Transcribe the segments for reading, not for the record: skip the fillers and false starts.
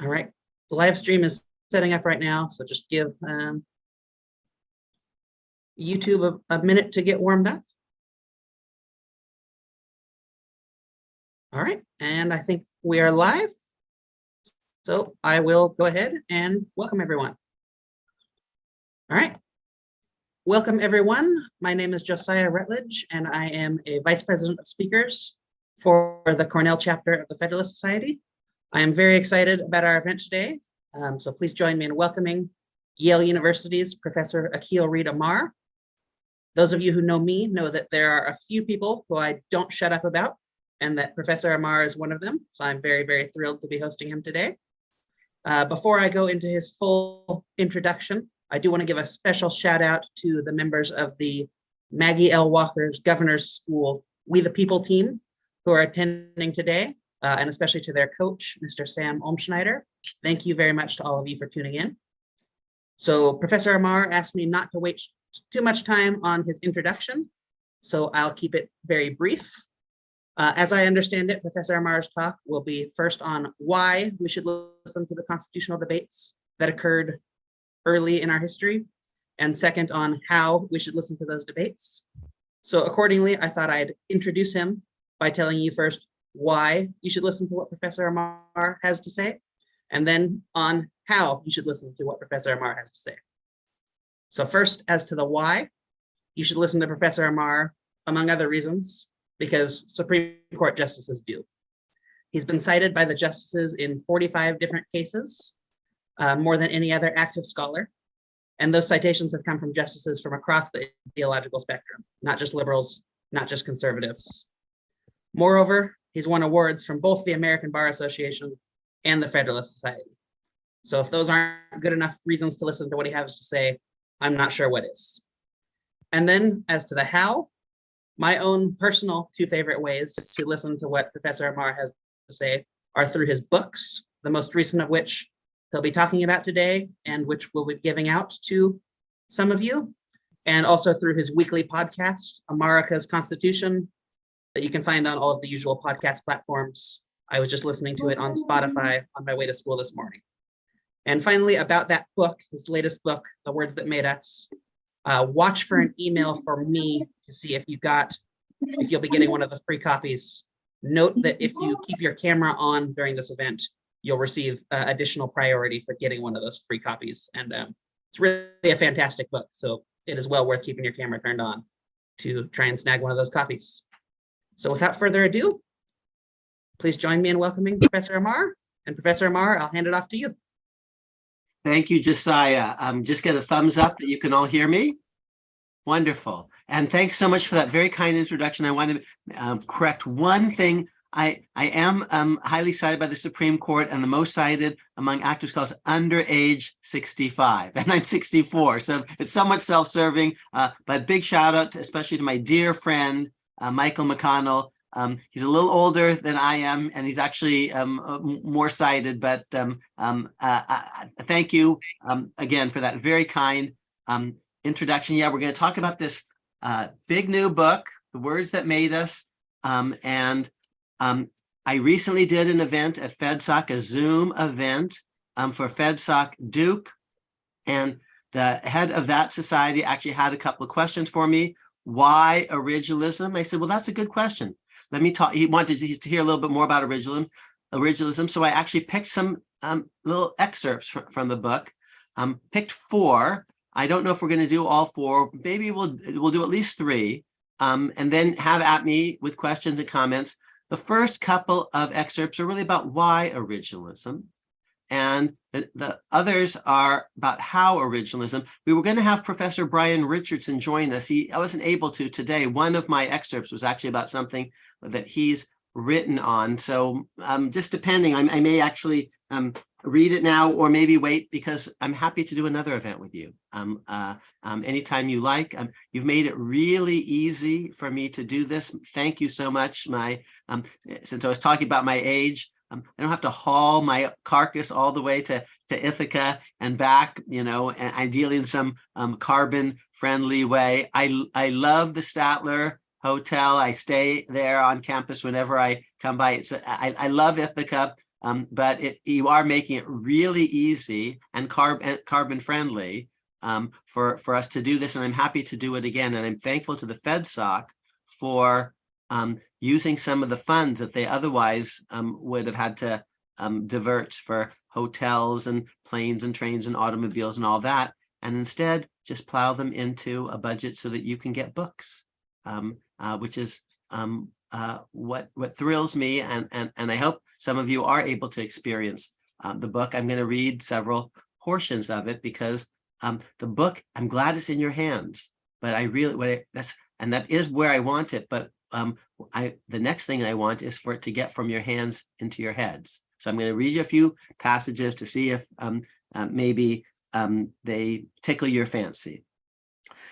All right, the live stream is setting up right now, so just give YouTube a minute to get warmed up. All right, and I think we are live. So I will go ahead and welcome everyone. All right, welcome everyone. My name is Josiah Rutledge, and I am a Vice President of Speakers for the Cornell chapter of the Federalist Society. I am very excited about our event today, so please join me in welcoming Yale University's Professor Akhil Reed Amar. Those of you who know me know that there are a few people who I don't shut up about, and that Professor Amar is one of them, so I'm very, very thrilled to be hosting him today. Before I go into his full introduction, I do want to give a special shout out to the members of the Maggie L. Walker's Governor's School We the People team who are attending today, and especially to their coach, Mr. Sam Olmschneider. Thank you very much to all of you for tuning in. So Professor Amar asked me not to waste too much time on his introduction, so I'll keep it very brief. As I understand it, Professor Amar's talk will be first on why we should listen to the constitutional debates that occurred early in our history, and second on how we should listen to those debates. So accordingly, I thought I'd introduce him by telling you first why you should listen to what Professor Amar has to say, and then on how you should listen to what Professor Amar has to say. So first, as to the why, you should listen to Professor Amar, among other reasons, because Supreme Court justices do. He's been cited by the justices in 45 different cases, more than any other active scholar. And those citations have come from justices from across the ideological spectrum, not just liberals, not just conservatives. Moreover, he's won awards from both the American Bar Association and the Federalist Society. So if those aren't good enough reasons to listen to what he has to say, I'm not sure what is. And then as to the how, my own personal two favorite ways to listen to what Professor Amar has to say are through his books, the most recent of which he'll be talking about today and which we'll be giving out to some of you, and also through his weekly podcast, America's Constitution, that you can find on all of the usual podcast platforms. I was just listening to it on Spotify on my way to school this morning. And finally, about that book, his latest book, The Words That Made Us, watch for an email from me to see if you'll be getting one of the free copies. Note that if you keep your camera on during this event, you'll receive additional priority for getting one of those free copies. And it's really a fantastic book, so it is well worth keeping your camera turned on to try and snag one of those copies. So without further ado, please join me in welcoming Professor Amar. And Professor Amar, I'll hand it off to you. Thank you, Josiah. Just get a thumbs up that you can all hear me. Wonderful. And thanks so much for that very kind introduction. I want to correct one thing. I am highly cited by the Supreme Court and the most cited among active scholars under age 65, and I'm 64. So it's somewhat self-serving, but big shout out, especially to my dear friend, Michael McConnell. He's a little older than I am, and he's actually more cited, but thank you again for that very kind introduction. Yeah, we're going to talk about this big new book, The Words That Made Us, and I recently did an event at FedSoc, a Zoom event for FedSoc Duke, and the head of that society actually had a couple of questions for me. Why originalism? I said, well, that's a good question. Let me talk. He wanted to hear a little bit more about originalism. So I actually picked some little excerpts from the book, picked 4. I don't know if we're going to do all 4. Maybe we'll do at least 3, and then have at me with questions and comments. The first couple of excerpts are really about why originalism, and the others are about how originalism. We were going to have Professor Brian Richardson join us. I wasn't able to today. One of my excerpts was actually about something that he's written on. So just depending, I may actually read it now or maybe wait, because I'm happy to do another event with you anytime you like. You've made it really easy for me to do this. Thank you so much. Since I was talking about my age, I don't have to haul my carcass all the way to Ithaca and back, and ideally in some carbon-friendly way. I love the Statler Hotel. I stay there on campus whenever I come by. I love Ithaca. but you are making it really easy and carbon friendly for us to do this. And I'm happy to do it again. And I'm thankful to the FedSoc for using some of the funds that they otherwise would have had to divert for hotels and planes and trains and automobiles and all that, and instead just plow them into a budget so that you can get books, which is what thrills me. And I hope some of you are able to experience the book. I'm going to read several portions of it because the book, I'm glad it's in your hands, but I really, that is where I want it. But the next thing I want is for it to get from your hands into your heads. So I'm going to read you a few passages to see if maybe they tickle your fancy.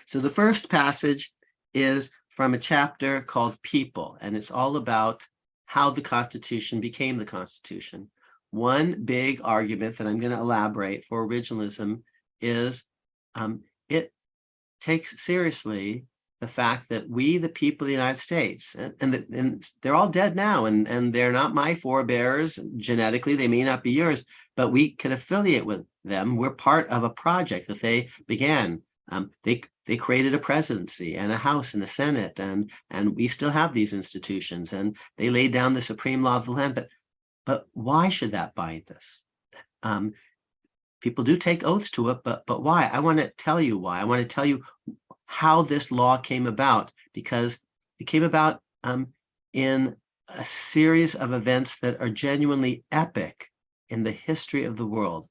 So the first passage is from a chapter called People, and it's all about how the Constitution became the Constitution. One big argument that I'm going to elaborate for originalism is it takes seriously the fact that we, the people of the United States, and they're all dead now, and they're not my forebears genetically, they may not be yours, but we can affiliate with them. We're part of a project that they began. They created a presidency and a House and a Senate, and we still have these institutions, and they laid down the supreme law of the land. But why should that bind us? People do take oaths to it, but why? I want to tell you why. I want to tell you how this law came about, because it came about in a series of events that are genuinely epic in the history of the world.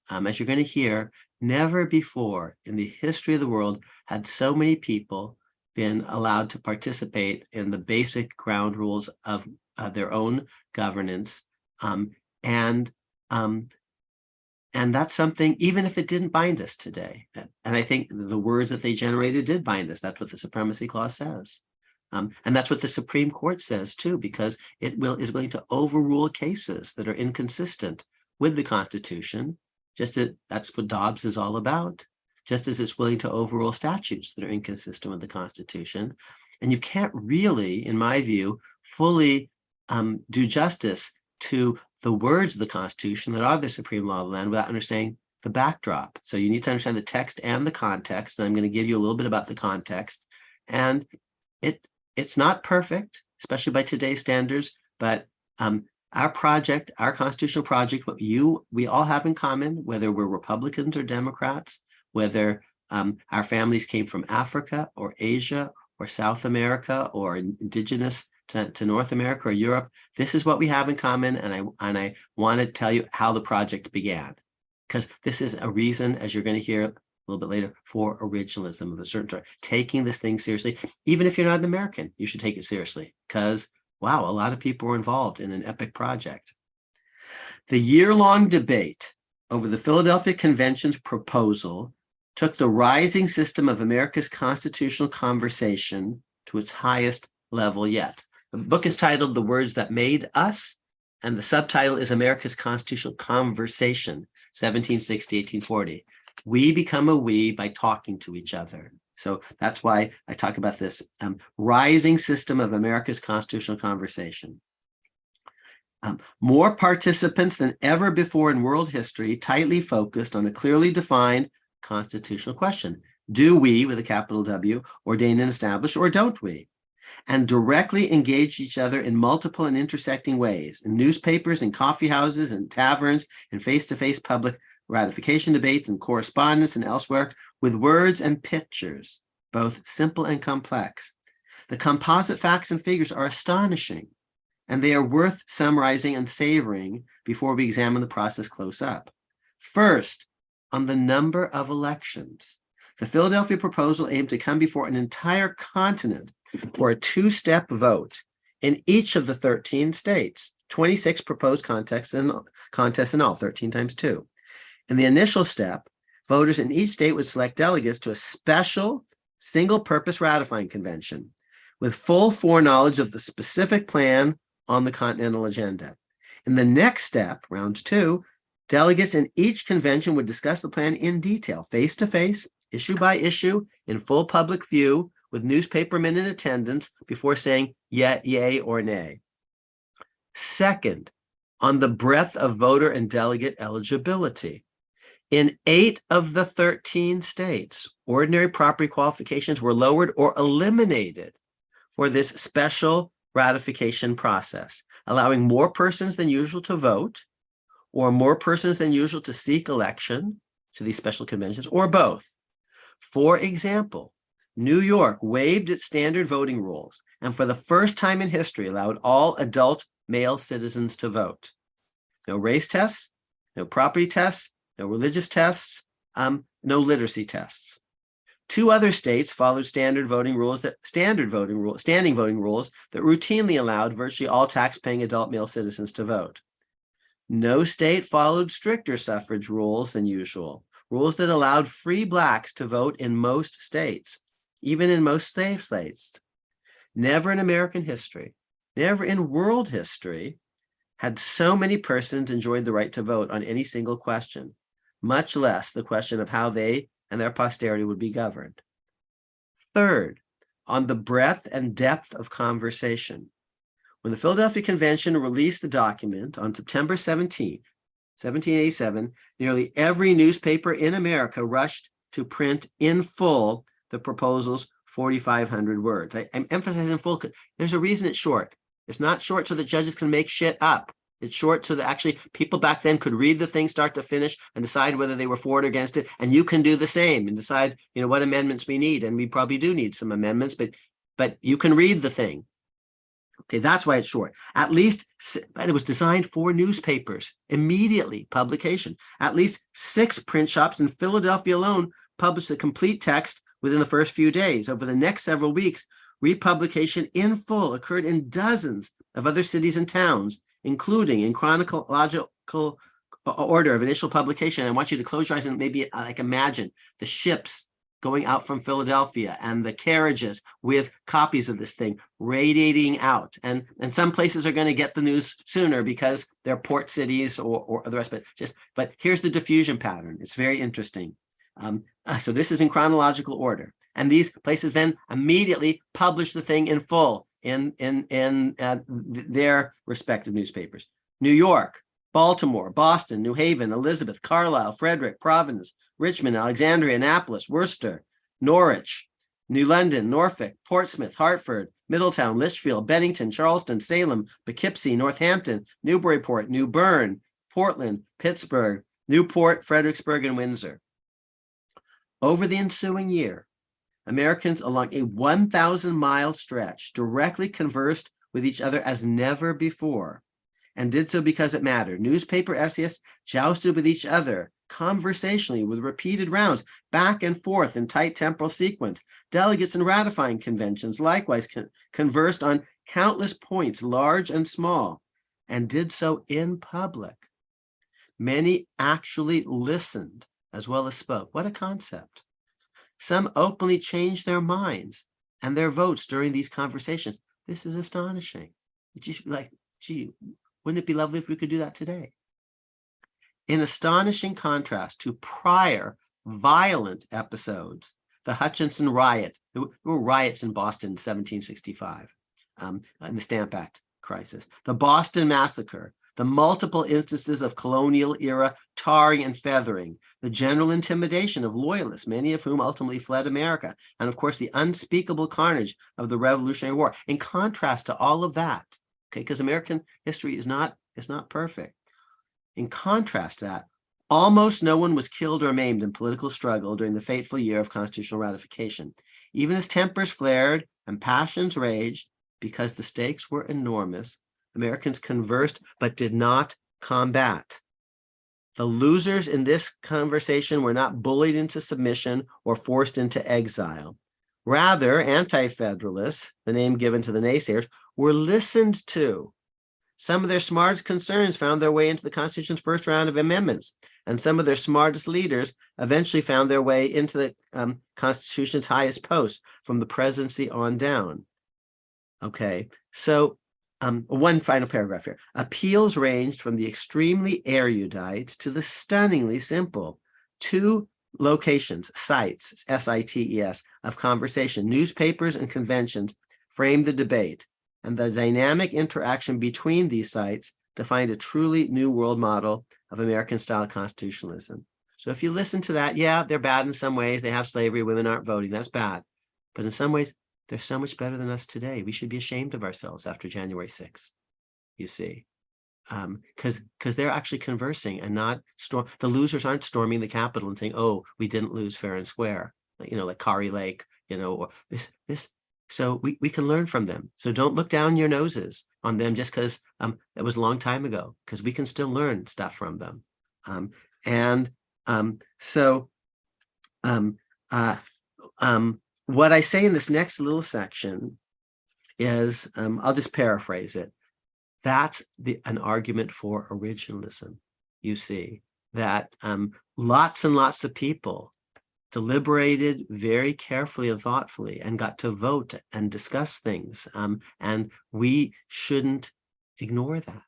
As you're going to hear, never before in the history of the world had so many people been allowed to participate in the basic ground rules of their own governance. And that's something, even if it didn't bind us today. And I think the words that they generated did bind us. That's what the Supremacy Clause says. And that's what the Supreme Court says too, because it is willing to overrule cases that are inconsistent with the Constitution. That's what Dobbs is all about. Just as it's willing to overrule statutes that are inconsistent with the Constitution. And you can't really, in my view, fully do justice to the words of the Constitution that are the supreme law of the land without understanding the backdrop. So you need to understand the text and the context. And I'm going to give you a little bit about the context. And it's not perfect, especially by today's standards, but our project, our constitutional project, what we all have in common, whether we're Republicans or Democrats, whether our families came from Africa or Asia or South America or indigenous to North America or Europe, this is what we have in common. And I want to tell you how the project began, because this is a reason, as you're going to hear a little bit later, for originalism of a certain sort. Taking this thing seriously, even if you're not an American, you should take it seriously, because wow, a lot of people were involved in an epic project. The year-long debate over the Philadelphia Convention's proposal took the rising system of America's constitutional conversation to its highest level yet. The book is titled The Words That Made Us, and the subtitle is America's Constitutional Conversation, 1760-1840. We become a we by talking to each other. So that's why I talk about this rising system of America's constitutional conversation. More participants than ever before in world history tightly focused on a clearly defined constitutional question. Do we, with a capital W, ordain and establish, or don't we? And directly engage each other in multiple and intersecting ways, in newspapers, in coffee houses, and taverns, in face-to-face public ratification debates and correspondence and elsewhere, with words and pictures, both simple and complex. The composite facts and figures are astonishing, and they are worth summarizing and savoring before we examine the process close up. First, on the number of elections. The Philadelphia proposal aimed to come before an entire continent for a two-step vote in each of the 13 states, 26 proposed contests in all, 13 times 2. In the initial step, voters in each state would select delegates to a special single-purpose ratifying convention with full foreknowledge of the specific plan on the continental agenda. In the next step, round 2, delegates in each convention would discuss the plan in detail, face-to-face, issue by issue, in full public view, with newspapermen in attendance before saying yay or nay. Second, on the breadth of voter and delegate eligibility. In 8 of the 13 states, ordinary property qualifications were lowered or eliminated for this special ratification process, allowing more persons than usual to vote, or more persons than usual to seek election to these special conventions, or both. For example, New York waived its standard voting rules and for the first time in history allowed all adult male citizens to vote. No race tests, no property tests, no religious tests, no literacy tests. 2 other states followed standing voting rules that routinely allowed virtually all tax-paying adult male citizens to vote. No state followed stricter suffrage rules than usual, rules that allowed free blacks to vote in most states, even in most slave states. Never in American history, never in world history, had so many persons enjoyed the right to vote on any single question, much less the question of how they and their posterity would be governed. Third, on the breadth and depth of conversation. When the Philadelphia Convention released the document on September 17, 1787, nearly every newspaper in America rushed to print in full the proposal's 4,500 words. I'm emphasizing full because there's a reason it's short. It's not short so that judges can make shit up. It's short so that actually people back then could read the thing start to finish and decide whether they were for it or against it. And you can do the same and decide, what amendments we need. And we probably do need some amendments, but you can read the thing. Okay, that's why it's short. At least, but it was designed for newspapers, immediately publication. At least 6 print shops in Philadelphia alone published the complete text within the first few days. Over the next several weeks, republication in full occurred in dozens of other cities and towns, including in chronological order of initial publication. I want you to close your eyes and maybe imagine the ships going out from Philadelphia and the carriages with copies of this thing radiating out. And some places are going to get the news sooner because they're port cities or the rest, but here's the diffusion pattern. It's very interesting. So this is in chronological order. And these places then immediately publish the thing in full in their respective newspapers. New York, Baltimore, Boston, New Haven, Elizabeth, Carlisle, Frederick, Providence, Richmond, Alexandria, Annapolis, Worcester, Norwich, New London, Norfolk, Portsmouth, Hartford, Middletown, Litchfield, Bennington, Charleston, Salem, Poughkeepsie, Northampton, Newburyport, New Bern, Portland, Pittsburgh, Newport, Fredericksburg, and Windsor. Over the ensuing year, Americans along a 1,000-mile stretch directly conversed with each other as never before, and did so because it mattered. Newspaper essayists jousted with each other conversationally with repeated rounds back and forth in tight temporal sequence. Delegates in ratifying conventions likewise conversed on countless points, large and small, and did so in public. Many actually listened as well as spoke. What a concept. Some openly changed their minds and their votes during these conversations. This is astonishing. Just like, gee, wouldn't it be lovely if we could do that today? In astonishing contrast to prior violent episodes, the Hutchinson riot, there were riots in Boston in 1765, and the Stamp Act crisis, the Boston Massacre, the multiple instances of colonial era tarring and feathering, the general intimidation of loyalists, many of whom ultimately fled America, and of course the unspeakable carnage of the Revolutionary War. In contrast to all of that, okay, because American history is not perfect. In contrast to that, almost no one was killed or maimed in political struggle during the fateful year of constitutional ratification. Even as tempers flared and passions raged, because the stakes were enormous, Americans conversed but did not combat. The losers in this conversation were not bullied into submission or forced into exile. Rather, anti-federalists, the name given to the naysayers, were listened to. Some of their smartest concerns found their way into the Constitution's first round of amendments, and some of their smartest leaders eventually found their way into the Constitution's highest post, from the presidency on down. Okay, so one final paragraph here. Appeals ranged from the extremely erudite to the stunningly simple. 2 locations, sites, S-I-T-E-S, of conversation, newspapers and conventions framed the debate, and the dynamic interaction between these sites to find a truly new world model of American-style constitutionalism. So if you listen to that, yeah, they're bad in some ways. They have slavery, women aren't voting. That's bad. But in some ways, they're so much better than us today. We should be ashamed of ourselves after January 6th, you see. Because they're actually conversing and not the losers aren't storming the Capitol and saying, oh, we didn't lose fair and square, like Kari Lake, or this. So we can learn from them. So don't look down your noses on them just because it was a long time ago, because we can still learn stuff from them. What I say in this next little section is, I'll just paraphrase it. That's an argument for originalism. You see that lots and lots of people deliberated very carefully and thoughtfully and got to vote and discuss things. And we shouldn't ignore that.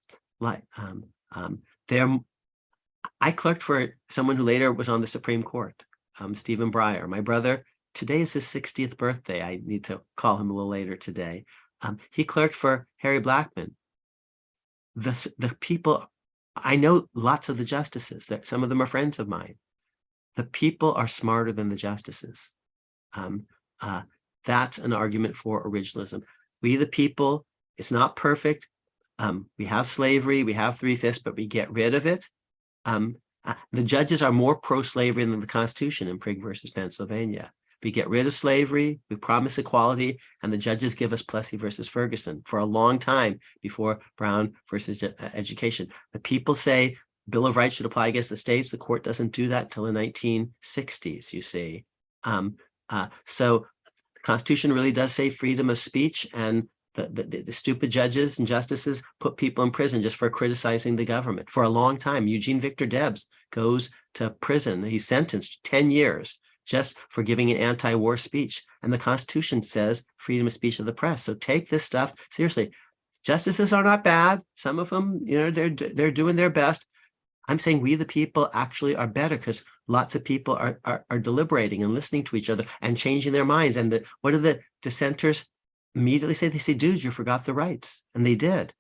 I clerked for someone who later was on the Supreme Court, Stephen Breyer. My brother, today is his 60th birthday. I need to call him a little later today. He clerked for Harry Blackmun. The people, I know lots of the justices, that some of them are friends of mine. The people are smarter than the justices. That's an argument for originalism. We, the people, it's not perfect. We have slavery, we have 3/5, but we get rid of it. The judges are more pro-slavery than the Constitution in Prigg versus Pennsylvania. We get rid of slavery, we promise equality, and the judges give us Plessy versus Ferguson for a long time before Brown versus education. The people say Bill of Rights should apply against the states. The court doesn't do that till the 1960s, you see. So the Constitution really does say freedom of speech, and the stupid judges and justices put people in prison just for criticizing the government for a long time. Eugene Victor Debs goes to prison. He's sentenced 10 years just for giving an anti-war speech. And the Constitution says freedom of speech of the press. So take this stuff seriously. Justices are not bad. Some of them, they're doing their best. I'm saying we, the people, actually are better because lots of people are deliberating and listening to each other and changing their minds. And what do the dissenters immediately say? They say, dude, you forgot the rights. And they did.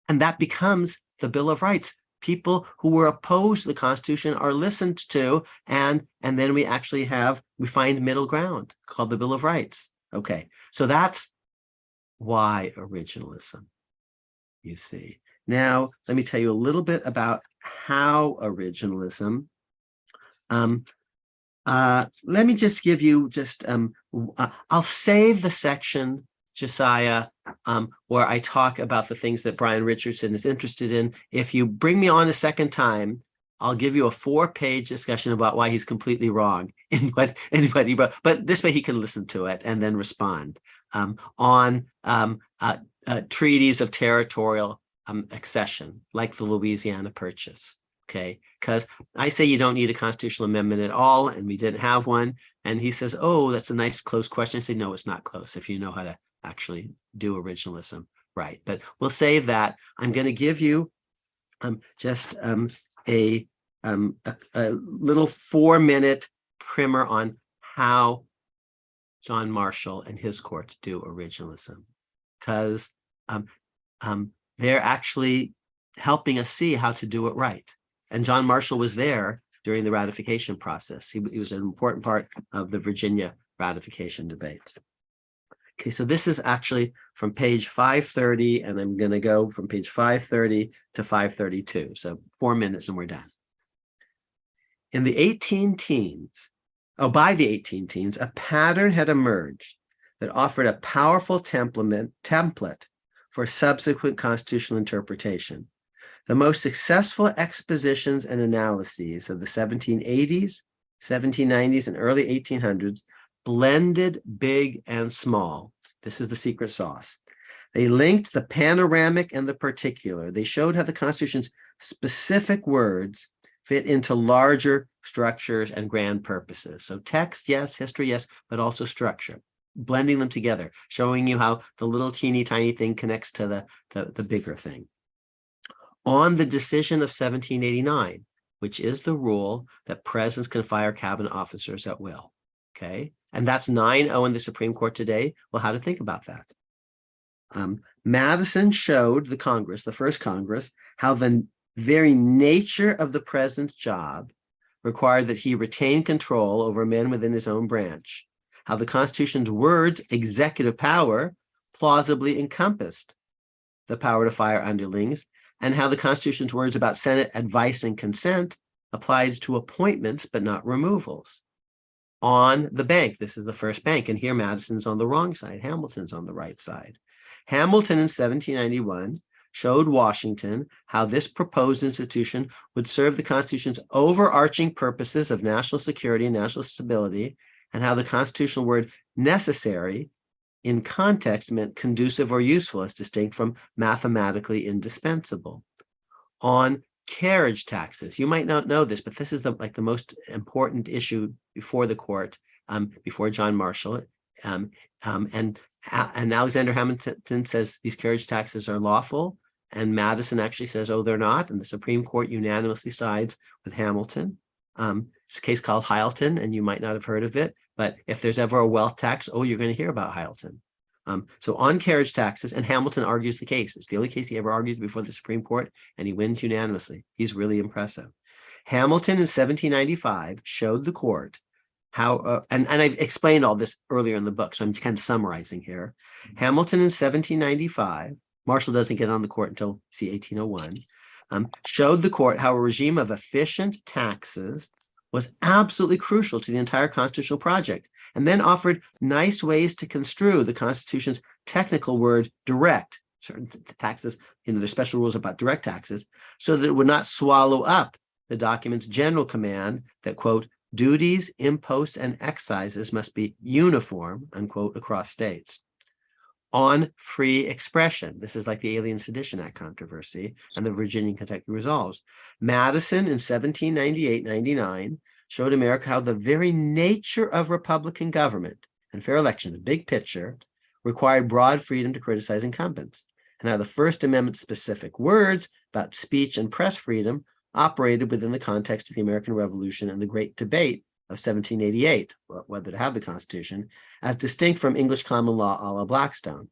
And that becomes the Bill of Rights. People who were opposed to the Constitution are listened to, and then we find middle ground called the Bill of Rights. Okay, so that's why originalism, you see. Now, let me tell you a little bit about how originalism. Let me just give you I'll save the section, Josiah, where I talk about the things that Brian Richardson is interested in. If you bring me on a second time, I'll give you a 4-page discussion about why he's completely wrong in what he wrote. But this way he can listen to it and then respond on treaties of territorial accession, like the Louisiana Purchase. Okay, because I say you don't need a constitutional amendment at all, and we didn't have one. And he says, oh, that's a nice close question. I say, no, it's not close if you know how to actually do originalism right. But we'll save that. I'm going to give you just a little 4-minute primer on how John Marshall and his court do originalism, because they're actually helping us see how to do it right. And John Marshall was there during the ratification process. He was an important part of the Virginia ratification debates. Okay, so this is actually from page 530, and I'm going to go from page 530 to 532. So 4 minutes and we're done. In the 18 teens, by the 18 teens, a pattern had emerged that offered a powerful template for subsequent constitutional interpretation. The most successful expositions and analyses of the 1780s, 1790s, and early 1800s blended big and small. This is the secret sauce. They linked the panoramic and the particular. They showed how the Constitution's specific words fit into larger structures and grand purposes. So text, yes, history, yes, but also structure. Blending them together, showing you how the little teeny tiny thing connects to the bigger thing. On the decision of 1789, which is the rule that presidents can fire cabinet officers at will. Okay, and that's 9-0 in the Supreme Court today. Well, how to think about that? Madison showed the Congress, the first Congress, how the very nature of the president's job required that he retain control over men within his own branch, how the Constitution's words, executive power, plausibly encompassed the power to fire underlings, and how the Constitution's words about Senate advice and consent applied to appointments but not removals. On the bank, this is the first bank, and here Madison's on the wrong side, Hamilton's on the right side. Hamilton in 1791 showed Washington how this proposed institution would serve the Constitution's overarching purposes of national security and national stability, and how the constitutional word necessary in context meant conducive or useful, as distinct from mathematically indispensable. On carriage taxes, you might not know this, but this is the most important issue before the court, before John Marshall, and Alexander Hamilton says these carriage taxes are lawful, and Madison actually says, oh, they're not, and the Supreme Court unanimously sides with Hamilton. It's a case called Hylton, and you might not have heard of it, but if there's ever a wealth tax, oh, you're going to hear about Hylton. So on carriage taxes, and Hamilton argues the case. It's the only case he ever argues before the Supreme Court, and he wins unanimously. He's really impressive. Hamilton in 1795 showed the court how, and I've explained all this earlier in the book, so I'm kind of summarizing here. Hamilton in 1795, Marshall doesn't get on the court until, see, 1801, showed the court how a regime of efficient taxes was absolutely crucial to the entire constitutional project, and then offered nice ways to construe the Constitution's technical word direct, certain taxes, there's special rules about direct taxes, so that it would not swallow up the document's general command that, quote, duties, imposts, and excises must be uniform, unquote, across states. On free expression, this is like the Alien Sedition Act controversy and the Virginia and Kentucky resolves. Madison in 1798-99 showed America how the very nature of Republican government and fair election, the big picture, required broad freedom to criticize incumbents, and how the First Amendment specific words about speech and press freedom operated within the context of the American Revolution and the Great Debate of 1788, whether to have the Constitution, as distinct from English common law a la Blackstone.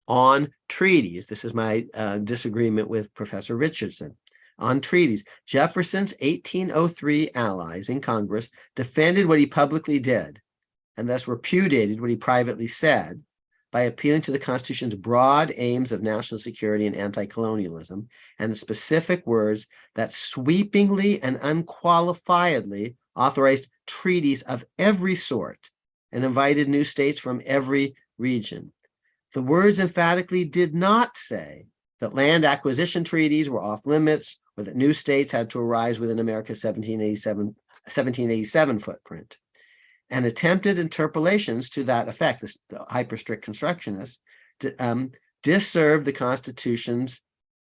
On treaties, this is my disagreement with Professor Richardson. On treaties, Jefferson's 1803 allies in Congress defended what he publicly did, and thus repudiated what he privately said, by appealing to the Constitution's broad aims of national security and anti-colonialism, and the specific words that sweepingly and unqualifiedly authorized treaties of every sort and invited new states from every region. The words emphatically did not say that land acquisition treaties were off limits or that new states had to arise within America's 1787 footprint. And attempted interpolations to that effect, this hyper-strict constructionists, disserved the Constitution's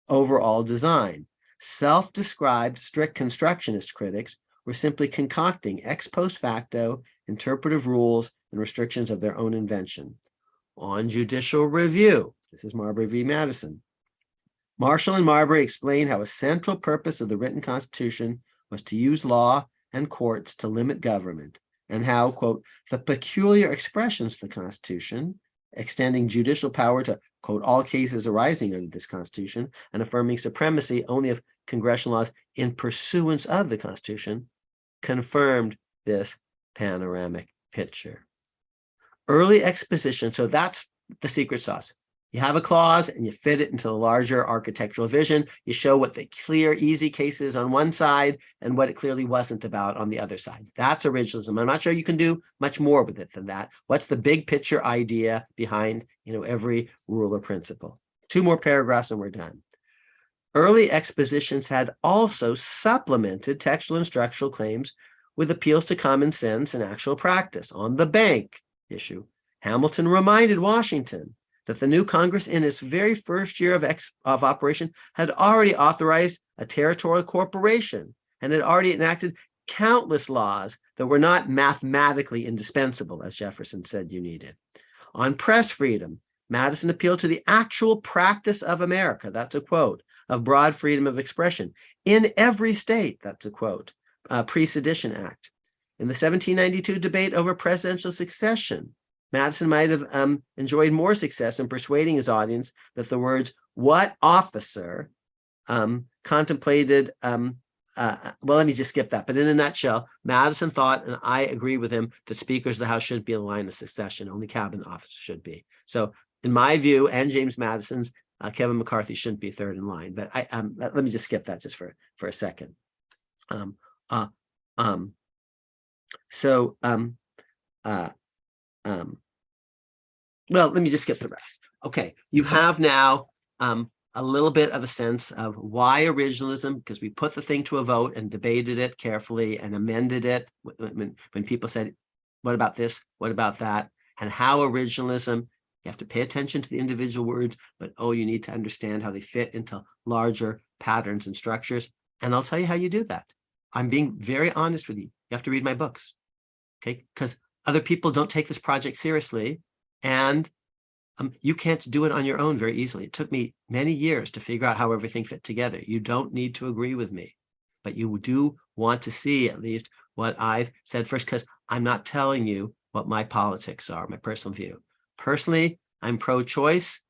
overall design. Self-described strict constructionist critics were simply concocting ex post facto interpretive rules and restrictions of their own invention. On judicial review, this is Marbury v. Madison. Marshall and Marbury explained how a central purpose of the written Constitution was to use law and courts to limit government, and how, quote, the peculiar expressions of the Constitution, extending judicial power to, quote, all cases arising under this Constitution, and affirming supremacy only of congressional laws in pursuance of the Constitution, confirmed this panoramic picture. Early exposition, so that's the secret sauce. You have a clause and you fit it into the larger architectural vision. You show what the clear, easy case is on one side and what it clearly wasn't about on the other side. That's originalism. I'm not sure you can do much more with it than that. What's the big picture idea behind, every rule or principle? 2 more paragraphs and we're done. Early expositions had also supplemented textual and structural claims with appeals to common sense and actual practice. On the bank issue, Hamilton reminded Washington that the new Congress in its very first year of operation had already authorized a territorial corporation and had already enacted countless laws that were not mathematically indispensable, as Jefferson said you needed. On press freedom, Madison appealed to the actual practice of America, that's a quote, of broad freedom of expression in every state, that's a quote, pre-Sedition Act. In the 1792 debate over presidential succession, Madison might have enjoyed more success in persuading his audience that the words "what officer" contemplated. Well, let me just skip that. But in a nutshell, Madison thought, and I agree with him, that speakers of the House shouldn't be in the line of succession. Only cabinet officers should be. So, in my view, and James Madison's, Kevin McCarthy shouldn't be third in line. But let me just skip that just for a second. Well, let me just skip the rest. Okay, you have now a little bit of a sense of why originalism, because we put the thing to a vote and debated it carefully and amended it when people said, what about this? What about that? And how originalism, you have to pay attention to the individual words, but you need to understand how they fit into larger patterns and structures. And I'll tell you how you do that. I'm being very honest with you. You have to read my books, okay? Because other people don't take this project seriously, and you can't do it on your own very easily. It took me many years to figure out how everything fit together. You don't need to agree with me, but you do want to see at least what I've said first, because I'm not telling you what my politics are, my personal view. Personally, I'm pro-choice.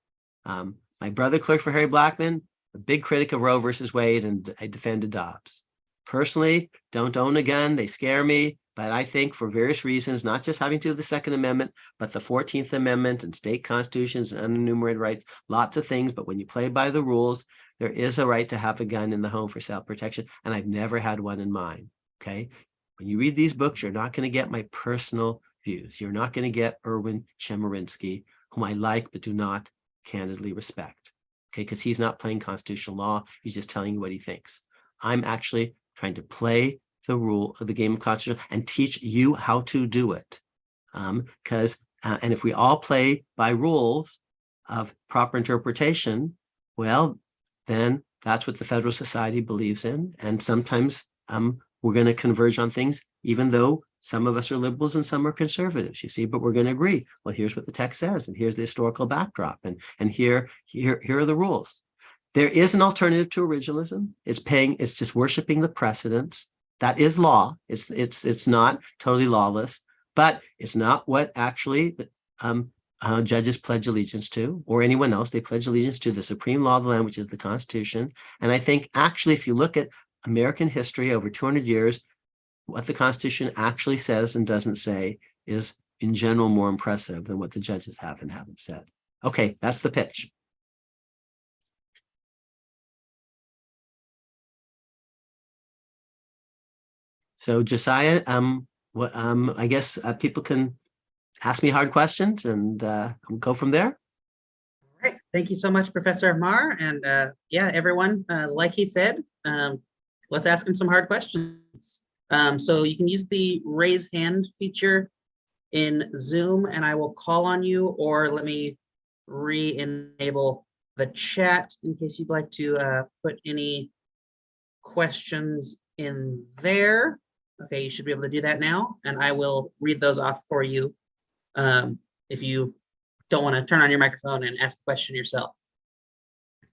My brother clerked for Harry Blackmun, a big critic of Roe versus Wade, and I defended Dobbs. Personally, don't own a gun. They scare me. But I think for various reasons, not just having to do the Second Amendment, but the 14th Amendment and state constitutions and unenumerated rights, lots of things. But when you play by the rules, there is a right to have a gun in the home for self-protection. And I've never had one in mine. Okay. When you read these books, you're not going to get my personal views. You're not going to get Erwin Chemerinsky, whom I like, but do not candidly respect. Okay. Because he's not playing constitutional law. He's just telling you what he thinks. I'm actually trying to play the rule of the game of constitution and teach you how to do it. And if we all play by rules of proper interpretation, well, then that's what the Federal Society believes in. And sometimes we're going to converge on things, even though some of us are liberals and some are conservatives, you see, but we're going to agree. Well, here's what the text says, and here's the historical backdrop, and here are the rules. There is an alternative to originalism. It's just worshiping the precedents. That is law. It's not totally lawless, but it's not what actually judges pledge allegiance to, or anyone else. They pledge allegiance to the supreme law of the land, which is the Constitution. And I think actually, if you look at American history over 200 years, what the Constitution actually says and doesn't say is in general more impressive than what the judges have and haven't said. Okay, that's the pitch. So Josiah, I guess people can ask me hard questions and go from there. All right. Thank you so much, Professor Amar. And yeah, everyone, like he said, let's ask him some hard questions. So you can use the raise hand feature in Zoom, and I will call on you, or let me re-enable the chat in case you'd like to put any questions in there. Okay, you should be able to do that now, and I will read those off for you if you don't want to turn on your microphone and ask the question yourself.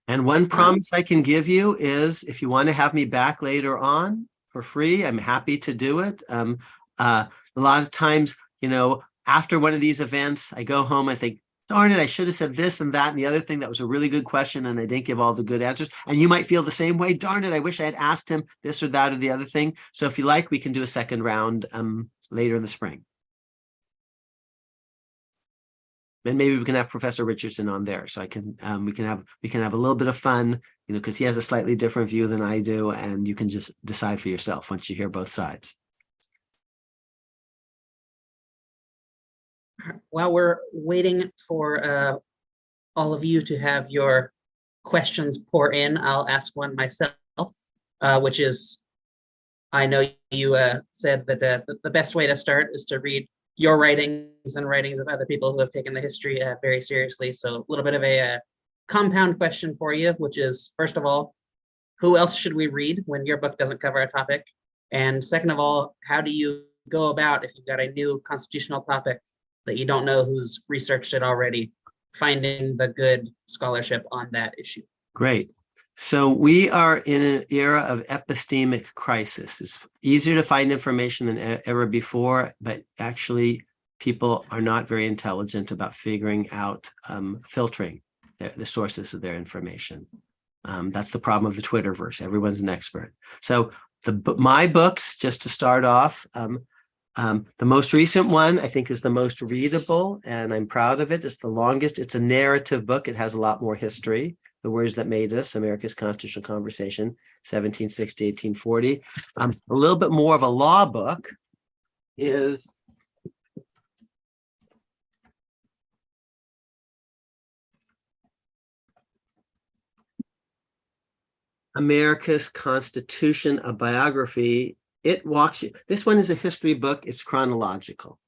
And one promise I can give you is if you want to have me back later on for free, I'm happy to do it. A lot of times, after one of these events, I go home, I think, darn it, I should have said this and that and the other thing. That was a really good question, and I didn't give all the good answers. And you might feel the same way. Darn it, I wish I had asked him this or that or the other thing. So if you like, we can do a second round later in the spring. And maybe we can have Professor Richardson on there, so we can have a little bit of fun, because he has a slightly different view than I do, and you can just decide for yourself once you hear both sides. While we're waiting for all of you to have your questions pour in, I'll ask one myself, which is, I know you said that the best way to start is to read your writings and writings of other people who have taken the history very seriously. So a little bit of a compound question for you, which is, first of all, who else should we read when your book doesn't cover a topic? And second of all, how do you go about, if you've got a new constitutional topic that you don't know who's researched it already, finding the good scholarship on that issue? Great. So we are in an era of epistemic crisis. It's easier to find information than ever before, but actually people are not very intelligent about figuring out filtering the sources of their information. That's the problem of the Twitterverse. Everyone's an expert. So my books, just to start off, the most recent one I think is the most readable, and I'm proud of it. It's the longest. It's a narrative book. It has a lot more history. The Words That Made Us, America's Constitutional Conversation, 1760, 1840. A little bit more of a law book is America's Constitution, a biography. It walks you. This one is a history book. It's chronological.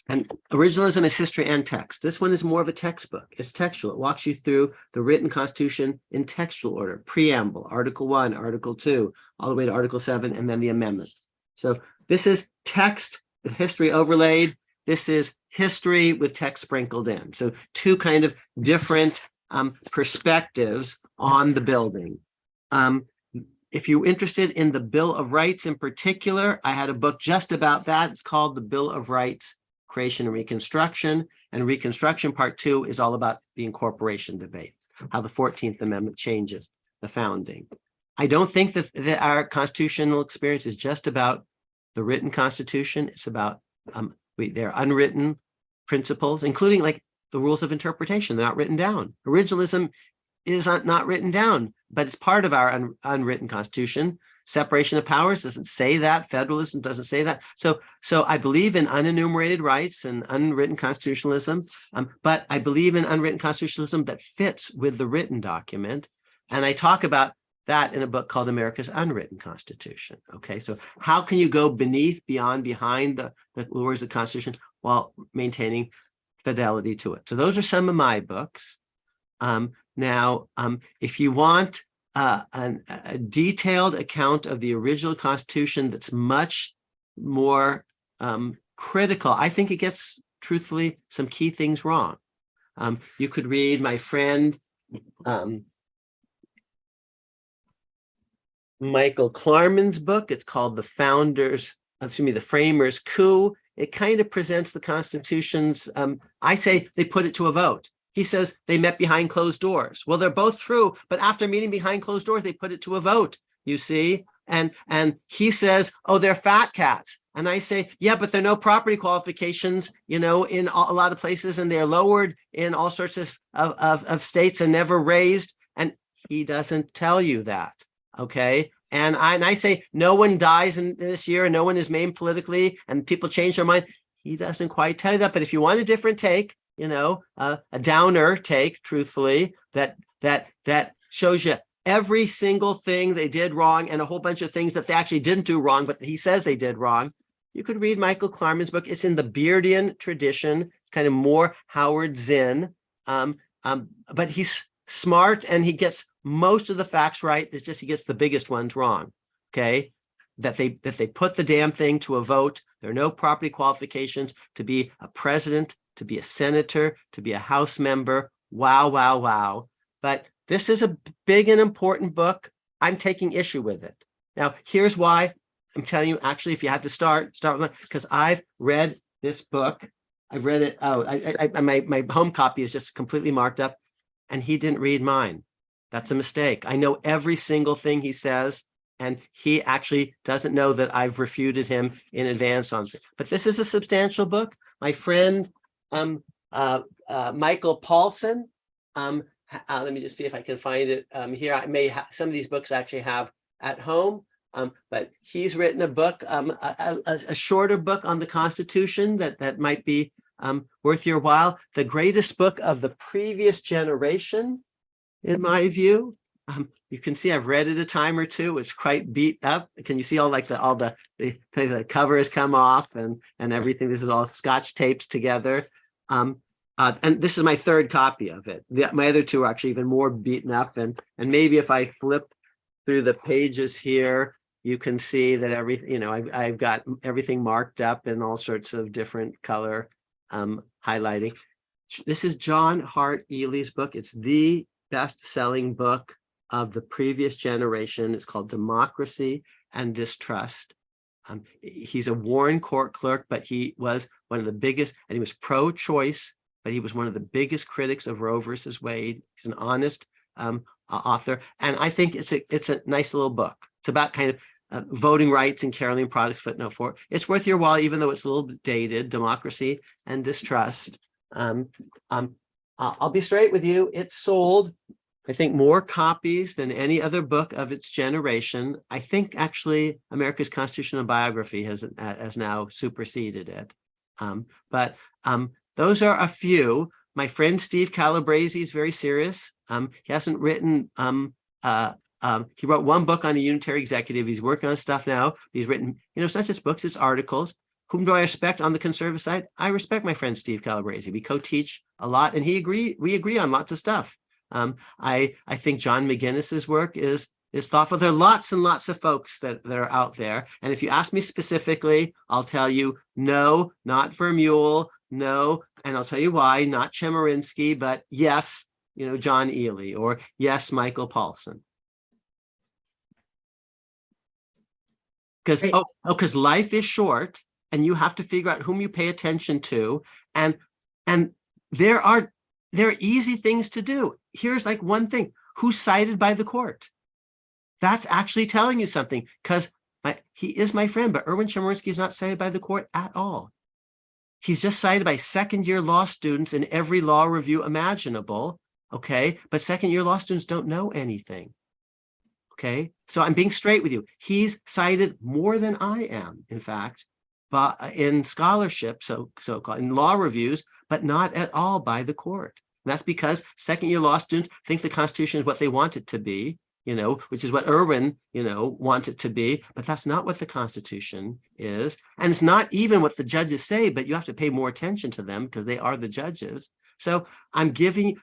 And originalism is history and text. This one is more of a textbook. It's textual. It walks you through the written Constitution in textual order. Preamble, Article 1, Article 2, all the way to Article 7, and then the amendments. So this is text with history overlaid. This is history with text sprinkled in. So two kind of different perspectives on the building. If you're interested in the Bill of Rights in particular, I had a book just about that. It's called The Bill of Rights, Creation and Reconstruction. And Reconstruction Part 2 is all about the incorporation debate, how the 14th Amendment changes the founding. I don't think that our constitutional experience is just about the written Constitution. It's about their unwritten principles, including like the rules of interpretation. They're not written down. Originalism is not written down, but it's part of our unwritten Constitution. Separation of powers doesn't say that. Federalism doesn't say that. So I believe in unenumerated rights and unwritten constitutionalism, but I believe in unwritten constitutionalism that fits with the written document. And I talk about that in a book called America's Unwritten Constitution. Okay, so how can you go behind the words of the Constitution while maintaining fidelity to it? So those are some of my books. Now, if you want a detailed account of the original Constitution that's much more critical, I think it gets, truthfully, some key things wrong. You could read my friend Michael Klarman's book. It's called The Framers' Coup. It kind of presents the Constitution's, I say they put it to a vote. He says they met behind closed doors. Well, they're both true, but after meeting behind closed doors, they put it to a vote, you see? And he says, oh, they're fat cats. And I say, yeah, but there are no property qualifications, in a lot of places, and they're lowered in all sorts of states and never raised. And he doesn't tell you that, okay? And I say, no one dies in this year, and no one is maimed politically, and people change their mind. He doesn't quite tell you that, but if you want a different take, a downer take, truthfully, that shows you every single thing they did wrong and a whole bunch of things that they actually didn't do wrong, but he says they did wrong. You could read Michael Klarman's book. It's in the Beardian tradition, kind of more Howard Zinn, but he's smart and he gets most of the facts right. It's just he gets the biggest ones wrong. Okay. That they put the damn thing to a vote. There are no property qualifications to be a president, to be a senator, to be a House member. Wow, wow, wow. But this is a big and important book. I'm taking issue with it. Now, here's why. I'm telling you, actually, if you had to start with, because I've read this book. I've read it. Oh, my home copy is just completely marked up, and he didn't read mine. That's a mistake. I know every single thing he says, and he actually doesn't know that I've refuted him in advance on it. But this is a substantial book. My friend, Michael Paulson, let me just see if I can find it here. I may have some of these books I actually have at home, but he's written a book, a shorter book on the Constitution that might be worth your while. The greatest book of the previous generation, in my view. You can see I've read it a time or two. It's quite beat up. Can you see all the cover has come off and everything? This is all Scotch tapes together. And this is my third copy of it. My other two are actually even more beaten up. And maybe if I flip through the pages here, you can see that I've got everything marked up in all sorts of different color highlighting. This is John Hart Ely's book. It's the best-selling book of the previous generation. It's called Democracy and Distrust. He's a Warren Court clerk, but he was one of the biggest, and he was pro-choice, but he was one of the biggest critics of Roe versus Wade. He's an honest author, and I think it's a nice little book. It's about kind of voting rights and Caroline products, footnote 4. It's worth your while, even though it's a little bit dated. Democracy and Distrust. I'll be straight with you. It sold, I think, more copies than any other book of its generation. I think actually America's Constitutional Biography has now superseded it. But those are a few. My friend Steve Calabrese is very serious. He hasn't written, he wrote one book on a unitary executive. He's working on stuff now. He's written, it's not just books, it's articles. Whom do I respect on the conservative side? I respect my friend Steve Calabrese. We co-teach a lot, and we agree on lots of stuff. I think John McGinnis's work is thoughtful. There are lots and lots of folks that are out there. And if you ask me specifically, I'll tell you, no, not Vermeulen, no, and I'll tell you why, not Chemerinsky, but yes, John Ely, or yes, Michael Paulson. Because life is short, and you have to figure out whom you pay attention to, and there are easy things to do. Here's like one thing: who's cited by the court? That's actually telling you something, because he is my friend, but Erwin Chemerinsky is not cited by the court at all. He's just cited by second-year law students in every law review imaginable. Okay, but second-year law students don't know anything. Okay, so I'm being straight with you. He's cited more than I am, in fact, but in scholarship, so-called in law reviews, but not at all by the court. And that's because second-year law students think the Constitution is what they want it to be, which is what Erwin, wants it to be, but that's not what the Constitution is. And it's not even what the judges say, but you have to pay more attention to them because they are the judges. So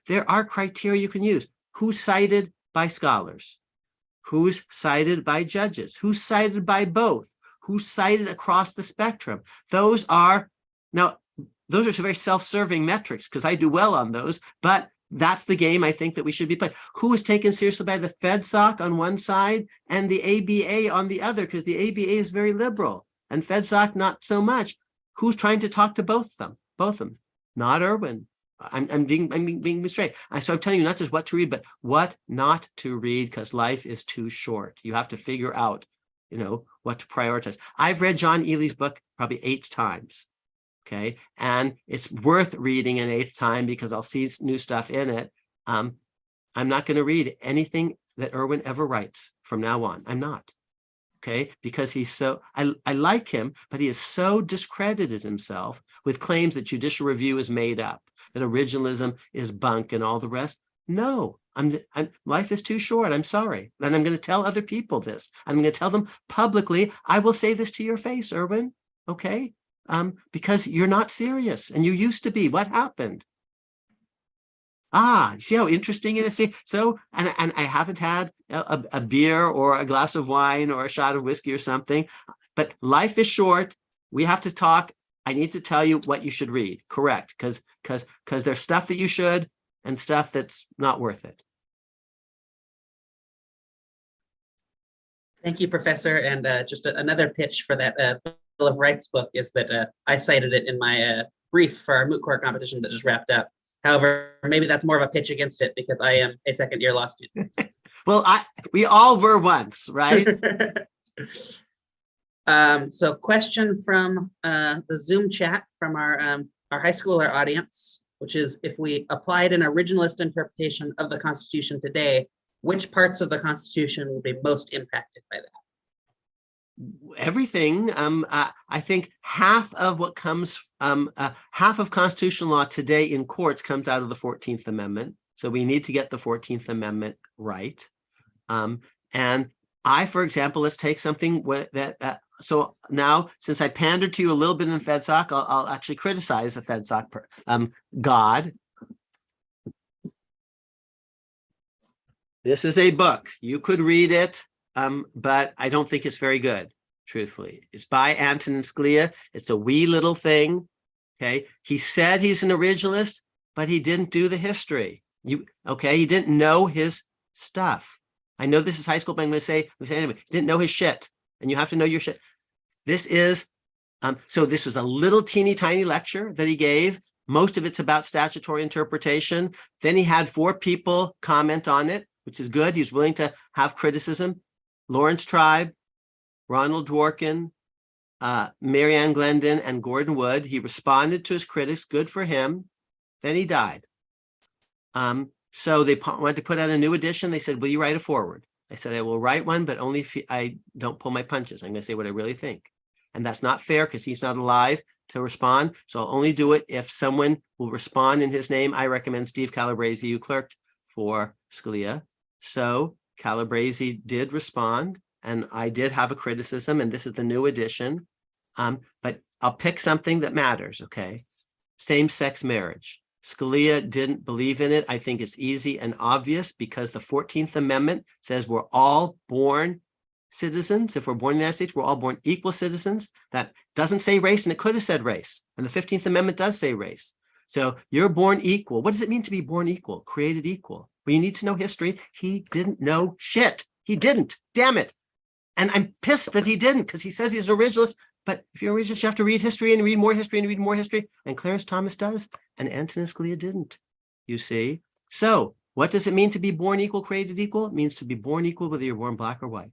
there are criteria you can use. Who's cited by scholars? Who's cited by judges? Who's cited by both? Who's cited across the spectrum? Those are very self-serving metrics because I do well on those, but that's the game I think that we should be playing. Who is taken seriously by the FedSoc on one side and the ABA on the other, because the ABA is very liberal and FedSoc not so much. Who's trying to talk to both of them? Not Erwin. I'm being straight. So I'm telling you not just what to read, but what not to read, because life is too short. You have to figure out, what to prioritize. I've read John Ely's book probably 8 times. Okay, and it's worth reading an 8th time because I'll see new stuff in it. I'm not going to read anything that Erwin ever writes from now on. I'm not. Okay, because I like him, but he has so discredited himself with claims that judicial review is made up, that originalism is bunk and all the rest. No, life is too short. I'm sorry. And I'm going to tell other people this. I'm going to tell them publicly. I will say this to your face, Erwin. Okay. Because you're not serious, and you used to be. What happened? See how interesting it is? So, and I haven't had a beer or a glass of wine or a shot of whiskey or something, but life is short. We have to talk. I need to tell you what you should read. Correct. Because there's stuff that you should and stuff that's not worth it. Thank you, Professor. And just another pitch for that Bill of Rights book is that I cited it in my brief for our moot court competition that just wrapped up. However, maybe that's more of a pitch against it because I am a second-year law student. Well, we all were once, right? So question from the Zoom chat from our high schooler audience, which is, if we applied an originalist interpretation of the Constitution today, which parts of the Constitution will be most impacted by that? Everything. I think half of what comes, half of constitutional law today in courts comes out of the 14th Amendment. So we need to get the 14th Amendment right. And for example, let's take something that, so now, since I pandered to you a little bit in FedSoc, I'll actually criticize the FedSoc God. This is a book. You could read it. But I don't think it's very good, truthfully. It's by Antonin Scalia. It's a wee little thing. Okay. He said he's an originalist, but he didn't do the history. He didn't know his stuff. I know this is high school, but I'm going to say anyway, he didn't know his shit. And you have to know your shit. This is, so this was a little teeny tiny lecture that he gave. Most of it's about statutory interpretation. Then he had 4 people comment on it, which is good. He was willing to have criticism. Lawrence Tribe, Ronald Dworkin, Marianne Glendon, and Gordon Wood. He responded to his critics, good for him. Then he died. So they wanted to put out a new edition. They said, will you write a foreword? I said, I will write one, but only if I don't pull my punches. I'm going to say what I really think. And that's not fair because he's not alive to respond. So I'll only do it if someone will respond in his name. I recommend Steve Calabrese, who clerked for Scalia. So Calabrese did respond, and I did have a criticism, and this is the new edition. But I'll pick something that matters, okay? Same-sex marriage. Scalia didn't believe in it. I think it's easy and obvious because the 14th Amendment says we're all born citizens. If we're born in the United States, we're all born equal citizens. That doesn't say race, and it could have said race. And the 15th Amendment does say race. So you're born equal. What does it mean to be born equal? Created equal. Well, you need to know history. He didn't know shit. He didn't. Damn it. And I'm pissed that he didn't, because he says he's an originalist. But if you're an originalist, you have to read history and read more history and read more history. And Clarence Thomas does. And Antonin Scalia didn't. You see? So what does it mean to be born equal, created equal? It means to be born equal whether you're born black or white.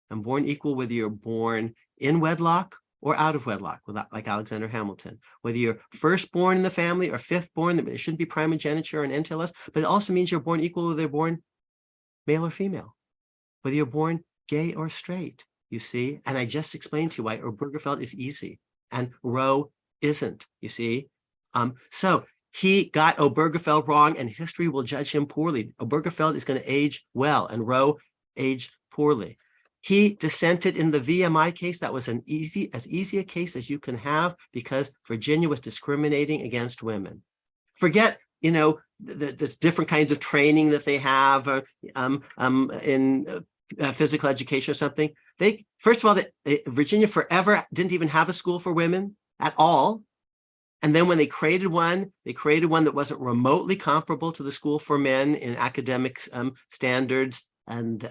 And born equal whether you're born in wedlock or out of wedlock, like Alexander Hamilton. Whether you're first born in the family or fifth born, it shouldn't be primogeniture and NTLS, but it also means you're born equal whether you're born male or female. Whether you're born gay or straight, you see? And I just explained to you why Obergefell is easy and Roe isn't, you see? So he got Obergefell wrong, and history will judge him poorly. Obergefell is going to age well, and Roe aged poorly. He dissented in the VMI case. That was as easy a case as you can have, because Virginia was discriminating against women. Forget, there's different kinds of training that they have in physical education or something. First of all, Virginia forever didn't even have a school for women at all. And then when they created one that wasn't remotely comparable to the school for men in academic standards and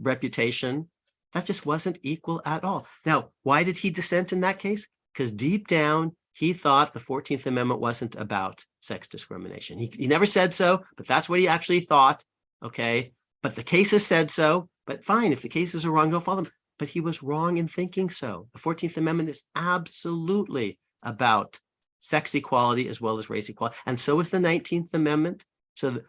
reputation. That just wasn't equal at all. Now, why did he dissent in that case? Because deep down, he thought the 14th Amendment wasn't about sex discrimination. He never said so, but that's what he actually thought, okay? But the cases said so, but fine, if the cases are wrong, don't follow them. But he was wrong in thinking so. The 14th Amendment is absolutely about sex equality as well as race equality. And so is the 19th Amendment. So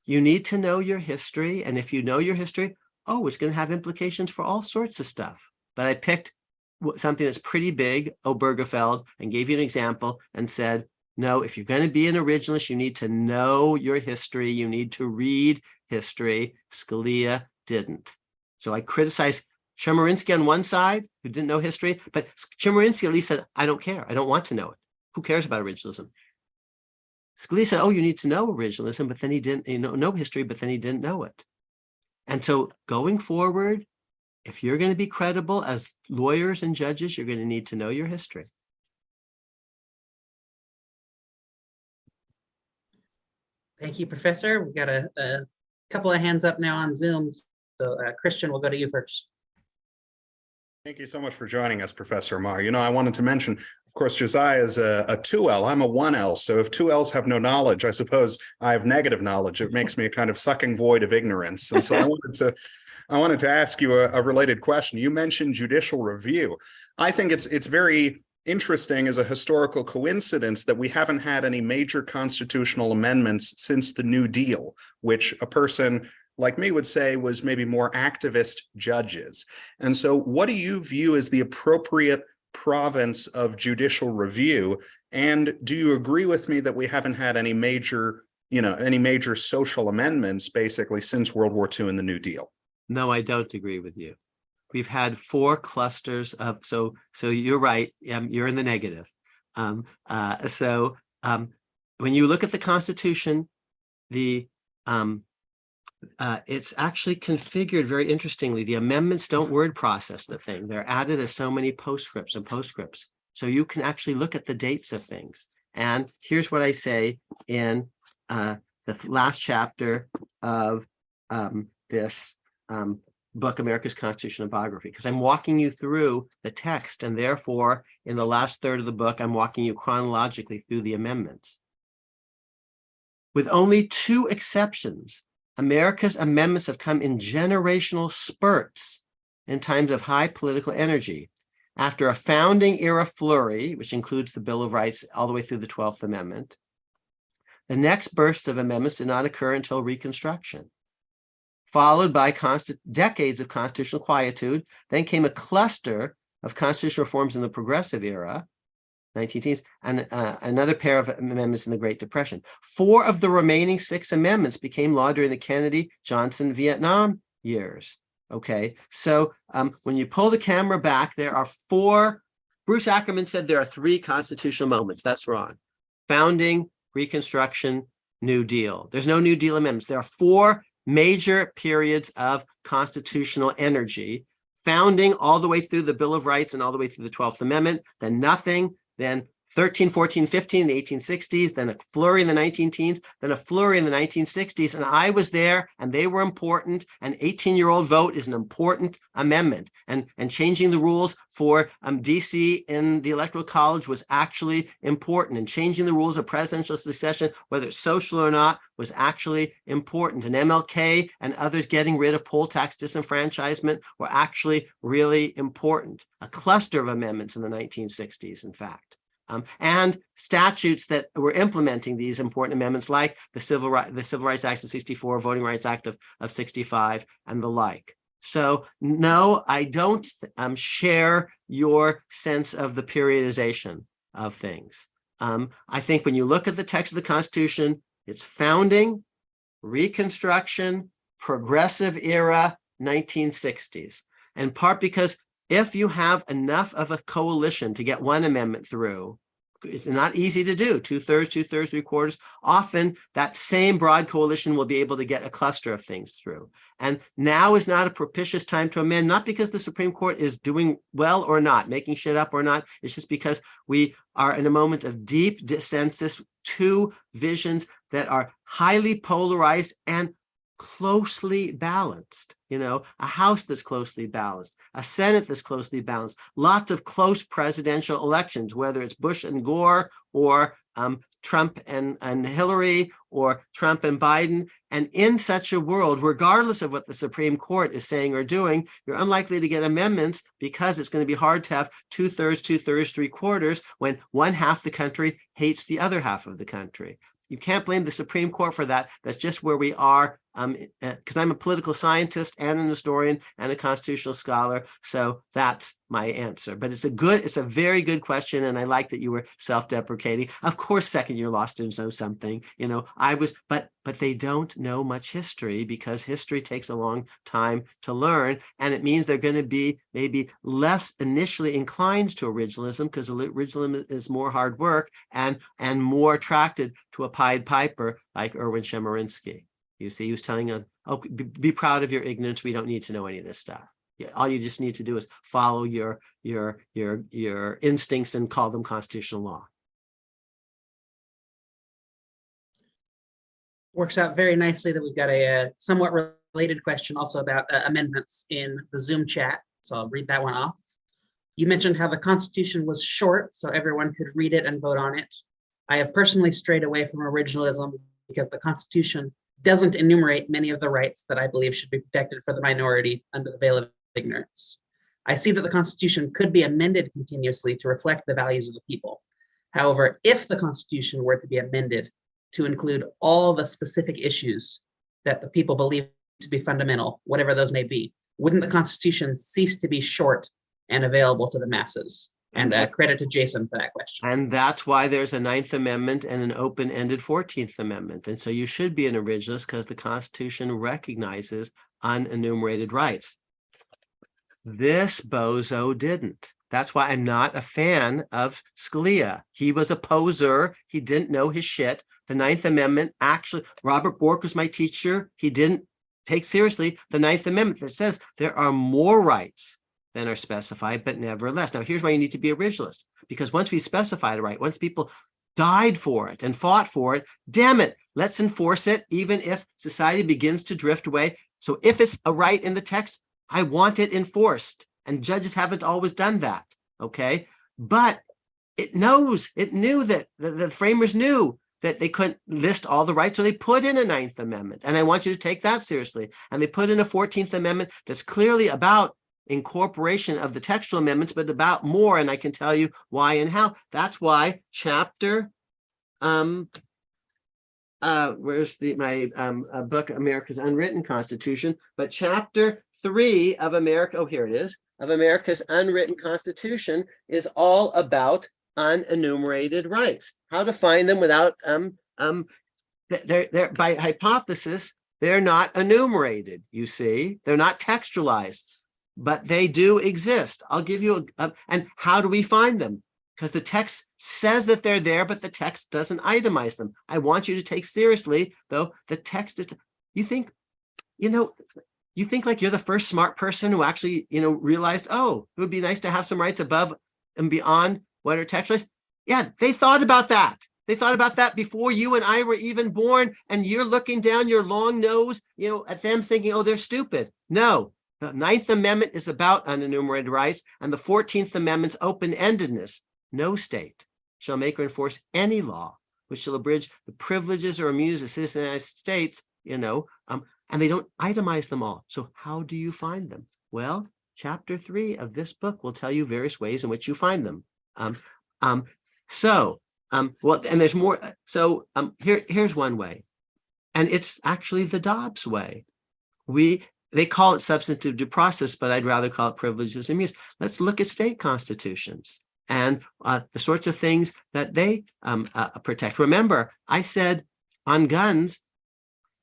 you need to know your history. And if you know your history, it's going to have implications for all sorts of stuff. But I picked something that's pretty big, Obergefell, and gave you an example and said, no, if you're going to be an originalist, you need to know your history. You need to read history. Scalia didn't. So I criticized Chemerinsky on one side, who didn't know history, but Chemerinsky at least said, I don't care. I don't want to know it. Who cares about originalism? Scalia said, you need to know originalism, but then he didn't know history, but then he didn't know it. And so going forward, if you're going to be credible as lawyers and judges, you're going to need to know your history. Thank you, Professor. We've got a couple of hands up now on Zoom. So Christian, we'll go to you first. Thank you so much for joining us, Professor Amar. I wanted to mention, of course, Josiah is a 2L. I'm a 1L. So if 2Ls have no knowledge, I suppose I have negative knowledge. It makes me a kind of sucking void of ignorance. And so I wanted to ask you a related question. You mentioned judicial review. I think it's very interesting as a historical coincidence that we haven't had any major constitutional amendments since the New Deal, which a person like me would say was maybe more activist judges. And so what do you view as the appropriate province of judicial review? And do you agree with me that we haven't had any major social amendments basically since World War II and the New Deal? No, I don't agree with you. We've had 4 clusters of, so you're right, you're in the negative. When you look at the Constitution, it's actually configured very interestingly. The amendments don't word process the thing. They're added as so many postscripts and postscripts. So you can actually look at the dates of things. And here's what I say in the last chapter of this book, America's Constitutional Biography, because I'm walking you through the text, and therefore, in the last third of the book, I'm walking you chronologically through the amendments. With only 2 exceptions, America's amendments have come in generational spurts in times of high political energy. After a founding era flurry, which includes the Bill of Rights all the way through the 12th Amendment, the next burst of amendments did not occur until Reconstruction. Followed by decades of constitutional quietude, then came a cluster of constitutional reforms in the Progressive era, 19 and another pair of amendments in the Great Depression. 4 of the remaining 6 amendments became law during the Kennedy-Johnson Vietnam years. Okay, so when you pull the camera back, there are 4. Bruce Ackerman said there are 3 constitutional moments. That's wrong. Founding, Reconstruction, New Deal. There's no New Deal amendments. There are 4 major periods of constitutional energy, founding all the way through the Bill of Rights and all the way through the 12th Amendment, then nothing, then 13, 14, 15, the 1860s, then a flurry in the 19-teens, then a flurry in the 1960s. And I was there and they were important. An 18-year-old vote is an important amendment. And changing the rules for DC in the Electoral College was actually important. And changing the rules of presidential succession, whether it's social or not, was actually important. And MLK and others getting rid of poll tax disenfranchisement were actually really important. A cluster of amendments in the 1960s, in fact. And statutes that were implementing these important amendments, like the Civil Rights Act of 64, Voting Rights Act of 65, and the like. So no, I don't share your sense of the periodization of things. I think when you look at the text of the Constitution, it's founding, Reconstruction, Progressive era, 1960s. In part because if you have enough of a coalition to get one amendment through, it's not easy to do, 2/3, 3/4. Often that same broad coalition will be able to get a cluster of things through. And now is not a propitious time to amend, not because the Supreme Court is doing well or not, making shit up or not. It's just because we are in a moment of deep dissensus, 2 visions that are highly polarized and closely balanced. You know, a House that's closely balanced, a Senate that's closely balanced, lots of close presidential elections, whether it's Bush and Gore or Trump and Hillary or Trump and Biden. And in such a world, regardless of what the Supreme Court is saying or doing, you're unlikely to get amendments because it's going to be hard to have 2/3, 3/4 when one half the country hates the other half of the country. You can't blame the Supreme Court for that. That's just where we are, because I'm a political scientist and an historian and a constitutional scholar. So that's my answer. But it's a very good question. And I like that you were self-deprecating. Of course, second-year law students know something. You know, but they don't know much history because history takes a long time to learn. And it means they're going to be maybe less initially inclined to originalism because originalism is more hard work and more attracted to a Pied Piper like Erwin Chemerinsky. You see, he was telling them, oh, be proud of your ignorance. We don't need to know any of this stuff. All you just need to do is follow your instincts and call them constitutional law. Works out very nicely that we've got a somewhat related question also about amendments in the Zoom chat. So I'll read that one off. You mentioned how the Constitution was short, so everyone could read it and vote on it. I have personally strayed away from originalism because the Constitution doesn't enumerate many of the rights that I believe should be protected for the minority under the veil of ignorance. I see that the Constitution could be amended continuously to reflect the values of the people. However, if the Constitution were to be amended to include all the specific issues that the people believe to be fundamental, whatever those may be, wouldn't the Constitution cease to be short and available to the masses? And credit to Jason for that question. And that's why there's a 9th Amendment and an open-ended 14th Amendment. And so you should be an originalist because the Constitution recognizes unenumerated rights. This bozo didn't. That's why I'm not a fan of Scalia. He was a poser. He didn't know his shit. The 9th Amendment, actually, Robert Bork was my teacher. He didn't take seriously the 9th Amendment that says there are more rights than are specified, but nevertheless. Now, here's why you need to be originalist, because once we specified a right, once people died for it and fought for it, damn it, let's enforce it, even if society begins to drift away. So if it's a right in the text, I want it enforced. And judges haven't always done that. Okay. But it knew that the framers knew that they couldn't list all the rights. So they put in a 9th Amendment. And I want you to take that seriously. And they put in a 14th Amendment that's clearly about incorporation of the textual amendments, but about more. And I can tell you why and how. That's why chapter, where's my book, America's Unwritten Constitution, but chapter 3 of America, oh, here it is, of America's Unwritten Constitution is all about unenumerated rights, how to find them without, they're by hypothesis, they're not enumerated, you see, they're not textualized, but they do exist. I'll give you, and how do we find them? Because the text says that they're there, but the text doesn't itemize them. I want you to take seriously, though, the text is, you think like you're the first smart person who actually, realized, oh, it would be nice to have some rights above and beyond what are textualized. Yeah, they thought about that. They thought about that before you and I were even born, and you're looking down your long nose, at them thinking, oh, they're stupid. No, the 9th Amendment is about unenumerated rights, and the 14th Amendment's open-endedness. No state shall make or enforce any law which shall abridge the privileges or immunities of citizens of the United States, and they don't itemize them all. So how do you find them? Well, chapter 3 of this book will tell you various ways in which you find them. And there's more. So here's one way, and it's actually the Dobbs way. They call it substantive due process, but I'd rather call it privileges and immunities. Let's look at state constitutions and the sorts of things that they protect. Remember, I said on guns,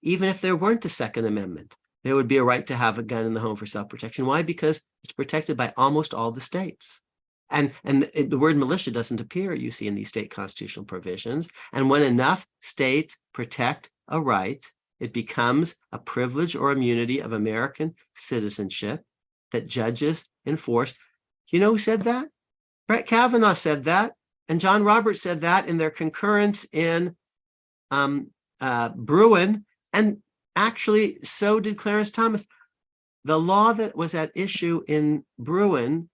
even if there weren't a Second Amendment, there would be a right to have a gun in the home for self-protection. Why? Because it's protected by almost all the states. And the word militia doesn't appear, you see, in these state constitutional provisions. And when enough states protect a right, it becomes a privilege or immunity of American citizenship that judges enforce. You know who said that? Brett Kavanaugh said that, and John Roberts said that in their concurrence in Bruin, and actually so did Clarence Thomas. The law that was at issue in Bruin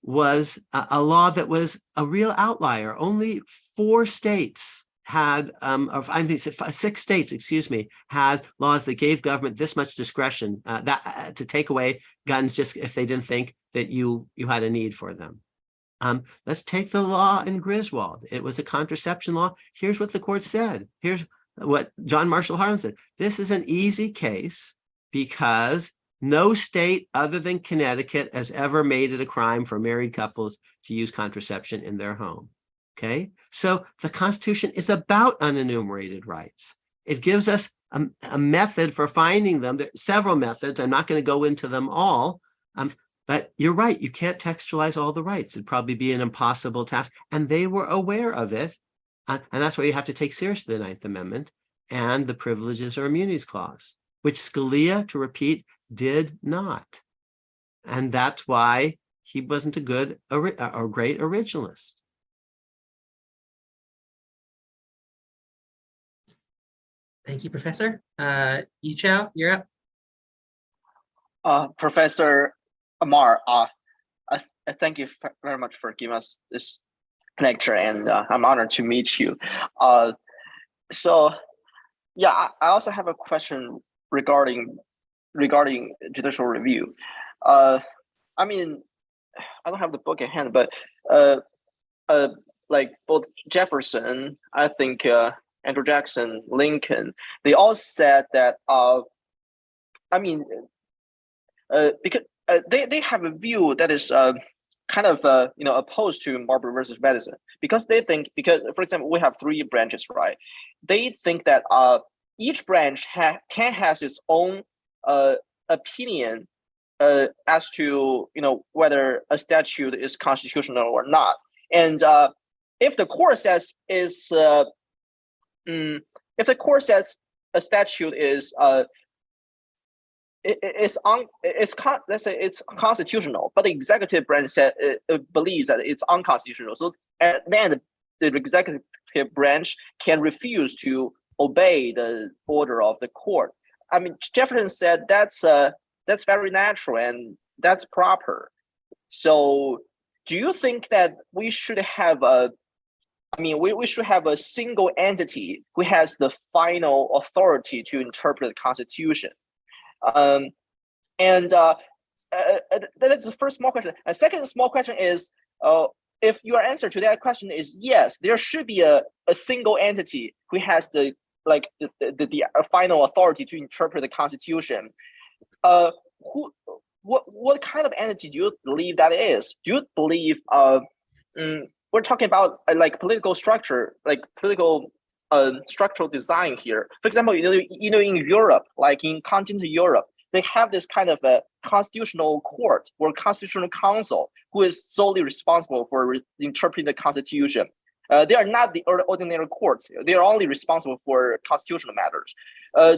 was a law that was a real outlier. Only 4 states had, 6 states, had laws that gave government this much discretion to take away guns just if they didn't think that you had a need for them. Let's take the law in Griswold. It was a contraception law. Here's what the court said. Here's what John Marshall Harlan said. This is an easy case because no state other than Connecticut has ever made it a crime for married couples to use contraception in their home. Okay, so the Constitution is about unenumerated rights. It gives us a method for finding them. There are several methods. I'm not going to go into them all, but you're right. You can't textualize all the rights. It'd probably be an impossible task. And they were aware of it. And that's why you have to take seriously the 9th Amendment and the Privileges or Immunities Clause, which Scalia, to repeat, did not. And that's why he wasn't a good or great originalist. Thank you, Professor. Yi Chao, you're up. Professor Amar, I thank you very much for giving us this lecture, and I'm honored to meet you. I also have a question regarding judicial review. I don't have the book at hand, but like both Jefferson, I think Andrew Jackson, Lincoln, they all said that because they have a view that is kind of opposed to Marbury versus Madison, because they think, for example, we have 3 branches, right? They think that each branch has its own opinion as to whether a statute is constitutional or not. And if the court says a statute is let's say it's constitutional, but the executive branch believes that it's unconstitutional. So then the executive branch can refuse to obey the order of the court. Jefferson said that's that's very natural and that's proper. So do you think that we should have we should have a single entity who has the final authority to interpret the Constitution? That's the first small question. A second small question is, if your answer to that question is yes, there should be a single entity who has the final authority to interpret the Constitution. What kind of entity do you believe that is? Do you believe we're talking about like political structure, like political structural design here? For example, in Europe, like in continental Europe, they have this kind of a constitutional court or constitutional council who is solely responsible for interpreting the Constitution. They are not the ordinary courts. They are only responsible for constitutional matters.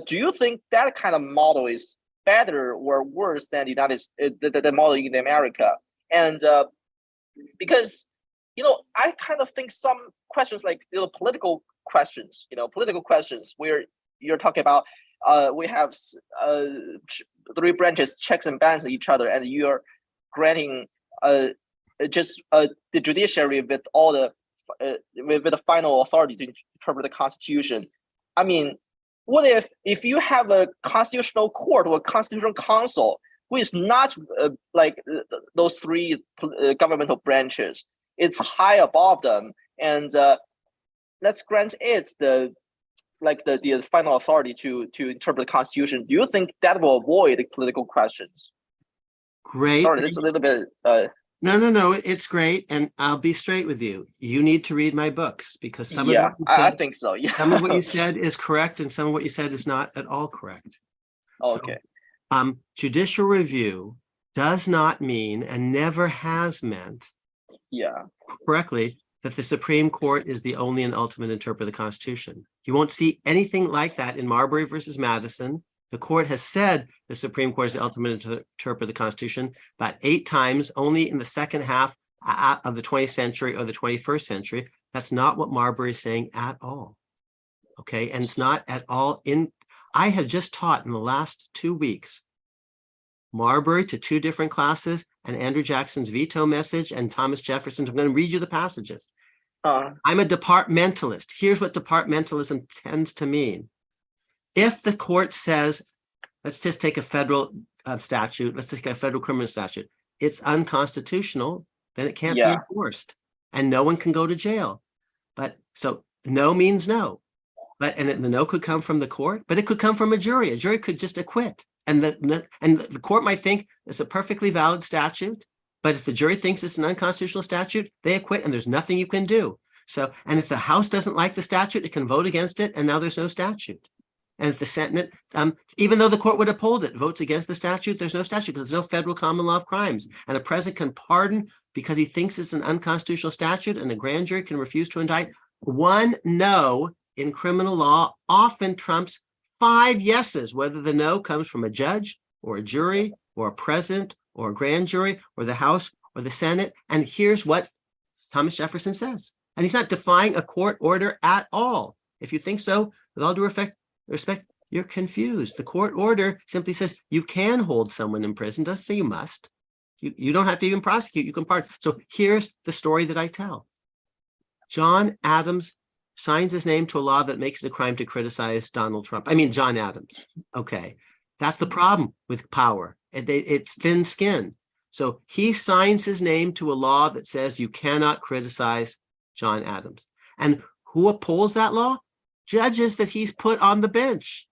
Do you think that kind of model is better or worse than the model in America? And because I kind of think some questions like political questions where you're talking about we have three branches, checks and balances each other, and you're granting just the judiciary with all the with the final authority to interpret the Constitution. I mean, what if you have a constitutional court or a constitutional council who is not like those three governmental branches? It's high above them, and let's grant it the final authority to interpret the Constitution. Do you think that will avoid the political questions? Great. Sorry, that's a little bit. No, it's great, and I'll be straight with you. You need to read my books because some of what you I said, think so. Yeah. some of what you said is correct, and some of what you said is not at all correct. Okay. So, judicial review does not mean and never has meant correctly that the Supreme Court is the only and ultimate interpreter of the Constitution. You won't see anything like that in Marbury versus Madison. The court has said the Supreme Court is the ultimate interpreter of the Constitution about 8 times, only in the second half of the 20th century or the 21st century. That's not what Marbury is saying at all. Okay, and it's not at all I have just taught in the last 2 weeks Marbury to 2 different classes and Andrew Jackson's veto message and Thomas Jefferson's. I'm going to read you the passages. I'm a departmentalist. Here's what departmentalism tends to mean. If the court says, let's just take a federal statute, let's take a federal criminal statute, it's unconstitutional, then it can't be enforced and no one can go to jail. But so no means no. And the no could come from the court, but it could come from a jury. A jury could just acquit. And the court might think it's a perfectly valid statute, but if the jury thinks it's an unconstitutional statute, they acquit and there's nothing you can do. So, and if the House doesn't like the statute, it can vote against it, and now there's no statute. And if the Senate, even though the court would uphold it, votes against the statute, there's no statute because there's no federal common law of crimes. And a president can pardon because he thinks it's an unconstitutional statute, and a grand jury can refuse to indict. One no in criminal law often trumps 5 yeses, whether the no comes from a judge or a jury or a president or a grand jury or the House or the Senate. And here's what Thomas Jefferson says. And he's not defying a court order at all. If you think so, with all due respect, you're confused. The court order simply says you can hold someone in prison, doesn't say you must. You don't have to even prosecute, you can pardon. So here's the story that I tell. John Adams signs his name to a law that makes it a crime to criticize John Adams. Okay, that's the problem with power. It's thin skin. So he signs his name to a law that says you cannot criticize John Adams. And who upholds that law? Judges that he's put on the bench.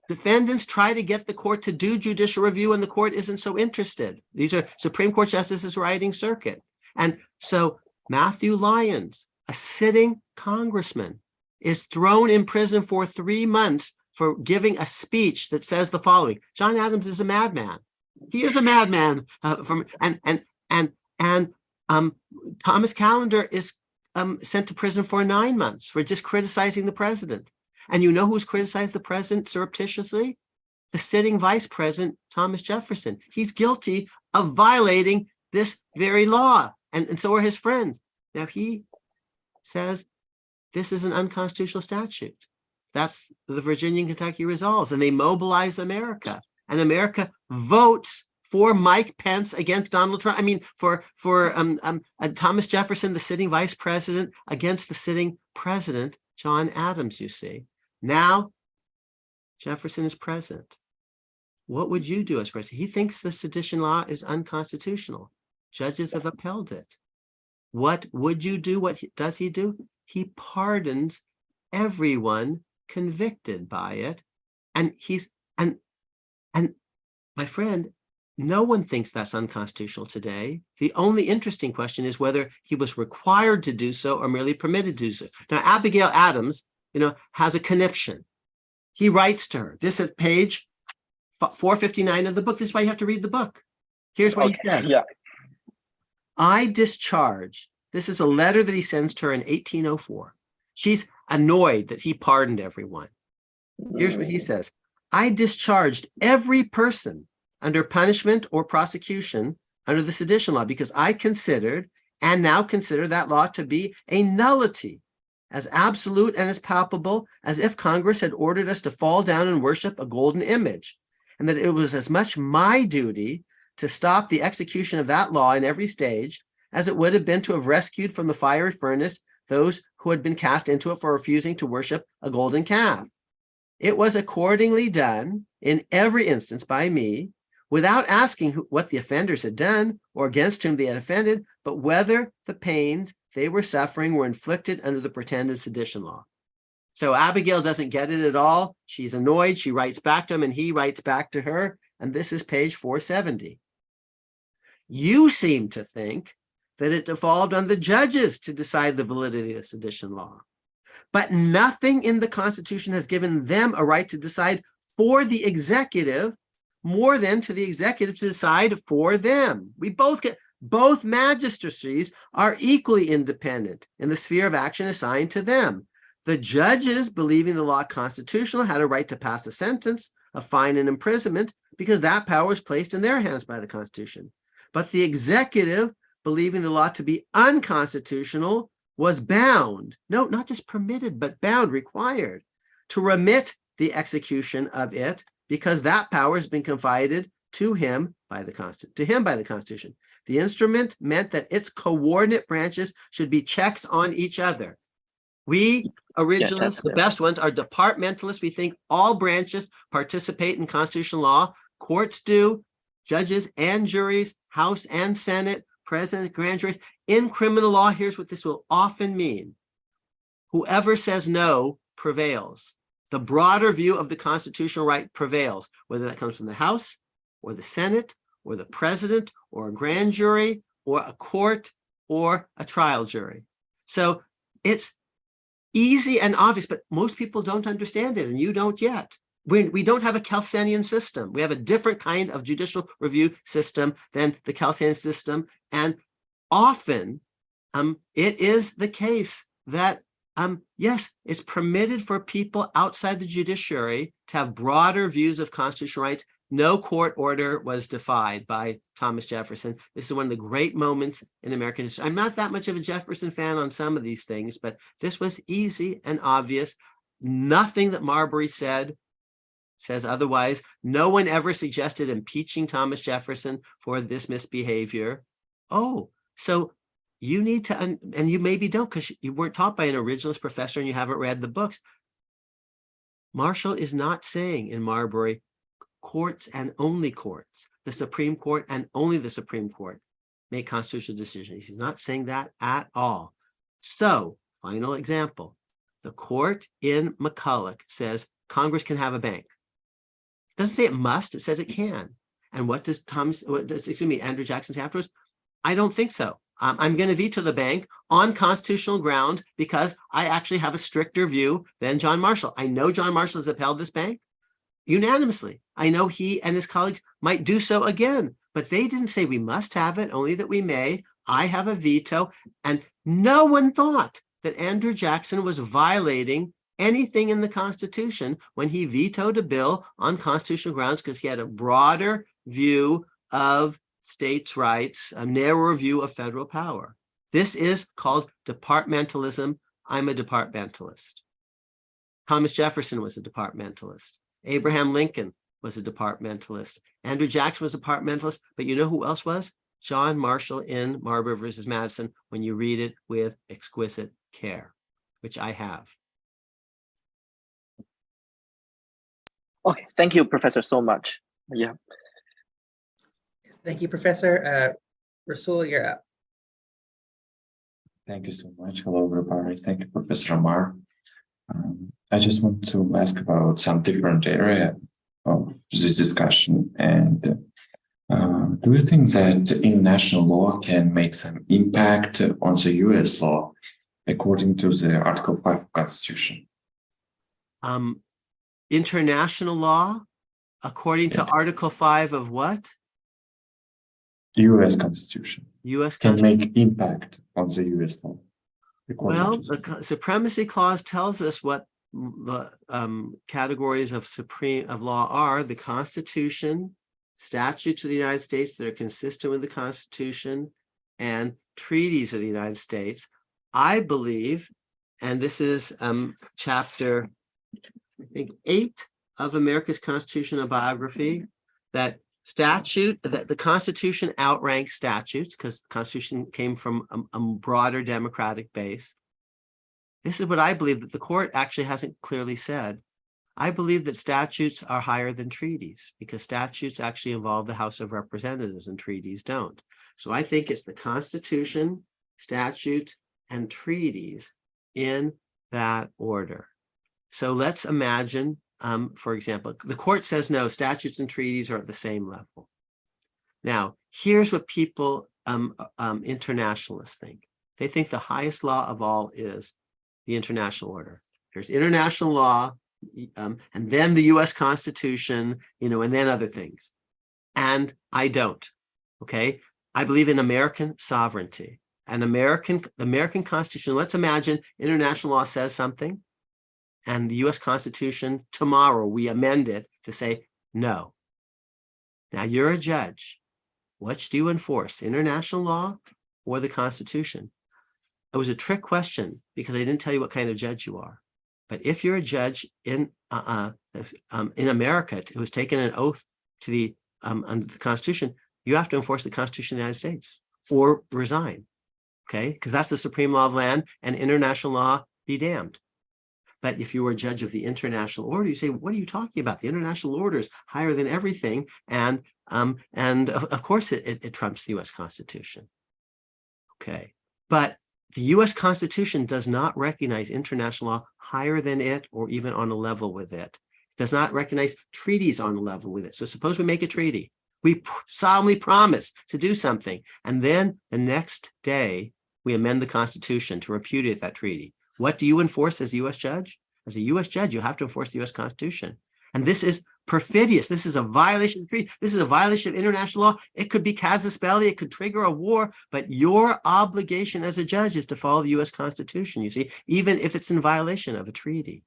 Defendants try to get the court to do judicial review and the court isn't so interested. These are Supreme Court justices riding circuit. And so Matthew Lyons, a sitting congressman, is thrown in prison for 3 months for giving a speech that says the following: John Adams is a madman. He is a madman. Thomas Callender is sent to prison for 9 months for just criticizing the president. And you know who's criticized the president surreptitiously? The sitting vice president, Thomas Jefferson. He's guilty of violating this very law. And so are his friends. Now he says this is an unconstitutional statute. That's the Virginia and Kentucky resolves, and they mobilize America. and America votes for Mike Pence against Donald Trump. I mean, for Thomas Jefferson, the sitting vice president, against the sitting president, John Adams, you see. Now, Jefferson is president. What would you do as president? He thinks the sedition law is unconstitutional. Judges have upheld it. What would you do? What does he do? He pardons everyone convicted by it. And my friend, no one thinks that's unconstitutional today. The only interesting question is whether he was required to do so or merely permitted to do so. Now, Abigail Adams, has a conniption. He writes to her. This is page 459 of the book. This is why you have to read the book. Here's what he says. Yeah. I discharge. This is a letter that he sends to her in 1804. She's annoyed that he pardoned everyone. Here's what he says. I discharged every person under punishment or prosecution under the sedition law because I considered and now consider that law to be a nullity, as absolute and as palpable as if Congress had ordered us to fall down and worship a golden image, and that it was as much my duty to stop the execution of that law in every stage as it would have been to have rescued from the fiery furnace those who had been cast into it for refusing to worship a golden calf. It was accordingly done in every instance by me, without asking what the offenders had done or against whom they had offended, but whether the pains they were suffering were inflicted under the pretended sedition law. So Abigail doesn't get it at all. She's annoyed. She writes back to him and he writes back to her. And this is page 470. You seem to think that it devolved on the judges to decide the validity of the sedition law. But nothing in the Constitution has given them a right to decide for the executive more than to the executive to decide for them. Both magistracies are equally independent in the sphere of action assigned to them. The judges, believing the law constitutional, had a right to pass a sentence, a fine, and imprisonment because that power was placed in their hands by the Constitution. But the executive, believing the law to be unconstitutional, was bound, no, not just permitted, but bound, required to remit the execution of it because that power has been confided to him by the Constitution. The instrument meant that its coordinate branches should be checks on each other. We originalists, the best ones, are departmentalists. We think all branches participate in constitutional law. Courts do, judges and juries, House and Senate, president, grand juries. In criminal law, here's what this will often mean. Whoever says no prevails. The broader view of the constitutional right prevails, whether that comes from the House or the Senate or the president or a grand jury or a court or a trial jury. So it's easy and obvious, but most people don't understand it, and you don't yet. We don't have a Kelsenian system. We have a different kind of judicial review system than the Kelsenian system. And often it is the case that yes, it's permitted for people outside the judiciary to have broader views of constitutional rights. No court order was defied by Thomas Jefferson. This is one of the great moments in American history. I'm not that much of a Jefferson fan on some of these things, but this was easy and obvious. Nothing that Marbury says otherwise. No one ever suggested impeaching Thomas Jefferson for this misbehavior. Oh, so you need to, and you maybe don't because you weren't taught by an originalist professor and you haven't read the books. Marshall is not saying in Marbury, courts and only courts, the Supreme Court and only the Supreme Court make constitutional decisions. He's not saying that at all. So, final example, the court in McCulloch says Congress can have a bank. It doesn't say it must, it says it can. And what does Andrew Jackson say afterwards? I don't think so. I'm going to veto the bank on constitutional grounds because I actually have a stricter view than John Marshall. I know John Marshall has upheld this bank unanimously. I know he and his colleagues might do so again, but they didn't say we must have it, only that we may. I have a veto. And no one thought that Andrew Jackson was violating anything in the Constitution when he vetoed a bill on constitutional grounds because he had a broader view of states' rights, a narrower view of federal power. This is called departmentalism. I'm a departmentalist. Thomas Jefferson was a departmentalist. Abraham Lincoln was a departmentalist. Andrew Jackson was a departmentalist, but you know who else was? John Marshall in Marbury versus Madison, when you read it with exquisite care, which I have. Okay, thank you, Professor, so much. Yeah. Thank you, Professor. Rasul, you're up. Thank you so much. Hello, everybody. Thank you, Professor Amar. I just want to ask about some different area of this discussion. And do you think that international law can make some impact on the US law according to the Article 5 of Constitution? International law, according to Yes. Article 5 of what? US Constitution U.S. can Constitution. make impact on the US law. according Well, to the Supremacy Clause tells us what the categories of law are: the Constitution, statutes of the United States that are consistent with the Constitution, and treaties of the United States. I believe, and this is chapter, I think, 8 of America's Constitutional Biography, that the Constitution outranks statutes because the Constitution came from a broader democratic base. This is what I believe, that the court actually hasn't clearly said. I believe that statutes are higher than treaties because statutes actually involve the House of Representatives and treaties don't. So I think it's the Constitution, statutes, and treaties in that order. So let's imagine, for example, the court says no, statutes and treaties are at the same level. Now, here's what people, internationalists think. They think the highest law of all is the international order. There's international law, and then the US Constitution, and then other things. And I don't, okay? I believe in American sovereignty. And the American Constitution, let's imagine international law says something, and the US Constitution, tomorrow we amend it to say no. Now you're a judge. Which do you enforce, international law or the Constitution? It was a trick question because I didn't tell you what kind of judge you are. But if you're a judge in America who has taken an oath to the under the Constitution, you have to enforce the Constitution of the United States or resign, okay? Because that's the supreme law of land, and international law be damned. But if you were a judge of the international order, you say, what are you talking about? The international order is higher than everything. And of course, it trumps the US Constitution. Okay. But the US Constitution does not recognize international law higher than it or even on a level with it. It does not recognize treaties on a level with it. So suppose we make a treaty. We solemnly promise to do something. And then the next day, we amend the Constitution to repudiate that treaty. What do you enforce as a U.S. judge? As a U.S. judge, you have to enforce the U.S. Constitution. And this is perfidious. This is a violation of treaty. This is a violation of international law. It could be casus belli. It could trigger a war. But your obligation as a judge is to follow the U.S. Constitution, you see, even if it's in violation of a treaty.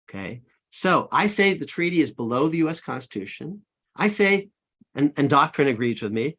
Okay. So I say the treaty is below the U.S. Constitution. I say, and doctrine agrees with me,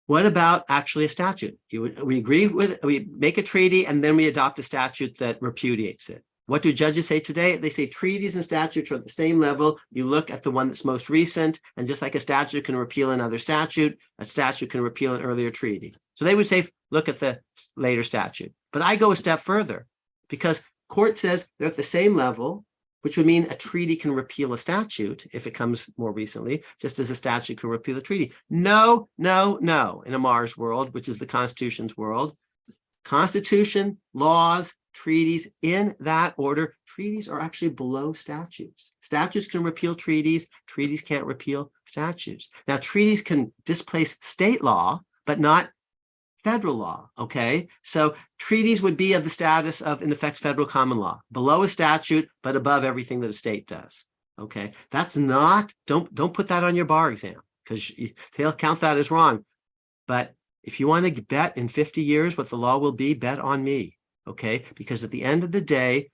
what about actually a statute? We agree with, we make a treaty and then we adopt a statute that repudiates it. What do judges say today? They say treaties and statutes are at the same level. You look at the one that's most recent, and just like a statute can repeal another statute, a statute can repeal an earlier treaty. So they would say, look at the later statute. But I go a step further because court says they're at the same level, which would mean a treaty can repeal a statute if it comes more recently, just as a statute can repeal a treaty. No, no, no. In Amar's world, which is the Constitution's world, Constitution, laws, treaties in that order, treaties are actually below statutes. Statutes can repeal treaties. Treaties can't repeal statutes. Now, treaties can displace state law, but not federal law, okay? So treaties would be of the status of, in effect, federal common law, below a statute, but above everything that a state does, okay? That's not, don't put that on your bar exam because they'll count that as wrong. But if you want to bet in 50 years what the law will be, bet on me, okay? Because at the end of the day,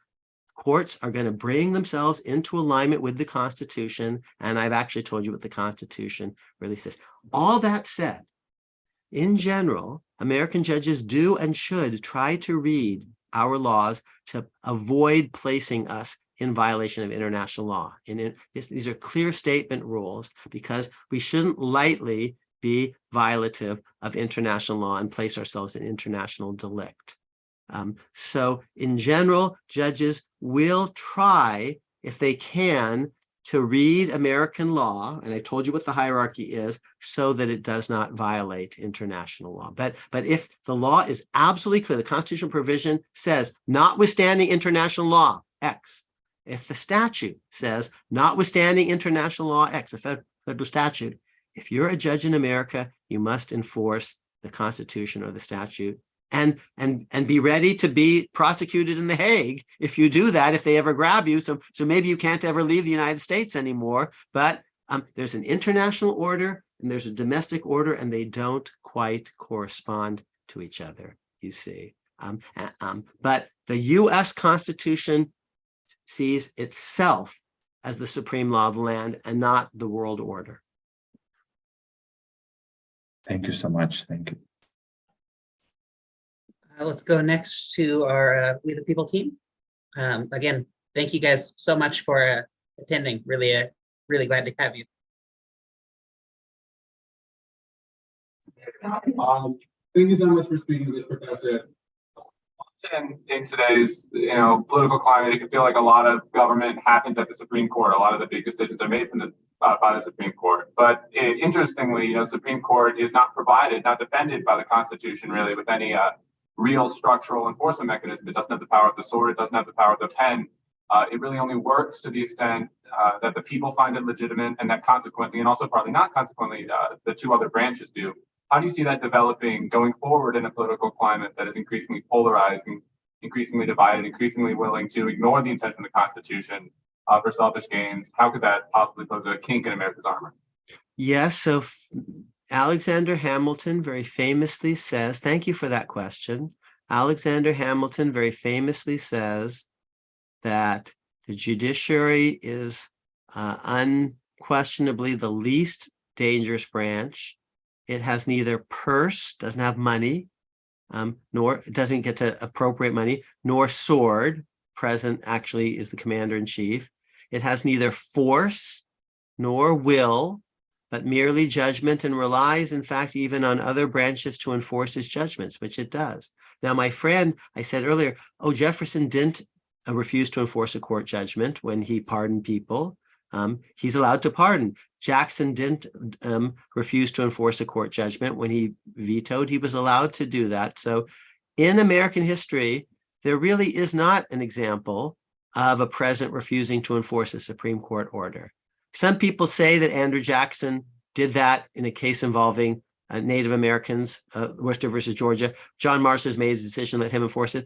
courts are going to bring themselves into alignment with the Constitution, and I've actually told you what the Constitution really says. All that said, in general, American judges do and should try to read our laws to avoid placing us in violation of international law. These are clear statement rules because we shouldn't lightly be violative of international law and place ourselves in international delict. So in general, judges will try, if they can, to read American law, and I told you what the hierarchy is, so that it does not violate international law. But if the law is absolutely clear, the constitutional provision says, notwithstanding international law, X. If the statute says, notwithstanding international law, X, a federal statute, if you're a judge in America, you must enforce the Constitution or the statute and be ready to be prosecuted in The Hague if you do that, if they ever grab you. So maybe you can't ever leave the United States anymore, but there's an international order and there's a domestic order, and they don't quite correspond to each other, you see. But the US Constitution sees itself as the supreme law of the land and not the world order. Thank you so much. Thank you. Let's go next to our We the People team. Again, thank you guys so much for attending. Really glad to have you. Thank you so much for speaking to this, Professor. In today's political climate, it can feel like a lot of government happens at the Supreme Court. A lot of the big decisions are made by the Supreme Court. But interestingly, Supreme Court is not defended by the Constitution really with any real structural enforcement mechanism. It doesn't have the power of the sword. It doesn't have the power of the pen. It really only works to the extent that the people find it legitimate, and that consequently, and also partly not consequently, the two other branches do. How do you see that developing going forward in a political climate that is increasingly polarized, increasingly divided, increasingly willing to ignore the intention of the Constitution for selfish gains? How could that possibly pose a kink in America's armor? Yes, so Alexander Hamilton very famously says, thank you for that question. Alexander Hamilton very famously says that the judiciary is unquestionably the least dangerous branch. It has neither purse, doesn't have money, nor it doesn't get to appropriate money, nor sword. President actually is the commander in chief. It has neither force nor will, but merely judgment, and relies, in fact, even on other branches to enforce his judgments, which it does. Now, my friend, I said earlier, Jefferson didn't refuse to enforce a court judgment when he pardoned people. He's allowed to pardon. Jackson didn't refuse to enforce a court judgment when he vetoed. He was allowed to do that. So in American history, there really is not an example of a president refusing to enforce a Supreme Court order. Some people say that Andrew Jackson did that in a case involving Native Americans, Worcester versus Georgia. John Marshall has made his decision, let him enforce it.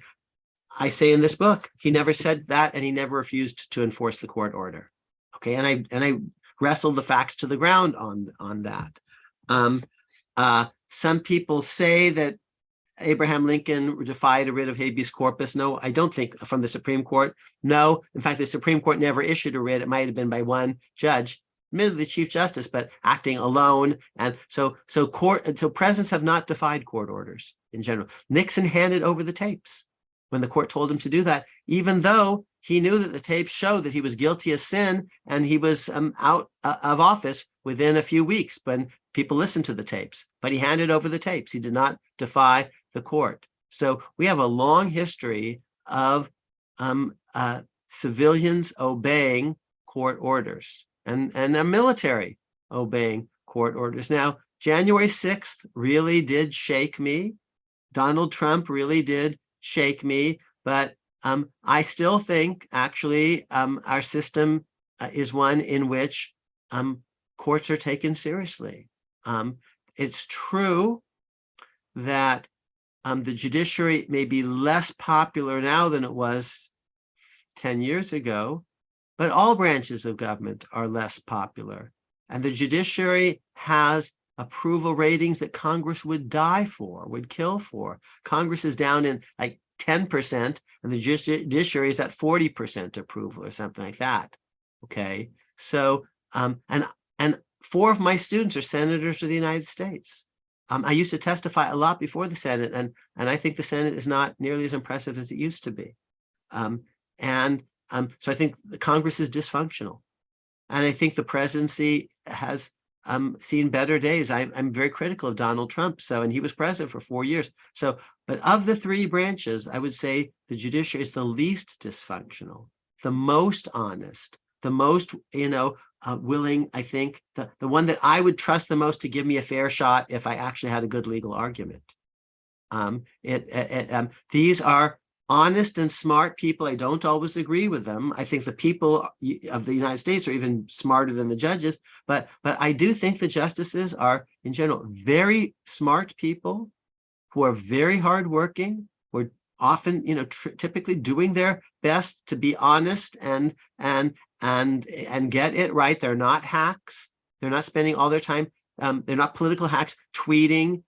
I say in this book, he never said that, and he never refused to enforce the court order. Okay, and I wrestled the facts to the ground on that. Some people say that Abraham Lincoln defied a writ of habeas corpus. No, I don't think from the Supreme Court. No, in fact, the Supreme Court never issued a writ. It might have been by one judge, admittedly the Chief Justice, but acting alone. And so presidents have not defied court orders in general. Nixon handed over the tapes when the court told him to do that, even though he knew that the tapes showed that he was guilty of sin and he was out of office within a few weeks when people listened to the tapes. But he handed over the tapes. He did not defy the court. So we have a long history of civilians obeying court orders and a military obeying court orders. Now, January 6th really did shake me. Donald Trump really did shake me, but I still think actually our system is one in which courts are taken seriously. It's true that the judiciary may be less popular now than it was 10 years ago, but all branches of government are less popular. And the judiciary has approval ratings that Congress would die for, would kill for. Congress is down in like 10%, and the judiciary is at 40% approval or something like that. Okay, so and 4 of my students are senators of the United States. I used to testify a lot before the Senate, and I think the Senate is not nearly as impressive as it used to be. And So I think the Congress is dysfunctional. And I think the presidency has seen better days. I'm very critical of Donald Trump. And he was president for 4 years. But of the three branches, I would say the judiciary is the least dysfunctional, the most honest, the most, willing, I think, the one that I would trust the most to give me a fair shot if I actually had a good legal argument. These are honest and smart people. I don't always agree with them. I think the people of the United States are even smarter than the judges, but I do think the justices are, in general, very smart people who are very hardworking, who are often, typically doing their best to be honest and get it right. They're not hacks. They're not spending all their time. They're not political hacks tweeting.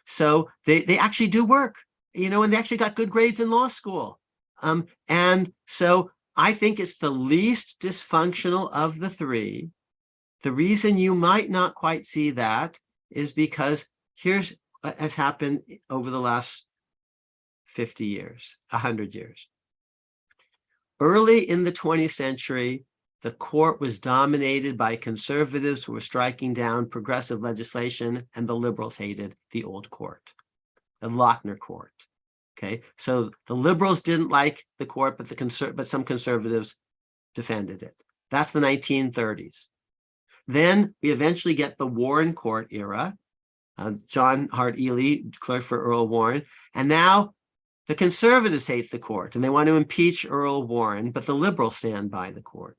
So they actually do work, and they actually got good grades in law school. And so I think it's the least dysfunctional of the three. The reason you might not quite see that is because here's what has happened over the last 50 years, 100 years. Early in the 20th century, the court was dominated by conservatives who were striking down progressive legislation, and the liberals hated the old court, the Lochner court. Okay, so the liberals didn't like the court, but some conservatives defended it. That's the 1930s. Then we eventually get the Warren Court era. John Hart Ely declared for Earl Warren, and now the conservatives hate the court and they want to impeach Earl Warren, but the liberals stand by the court.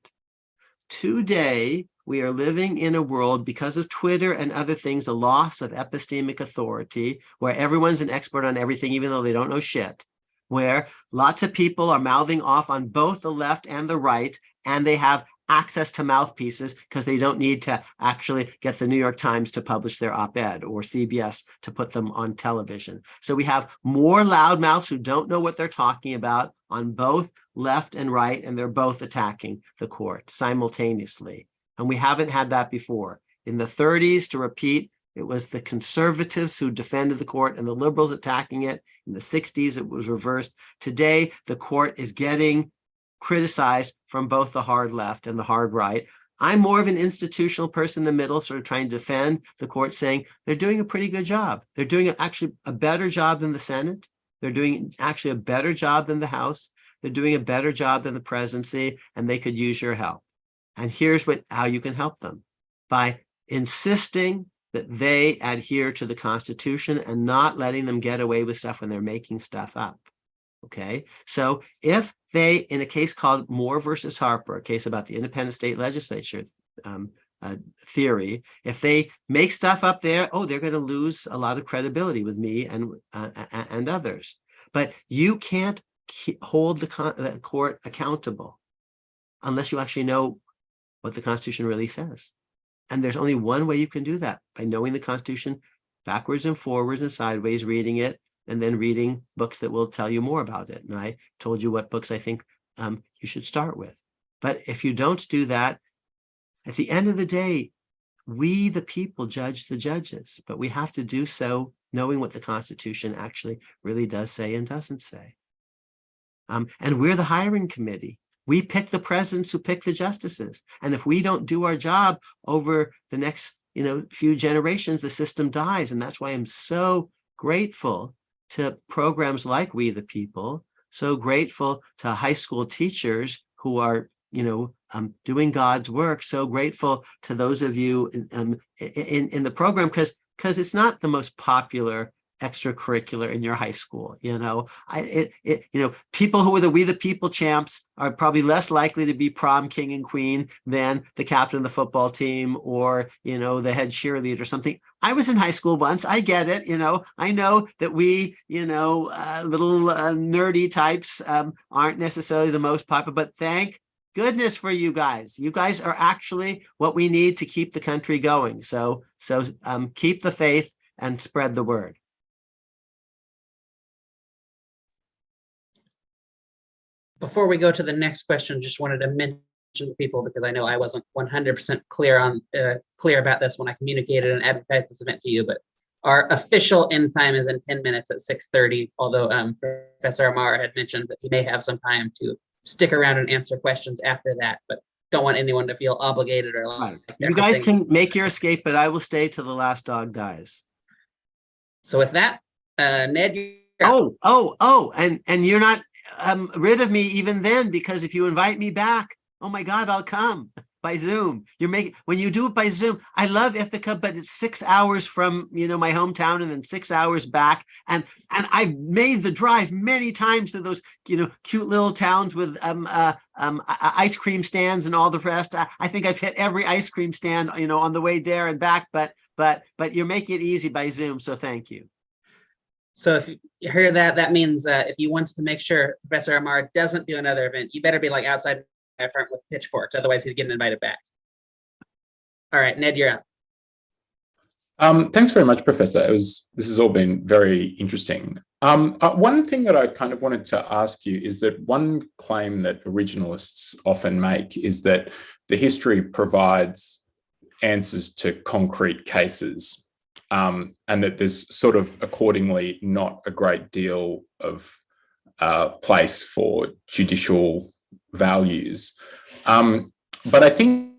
Today, we are living in a world, because of Twitter and other things, a loss of epistemic authority, where everyone's an expert on everything, even though they don't know shit, where lots of people are mouthing off on both the left and the right, and they have access to mouthpieces because they don't need to actually get the New York Times to publish their op-ed or CBS to put them on television. So we have more loudmouths who don't know what they're talking about on both left and right, and they're both attacking the court simultaneously. And we haven't had that before. In the 30s, to repeat, it was the conservatives who defended the court and the liberals attacking it. In the 60s, it was reversed. Today, the court is getting criticized from both the hard left and the hard right. I'm more of an institutional person in the middle, sort of trying to defend the court, saying they're doing a pretty good job. They're doing actually a better job than the Senate. They're doing actually a better job than the House. They're doing a better job than the presidency, and they could use your help. And here's how you can help them: by insisting that they adhere to the Constitution and not letting them get away with stuff when they're making stuff up. Okay, so if they, in a case called Moore versus Harper, a case about the independent state legislature theory, if they make stuff up there, they're going to lose a lot of credibility with me and others. But you can't hold the court accountable unless you actually know what the Constitution really says. And there's only one way you can do that: by knowing the Constitution backwards and forwards and sideways, reading it, and then reading books that will tell you more about it. And I told you what books I think you should start with. But if you don't do that, at the end of the day, we, the people, judge the judges, but we have to do so knowing what the Constitution actually really does say and doesn't say. And we're the hiring committee. We pick the presidents who pick the justices. And if we don't do our job over the next few generations, the system dies. And that's why I'm so grateful to programs like We the People, so grateful to high school teachers who are, doing God's work, so grateful to those of you in the program, because it's not the most popular extracurricular in your high school. People who are the We the People champs are probably less likely to be prom king and queen than the captain of the football team or, the head cheerleader or something. I was in high school once. I get it. I know that we, little nerdy types aren't necessarily the most popular, but thank goodness for you guys. You guys are actually what we need to keep the country going. So keep the faith and spread the word. Before we go to the next question, just wanted to mention to people, because I know I wasn't 100% clear about this when I communicated and advertised this event to you, but our official end time is in 10 minutes at 6:30, although Professor Amar had mentioned that he may have some time to stick around and answer questions after that, but don't want anyone to feel obligated or like Right. they're You guys missing. can make your escape, but I will stay till the last dog dies. So with that, Ned, you're up. And you're not rid of me even then, because if you invite me back, oh my God, I'll come by Zoom. When you do it by Zoom, I love Ithaca, but it's 6 hours from my hometown and then 6 hours back. And I've made the drive many times to those cute little towns with ice cream stands and all the rest. I think I've hit every ice cream stand on the way there and back, but you're making it easy by Zoom, so thank you. So if you hear that, that means if you wanted to make sure Professor Amar doesn't do another event, you better be like outside in front with pitchforks, otherwise he's getting invited back. All right, Ned, you're up. Thanks very much, Professor. This has all been very interesting. One thing that I kind of wanted to ask you is that one claim that originalists often make is that the history provides answers to concrete cases. And that there's sort of accordingly not a great deal of place for judicial values. But I think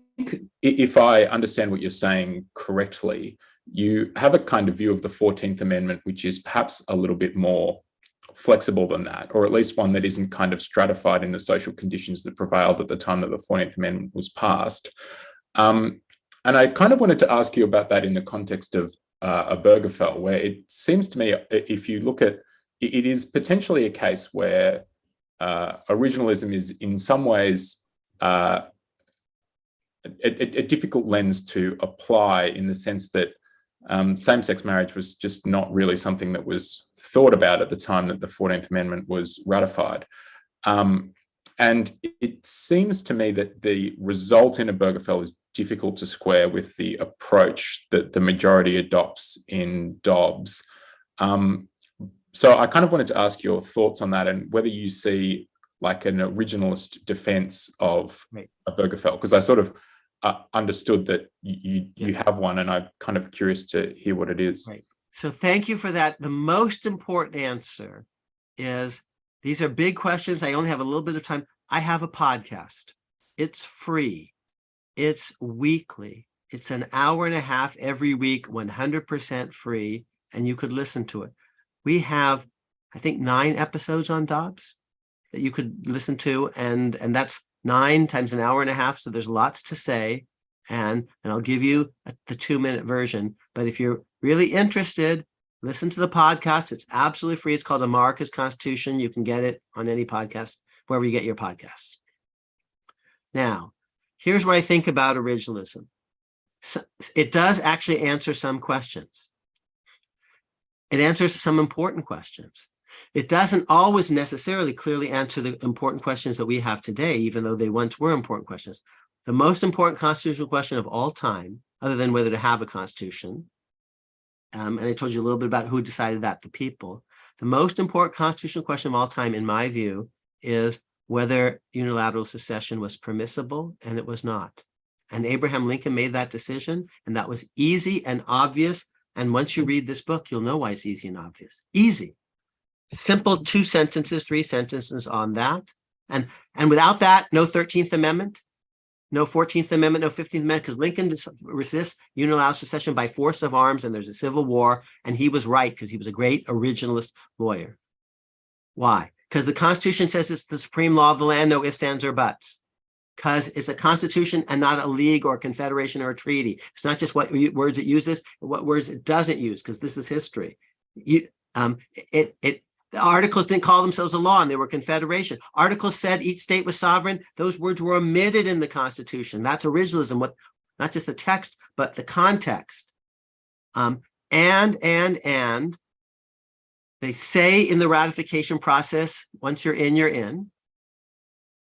if I understand what you're saying correctly, you have a kind of view of the 14th Amendment, which is perhaps a little bit more flexible than that, or at least one that isn't kind of stratified in the social conditions that prevailed at the time that the 14th Amendment was passed. And I kind of wanted to ask you about that in the context of Obergefell, where it seems to me, if you look at it, is potentially a case where originalism is in some ways a difficult lens to apply, in the sense that same-sex marriage was just not really something that was thought about at the time that the 14th Amendment was ratified. And it seems to me that the result in Obergefell is difficult to square with the approach that the majority adopts in Dobbs. So I kind of wanted to ask your thoughts on that, and whether you see like an originalist defense of Obergefell, because I sort of understood that you have one, and I'm kind of curious to hear what it is. Right. So thank you for that. The most important answer is, these are big questions. I only have a little bit of time. I have a podcast. It's free. It's weekly. It's an hour and a half every week, 100% free, and you could listen to it. We have, I think, 9 episodes on Dobbs that you could listen to, and that's 9 times an hour and a half. So there's lots to say, and I'll give you the 2-minute version. But if you're really interested, listen to the podcast. It's absolutely free. It's called America's Constitution. You can get it on any podcast, wherever you get your podcasts. Now, here's what I think about originalism. So it does actually answer some questions. It answers some important questions. It doesn't always necessarily clearly answer the important questions that we have today, even though they once were important questions. The most important constitutional question of all time, other than whether to have a constitution, and I told you a little bit about who decided that, the people. The most important constitutional question of all time, in my view, is whether unilateral secession was permissible, and it was not. And Abraham Lincoln made that decision, and that was easy and obvious. And once you read this book, you'll know why it's easy and obvious. Easy. Simple 2 sentences, 3 sentences on that. And without that, no 13th Amendment, no 14th Amendment, no 15th Amendment, because Lincoln resists unilateral secession by force of arms, and there's a civil war. And he was right, because he was a great originalist lawyer. Why? Because the Constitution says it's the supreme law of the land, no ifs, ands, or buts. Because it's a constitution and not a league or a confederation or a treaty. It's not just what words it uses, what words it doesn't use, because this is history. The articles didn't call themselves a law, and they were confederation. Articles said each state was sovereign. Those words were omitted in the Constitution. That's originalism, not just the text, but the context. And they say in the ratification process, once you're in, you're in.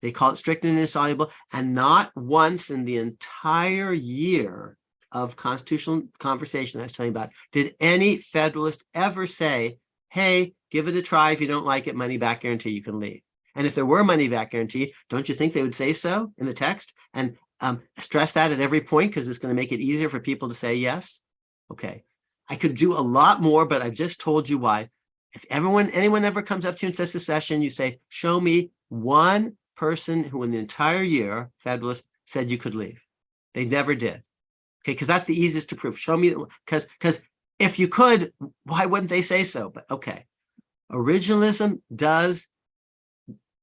They call it strict and insoluble. And not once in the entire year of constitutional conversation I was telling you about did any Federalist ever say, hey, give it a try. If you don't like it, money back guarantee, you can leave. And if there were money back guarantee, don't you think they would say so in the text and stress that at every point, because it's going to make it easier for people to say yes? Okay. I could do a lot more, but I've just told you why. If anyone ever comes up to you and says secession, you say, show me one person who in the entire year, Federalist, said you could leave. They never did. Okay, because that's the easiest to prove. Show me, because if you could, why wouldn't they say so? But okay, originalism does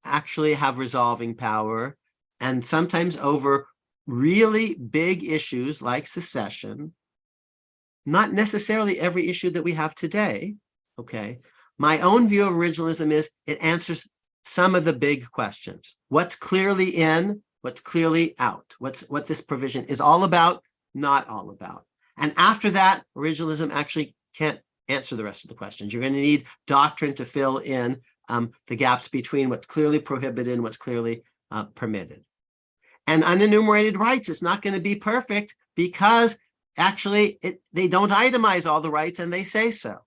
actually have resolving power, and sometimes over really big issues like secession, not necessarily every issue that we have today. Okay, my own view of originalism is it answers some of the big questions. What's clearly in, what's clearly out, what this provision is all about, not all about. And after that, originalism actually can't answer the rest of the questions. You're going to need doctrine to fill in the gaps between what's clearly prohibited and what's clearly permitted. And unenumerated rights is not going to be perfect because actually they don't itemize all the rights and they say so.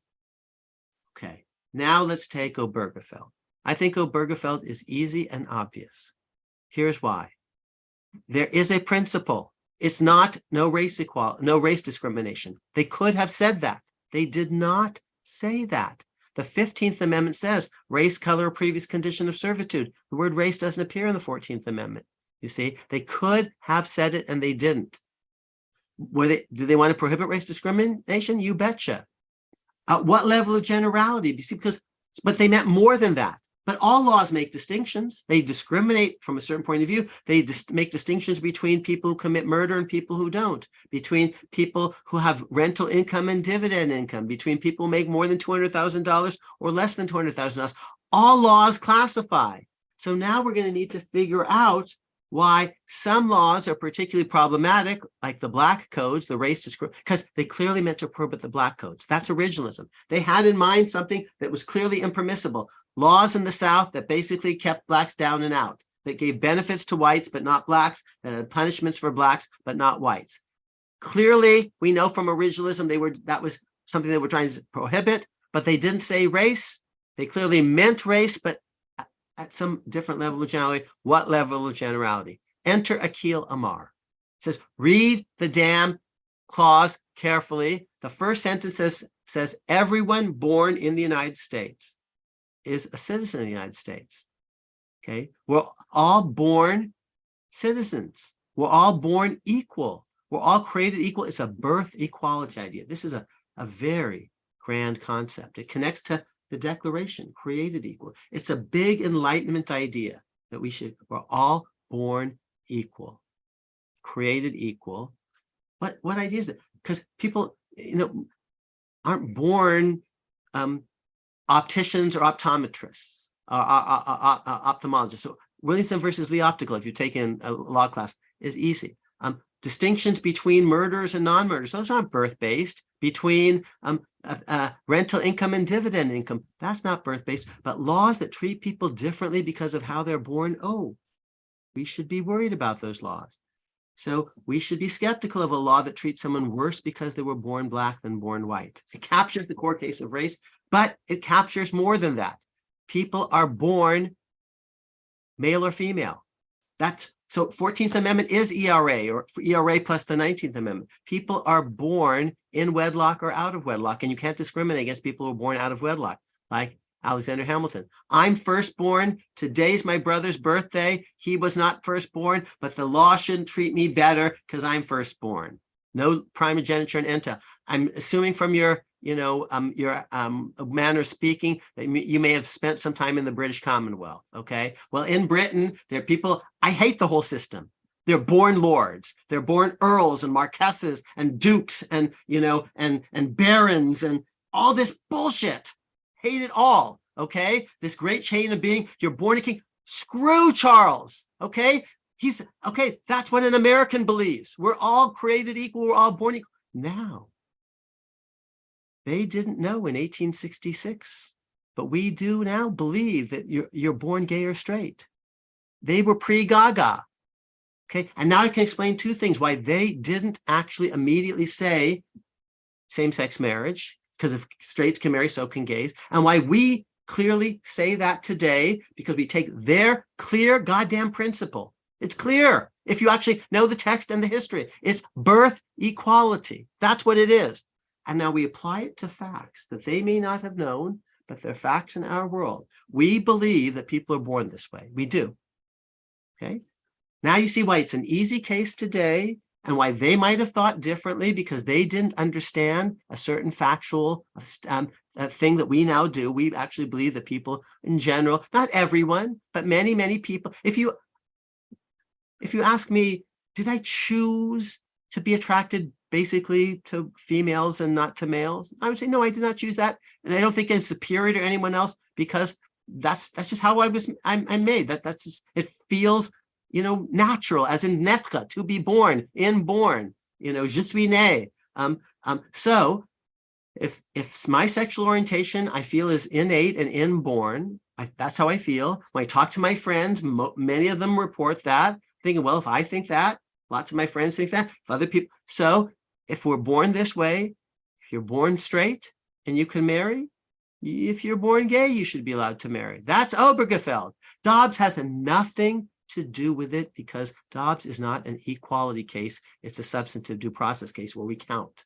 Okay, now let's take Obergefell. I think Obergefell is easy and obvious. Here's why. There is a principle. It's not no race equality, no race discrimination. They could have said that. They did not say that. The 15th Amendment says race, color, or previous condition of servitude. The word race doesn't appear in the 14th Amendment. You see, they could have said it and they didn't. Do they want to prohibit race discrimination? You betcha. At what level of generality? You see, but they meant more than that. But all laws make distinctions. They discriminate from a certain point of view. They make distinctions between people who commit murder and people who don't, between people who have rental income and dividend income, between people who make more than $200,000 or less than $200,000. All laws classify. So now we're going to need to figure out why some laws are particularly problematic, like the black codes, the race discrimination, because they clearly meant to prohibit the black codes. That's originalism. They had in mind something that was clearly impermissible. Laws in the South that basically kept blacks down and out, that gave benefits to whites but not blacks, that had punishments for blacks but not whites. Clearly, we know from originalism that was something they were trying to prohibit, but they didn't say race. They clearly meant race, but at some different level of generality. What level of generality? Enter Akhil Amar. It says, read the damn clause carefully. The first sentence says everyone born in the United States is a citizen of the United States. Okay, we're all born citizens. We're all born equal. We're all created equal. It's a birth equality idea. This is a very grand concept. It connects to the Declaration, created equal. It's a big Enlightenment idea that we're all born equal, created equal. What idea is it? Because people, aren't born opticians or optometrists, ophthalmologists. So Williamson versus Lee Optical, if you've taken a law class, is easy. Distinctions between murders and non-murders, those aren't birth-based. Between rental income and dividend income, that's not birth-based. But laws that treat people differently because of how they're born, we should be worried about those laws. So we should be skeptical of a law that treats someone worse because they were born black than born white. It captures the core case of race, but it captures more than that. People are born male or female. So 14th Amendment is ERA, or ERA plus the 19th Amendment. People are born in wedlock or out of wedlock, and you can't discriminate against people who are born out of wedlock, like Alexander Hamilton. I'm firstborn. Today's my brother's birthday. He was not firstborn, but the law shouldn't treat me better because I'm firstborn. No primogeniture and enta. I'm assuming from your manner of speaking that you may have spent some time in the British Commonwealth. Okay. Well, in Britain, there are people, I hate the whole system. They're born lords. They're born earls and marquesses and dukes and barons and all this bullshit. Hate it all. Okay. This great chain of being, you're born a king. Screw Charles. Okay. That's what an American believes. We're all created equal. We're all born equal. Now, they didn't know in 1866, but we do now believe that you're born gay or straight. They were pre-Gaga. Okay. And now I can explain two things why they didn't actually immediately say same-sex marriage, because if straights can marry, so can gays, and why we clearly say that today, because we take their clear goddamn principle. It's clear if you actually know the text and the history. It's birth equality. That's what it is. And now we apply it to facts that they may not have known, but they're facts in our world. We believe that people are born this way. We do. Okay. Now you see why it's an easy case today and why they might have thought differently because they didn't understand a certain factual thing that we now do. We actually believe that people in general, not everyone, but many, many people, if you ask me, did I choose to be attracted basically to females and not to males? I would say, no, I did not choose that. And I don't think I'm superior to anyone else because that's just how I'm made. That's just, it feels, natural, as in netka, to be born, inborn, je suis né. So if my sexual orientation I feel is innate and inborn, that's how I feel. When I talk to my friends, many of them report that, thinking, well, if I think that, lots of my friends think that, if other people. So if we're born this way, if you're born straight and you can marry, if you're born gay, you should be allowed to marry. That's Obergefell. Dobbs has nothing to do with it because Dobbs is not an equality case. It's a substantive due process case where we count.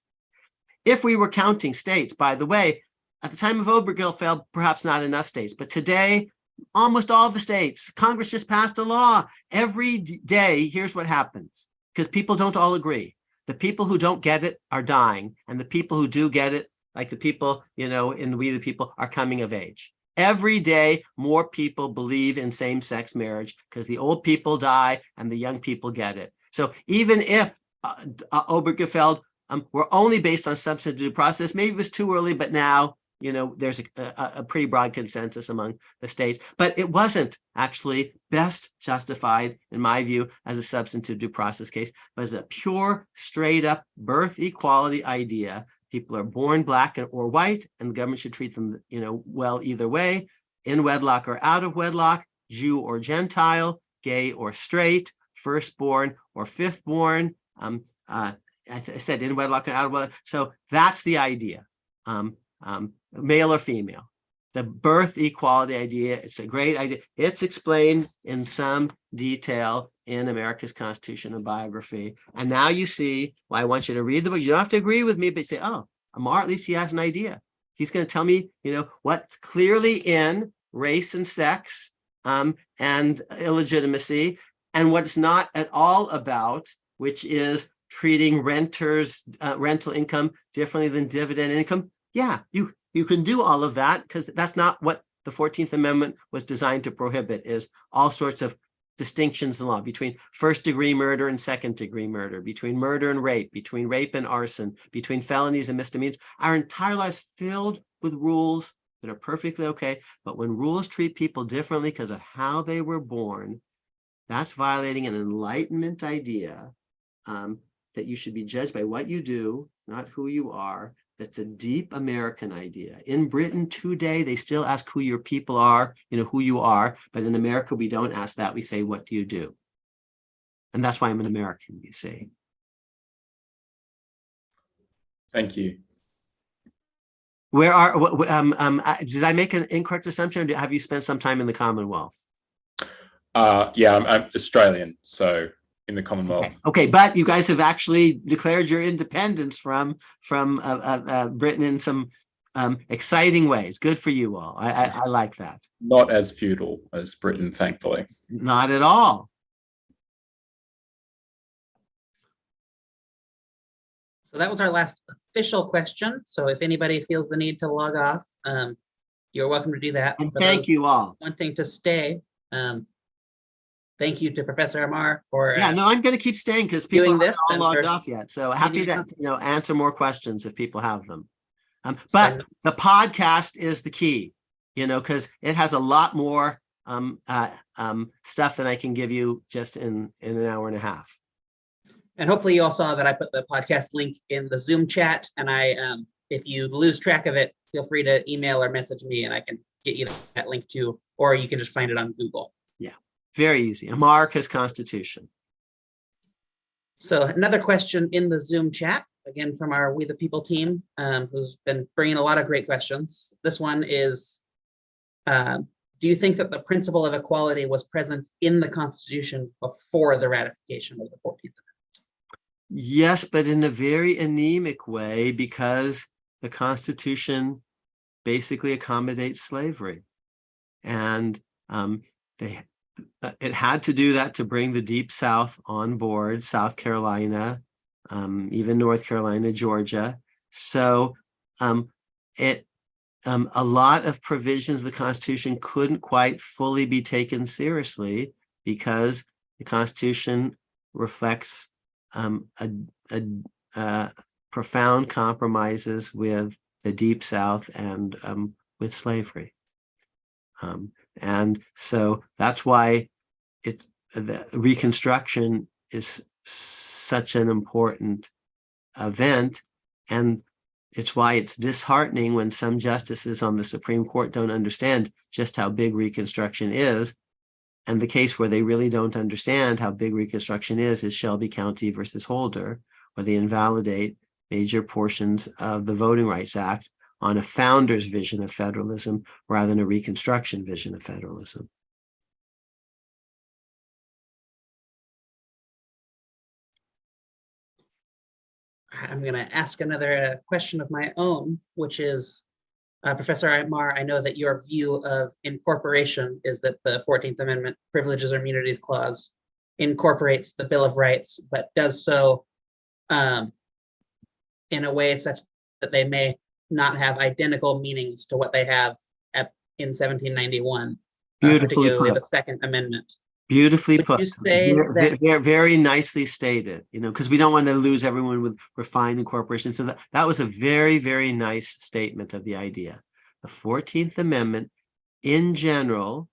If we were counting states, by the way, at the time of Obergefell, perhaps not enough states, but today, almost all the states, Congress just passed a law. Every day, here's what happens, because people don't all agree. The people who don't get it are dying, and the people who do get it, like the people, in We the People, are coming of age. Every day, more people believe in same-sex marriage because the old people die and the young people get it. So even if Obergefell were only based on substantive due process, maybe it was too early, but now, there's a pretty broad consensus among the states. But it wasn't actually best justified, in my view, as a substantive due process case, but as a pure, straight-up birth equality idea. People are born black or white, and the government should treat them, well either way, in wedlock or out of wedlock, Jew or Gentile, gay or straight, firstborn or fifthborn. I said in wedlock and out of wedlock. So that's the idea, male or female. The birth equality idea, it's a great idea. It's explained in some detail in America's Constitution and biography. And now you see why I want you to read the book. You don't have to agree with me, but say, oh, Amar, at least he has an idea. He's going to tell me, what's clearly in race and sex and illegitimacy, and what's not at all about, which is treating renters, rental income differently than dividend income. Yeah, you can do all of that because that's not what the 14th Amendment was designed to prohibit, is all sorts of distinctions in law between first-degree murder and second-degree murder, between murder and rape, between rape and arson, between felonies and misdemeanors. Our entire life is filled with rules that are perfectly okay, but when rules treat people differently because of how they were born, that's violating an Enlightenment idea that you should be judged by what you do, not who you are. That's a deep American idea. In Britain today, they still ask who your people are, who you are. But in America, we don't ask that. We say, what do you do? And that's why I'm an American, you see. Thank you. Did I make an incorrect assumption, or have you spent some time in the Commonwealth? Yeah, I'm Australian, so in the Commonwealth. Okay, but you guys have actually declared your independence from Britain in some exciting ways. Good for you all. I like that. Not as feudal as Britain, thankfully. Not at all. So that was our last official question. So if anybody feels the need to log off, you're welcome to do that. And thank you all. Wanting to stay. Thank you to Professor Amar for I'm going to keep staying because people doing haven't this all and logged for off yet. So happy to answer more questions if people have them. But the podcast is the key, because it has a lot more stuff than I can give you just in an hour and a half. And hopefully you all saw that I put the podcast link in the Zoom chat. And if you lose track of it, feel free to email or message me and I can get you that link too, or you can just find it on Google. Yeah, very easy. America's Constitution. So another question in the Zoom chat, again, from our We the People team, who's been bringing a lot of great questions. This one is, do you think that the principle of equality was present in the Constitution before the ratification of the 14th Amendment? Yes, but in a very anemic way, because the Constitution basically accommodates slavery. And it had to do that to bring the Deep South on board, South Carolina, even North Carolina, Georgia. So a lot of provisions of the Constitution couldn't quite fully be taken seriously because the Constitution reflects profound compromises with the Deep South and with slavery. And so that's why the Reconstruction is such an important event. And it's why it's disheartening when some justices on the Supreme Court don't understand just how big Reconstruction is. And the case where they really don't understand how big Reconstruction is Shelby County versus Holder, where they invalidate major portions of the Voting Rights Act on a founder's vision of federalism rather than a Reconstruction vision of federalism. I'm going to ask another question of my own, which is, Professor Amar, I know that your view of incorporation is that the 14th Amendment Privileges or Immunities Clause incorporates the Bill of Rights, but does so in a way such that they may not have identical meanings to what they have in 1791, particularly the Second Amendment. Beautifully Would put. you say that Very nicely stated, because we don't want to lose everyone with refined incorporation. So that was a very, very nice statement of the idea. The 14th Amendment in general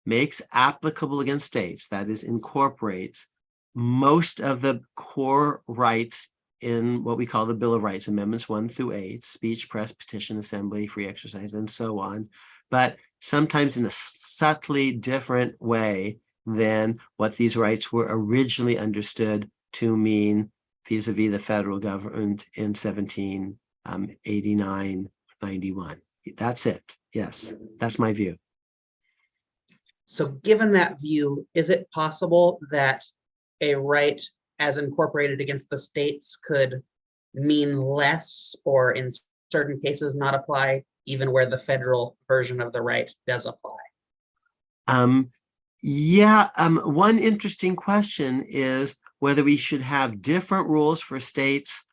makes applicable against states, that is, incorporates most of the core rights in what we call the Bill of Rights, Amendments 1 through 8, speech, press, petition, assembly, free exercise, and so on, but sometimes in a subtly different way than what these rights were originally understood to mean vis-a-vis the federal government in 1789-91. That's it. Yes, that's my view. So given that view, is it possible that a right as incorporated against the states could mean less, or in certain cases not apply, even where the federal version of the right does apply? One interesting question is whether we should have different rules for states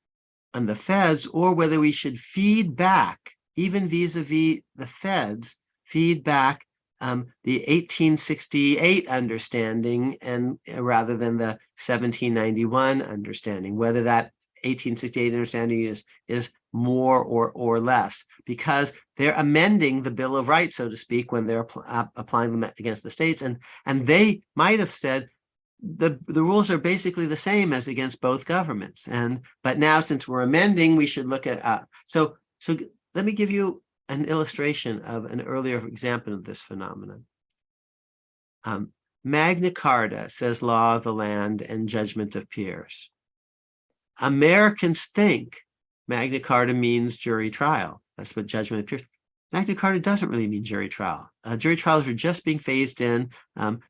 and the feds, or whether we should feed back, even vis-a-vis the feds, feed back the 1868 understanding and rather than the 1791 understanding, whether that 1868 understanding is more or less, because they're amending the Bill of Rights, so to speak, when they're applying them against the states, and they might have said the rules are basically the same as against both governments, but now since we're amending, we should look at so let me give you an illustration of an earlier example of this phenomenon. Magna Carta says law of the land and judgment of peers. Americans think Magna Carta means jury trial. That's what judgment of peers. Magna Carta doesn't really mean jury trial. Jury trials are just being phased in.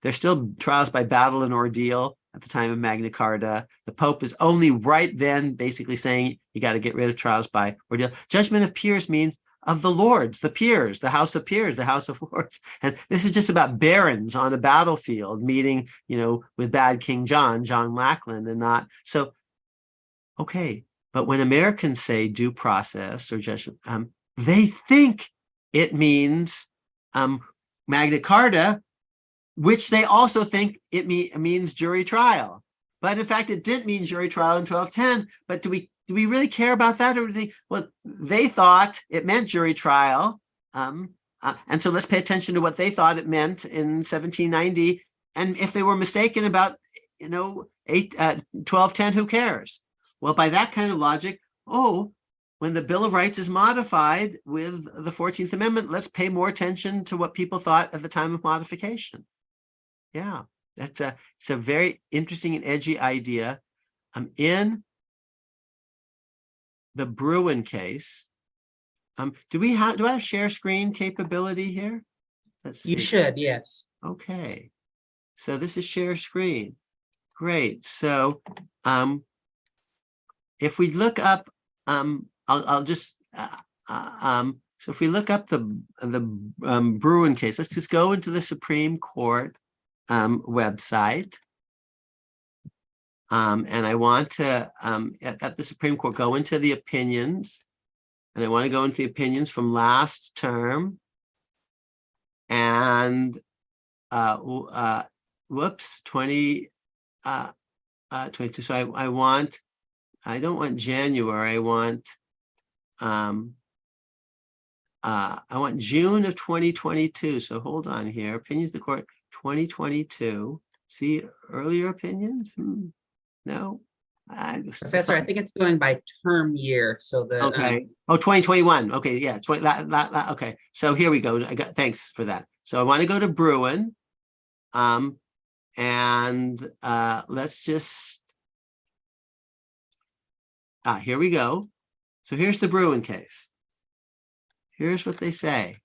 There's still trials by battle and ordeal at the time of Magna Carta. The Pope is only right then basically saying you got to get rid of trials by ordeal. Judgment of peers means of the lords, the peers, the House of Peers, the House of Lords. And this is just about barons on a battlefield meeting, with bad King John Lackland, and not so. Okay, but when Americans say due process or judgment, they think it means Magna Carta, which they also think it means jury trial. But in fact, it didn't mean jury trial in 1210. But do we really care about that? Or they thought it meant jury trial. And so let's pay attention to what they thought it meant in 1790. And if they were mistaken about, 1210, who cares? Well, by that kind of logic, when the Bill of Rights is modified with the 14th Amendment, let's pay more attention to what people thought at the time of modification. Yeah, it's a very interesting and edgy idea. In the Bruin case, do I have share screen capability here? Let's see. You should, yes. Okay, so this is share screen. Great. So if we look up, I'll just so if we look up the Bruin case, let's just go into the Supreme Court website. And I want to, at the Supreme Court, go into the opinions. And I want to go into the opinions from last term. And whoops, 22. So I don't want January. I want June of 2022. So hold on here. Opinions of the court 2022. See earlier opinions? No. Professor, I think it's going by term year. So the okay. Oh, 2021. Okay, yeah. 20, okay. So here we go. Thanks for that. So I want to go to Bruin. And let's just here we go. So here's the Bruin case. Here's what they say.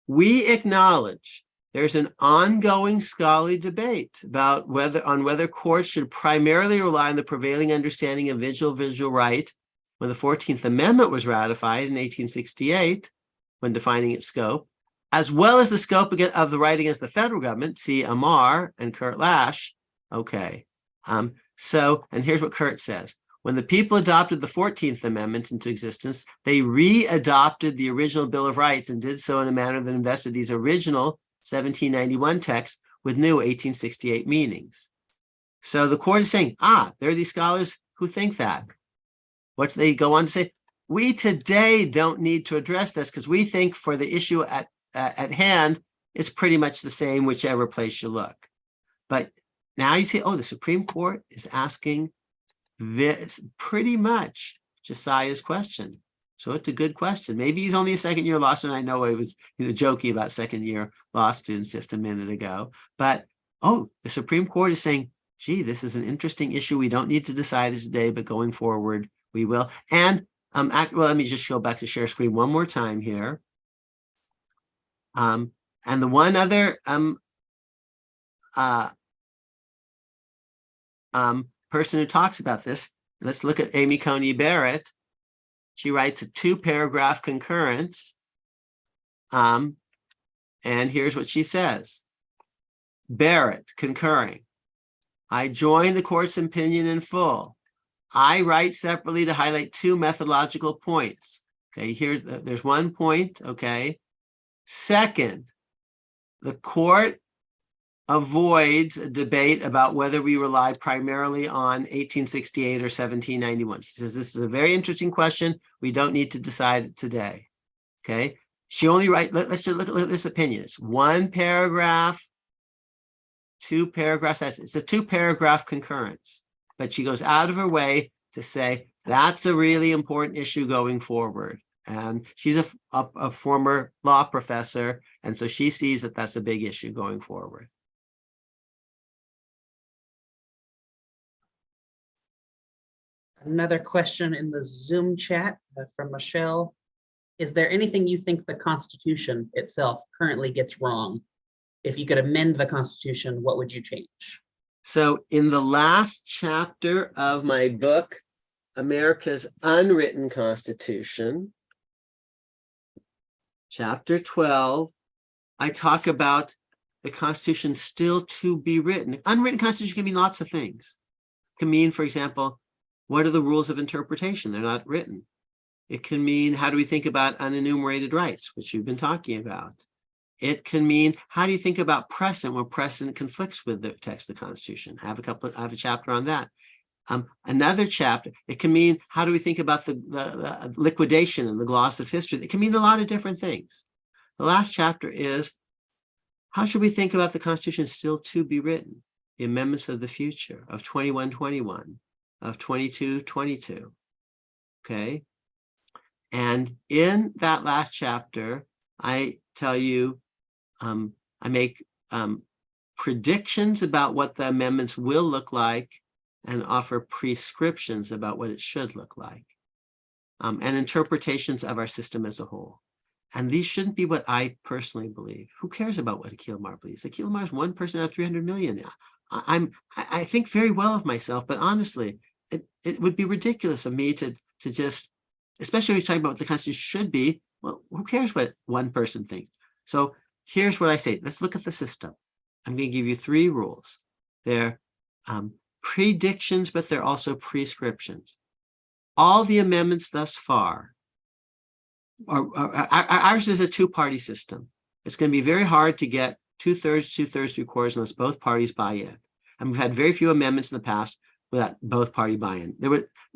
We acknowledge there's an ongoing scholarly debate about whether courts should primarily rely on the prevailing understanding of visual right when the 14th Amendment was ratified in 1868, when defining its scope, as well as the scope of the right against the federal government, see Amar and Kurt Lash. Okay. So, and here's what Kurt says. When the people adopted the 14th Amendment into existence, they re-adopted the original Bill of Rights and did so in a manner that invested these original 1791 texts with new 1868 meanings. So the court is saying, there are these scholars who think that. What do they go on to say? We today don't need to address this because we think for the issue at hand, it's pretty much the same whichever place you look. But now you see, the Supreme Court is asking this pretty much Josiah's question. So it's a good question. Maybe he's only a second-year law student. I know I was joking about second-year law students just a minute ago. But, the Supreme Court is saying, gee, this is an interesting issue. We don't need to decide it today, but going forward, we will. And, let me just go back to share screen one more time here. And the one other person who talks about this, let's look at Amy Coney Barrett. She writes a 2-paragraph concurrence. And here's what she says. Barrett, concurring. I join the court's opinion in full. I write separately to highlight 2 methodological points. Okay, there's one point, okay. Second, the court avoids a debate about whether we rely primarily on 1868 or 1791. She says, this is a very interesting question. We don't need to decide it today. Okay. She only writes, let's just look at this opinion. It's 1 paragraph, 2 paragraphs. It's a 2-paragraph concurrence, but she goes out of her way to say, that's a really important issue going forward. And she's a former law professor. And so she sees that that's a big issue going forward. Another question in the Zoom chat from Michelle. Is there anything you think the Constitution itself currently gets wrong? If you could amend the Constitution, what would you change? So in the last chapter of my book, America's Unwritten Constitution, chapter 12, I talk about the Constitution still to be written. Unwritten Constitution can mean lots of things. It can mean, for example, what are the rules of interpretation? They're not written. It can mean, how do we think about unenumerated rights, which we've been talking about? It can mean, how do you think about precedent when precedent conflicts with the text of the Constitution? I have a chapter on that. Another chapter, it can mean, how do we think about the liquidation and the gloss of history? It can mean a lot of different things. The last chapter is, how should we think about the Constitution still to be written? The amendments of the future, of 2121, of 2222, okay? And in that last chapter, I tell you, I make predictions about what the amendments will look like and offer prescriptions about what it should look like, and interpretations of our system as a whole. And these shouldn't be what I personally believe. Who cares about what Akhil Amar believes? Akhil Amar is 1% out of 300 million. I think very well of myself, but honestly, it would be ridiculous of me to just especially when you're talking about what the Constitution should be, well, who cares what one person thinks? So here's what I say. Let's look at the system. I'm going to give you 3 rules. They're predictions, but they're also prescriptions. All the amendments thus far, ours is a 2-party system. It's going to be very hard to get 2/3, 2/3, 3/4 unless both parties buy in. And we've had very few amendments in the past without both party buy-in.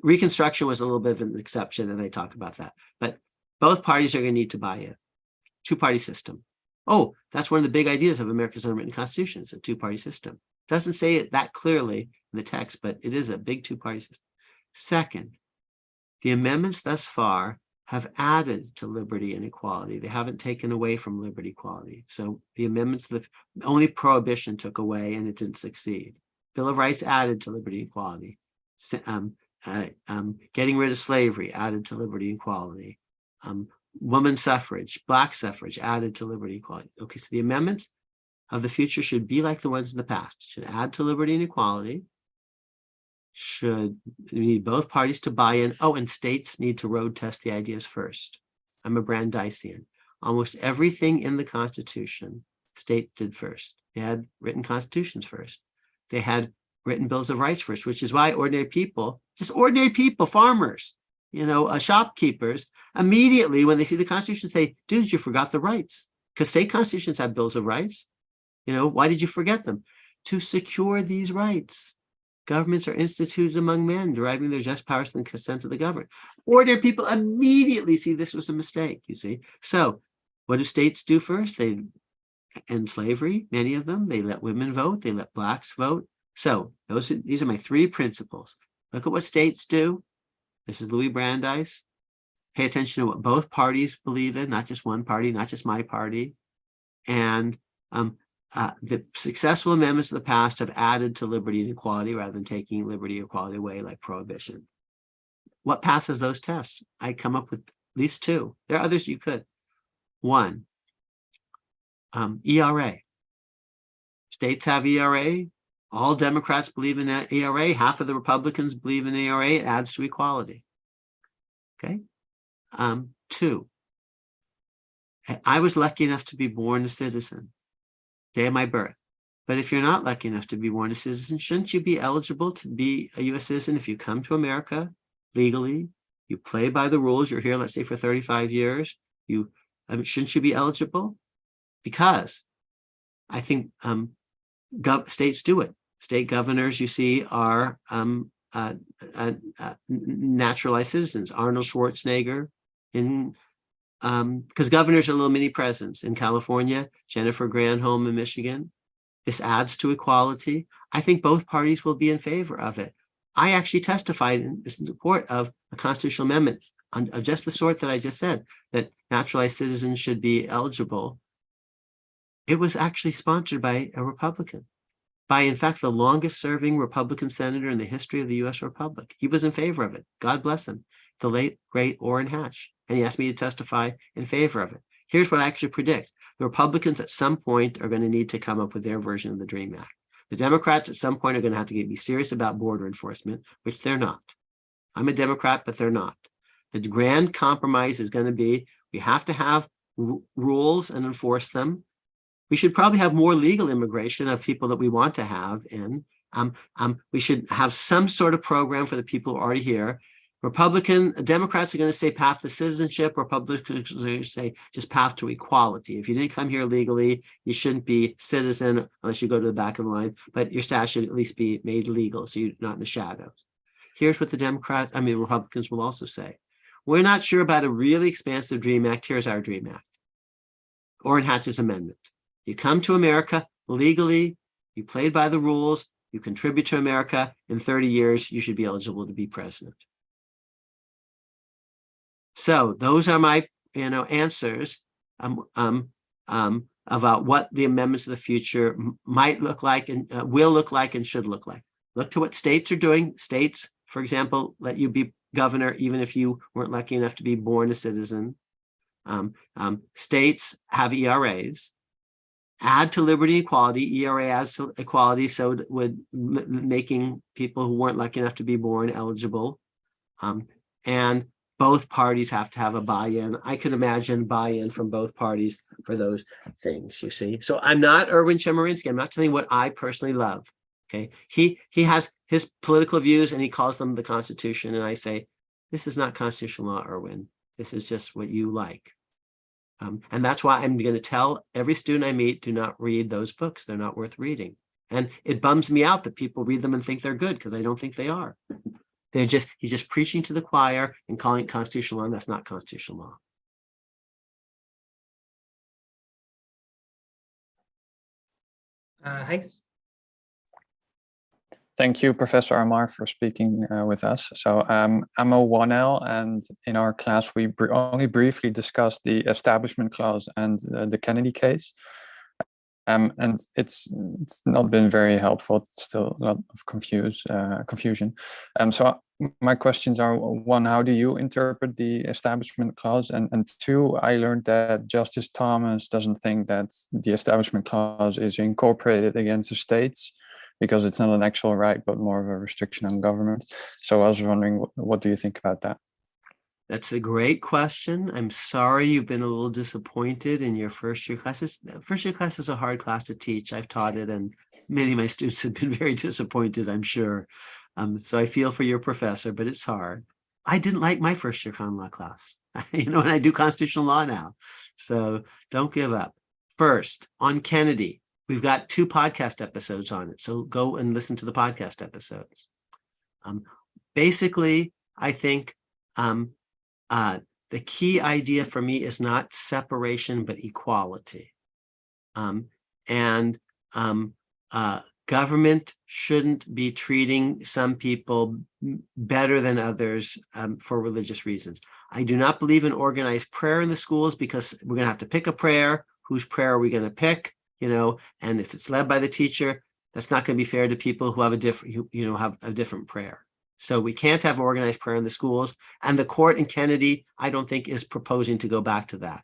Reconstruction was a little bit of an exception, and I talk about that. But both parties are going to need to buy in. 2-party system. Oh, that's one of the big ideas of America's unwritten constitution. It's a 2-party system. Doesn't say it that clearly in the text, but it is a big 2-party system. Second, the amendments thus far have added to liberty and equality. They haven't taken away from liberty and equality. So the amendments, only prohibition took away, and it didn't succeed. Bill of Rights added to liberty and equality. Getting rid of slavery added to liberty and equality. Woman suffrage, Black suffrage added to liberty and equality. Okay, so the amendments of the future should be like the ones in the past. Should add to liberty and equality. We need both parties to buy in. Oh, and states need to road test the ideas first. I'm a Brandisian. Almost everything in the Constitution, states did first. They had written constitutions first. They had written bills of rights first, which is why ordinary people, just ordinary people, farmers, shopkeepers, immediately when they see the Constitution say, dude, you forgot the rights. Because state constitutions have bills of rights. Why did you forget them? To secure these rights. Governments are instituted among men, deriving their just powers from the consent of the governed. Ordinary people immediately see this was a mistake, you see. So what do states do first? They end slavery, many of them. They let women vote. They let Blacks vote. So these are my 3 principles. Look at what states do. This is Louis Brandeis. Pay attention to what both parties believe in, not just one party, not just my party. And the successful amendments of the past have added to liberty and equality rather than taking liberty and equality away like prohibition. What passes those tests? I come up with at least 2. There are others you could. 1, ERA. States have ERA. All Democrats believe in that ERA. Half of the Republicans believe in ERA. It adds to equality. Okay. 2, I was lucky enough to be born a citizen, day of my birth. But if you're not lucky enough to be born a citizen, shouldn't you be eligible to be a U.S. citizen if you come to America legally? You play by the rules. You're here, let's say, for 35 years. Shouldn't you be eligible? Because I think states do it. State governors, you see, are naturalized citizens. Arnold Schwarzenegger, because governors are little mini presidents. In California, Jennifer Granholm in Michigan. This adds to equality. I think both parties will be in favor of it. I actually testified in support of a constitutional amendment of just the sort that I just said, that naturalized citizens should be eligible. It was actually sponsored by a Republican, by, in fact, the longest serving Republican senator in the history of the U.S. Republic. He was in favor of it. God bless him, the late, great Orrin Hatch. And he asked me to testify in favor of it. Here's what I actually predict. The Republicans at some point are going to need to come up with their version of the DREAM Act. The Democrats at some point are going to have to be serious about border enforcement, which they're not. I'm a Democrat, but they're not. The grand compromise is going to be, we have to have rules and enforce them. We should probably have more legal immigration of people that we want to have in. We should have some sort of program for the people who are already here. Democrats are going to say path to citizenship. Republicans are going to say just path to equality. If you didn't come here legally, you shouldn't be citizen unless you go to the back of the line, but your status should at least be made legal so you're not in the shadows. Here's what the Republicans will also say. We're not sure about a really expansive DREAM Act. Here's our DREAM Act. Orrin Hatch's amendment. You come to America legally, you played by the rules, you contribute to America. In 30 years, you should be eligible to be president. So those are my answers about what the amendments of the future might look like and will look like and should look like. Look to what states are doing. States, for example, let you be governor even if you weren't lucky enough to be born a citizen. States have ERAs. Add to liberty and equality. ERA adds to equality, so it would making people who weren't lucky enough to be born eligible. And both parties have to have a buy-in. I can imagine buy-in from both parties for those things, you see. So I'm not Erwin Chemerinsky. I'm not telling you what I personally love. Okay. He has his political views and he calls them the Constitution. And I say, this is not constitutional law, Erwin. This is just what you like. And that's why I'm going to tell every student I meet, do not read those books. They're not worth reading. And it bums me out that people read them and think they're good because I don't think they are. He's just preaching to the choir and calling it constitutional law, and that's not constitutional law. Heis? Thank you, Professor Amar, for speaking with us. So I'm a 1L, and in our class, we only briefly discussed the Establishment Clause and the Kennedy case. And it's not been very helpful. It's still a lot of confusion. So my questions are, one, how do you interpret the Establishment Clause? And two, I learned that Justice Thomas doesn't think that the Establishment Clause is incorporated against the states, because it's not an actual right, but more of a restriction on government. So I was wondering, what do you think about that? That's a great question. I'm sorry you've been a little disappointed in your first year classes. First year class is a hard class to teach. I've taught it, and many of my students have been very disappointed, I'm sure. So I feel for your professor, but it's hard. I didn't like my first year common law class, and I do constitutional law now. So don't give up. First, on Kennedy, we've got 2 podcast episodes on it. So go and listen to the podcast episodes. Basically, I think the key idea for me is not separation, but equality. Government shouldn't be treating some people better than others for religious reasons. I do not believe in organized prayer in the schools, because we're going to have to pick a prayer. Whose prayer are we going to pick? And if it's led by the teacher, that's not going to be fair to people who have a different prayer. So we can't have organized prayer in the schools. And the court in Kennedy, I don't think, is proposing to go back to that.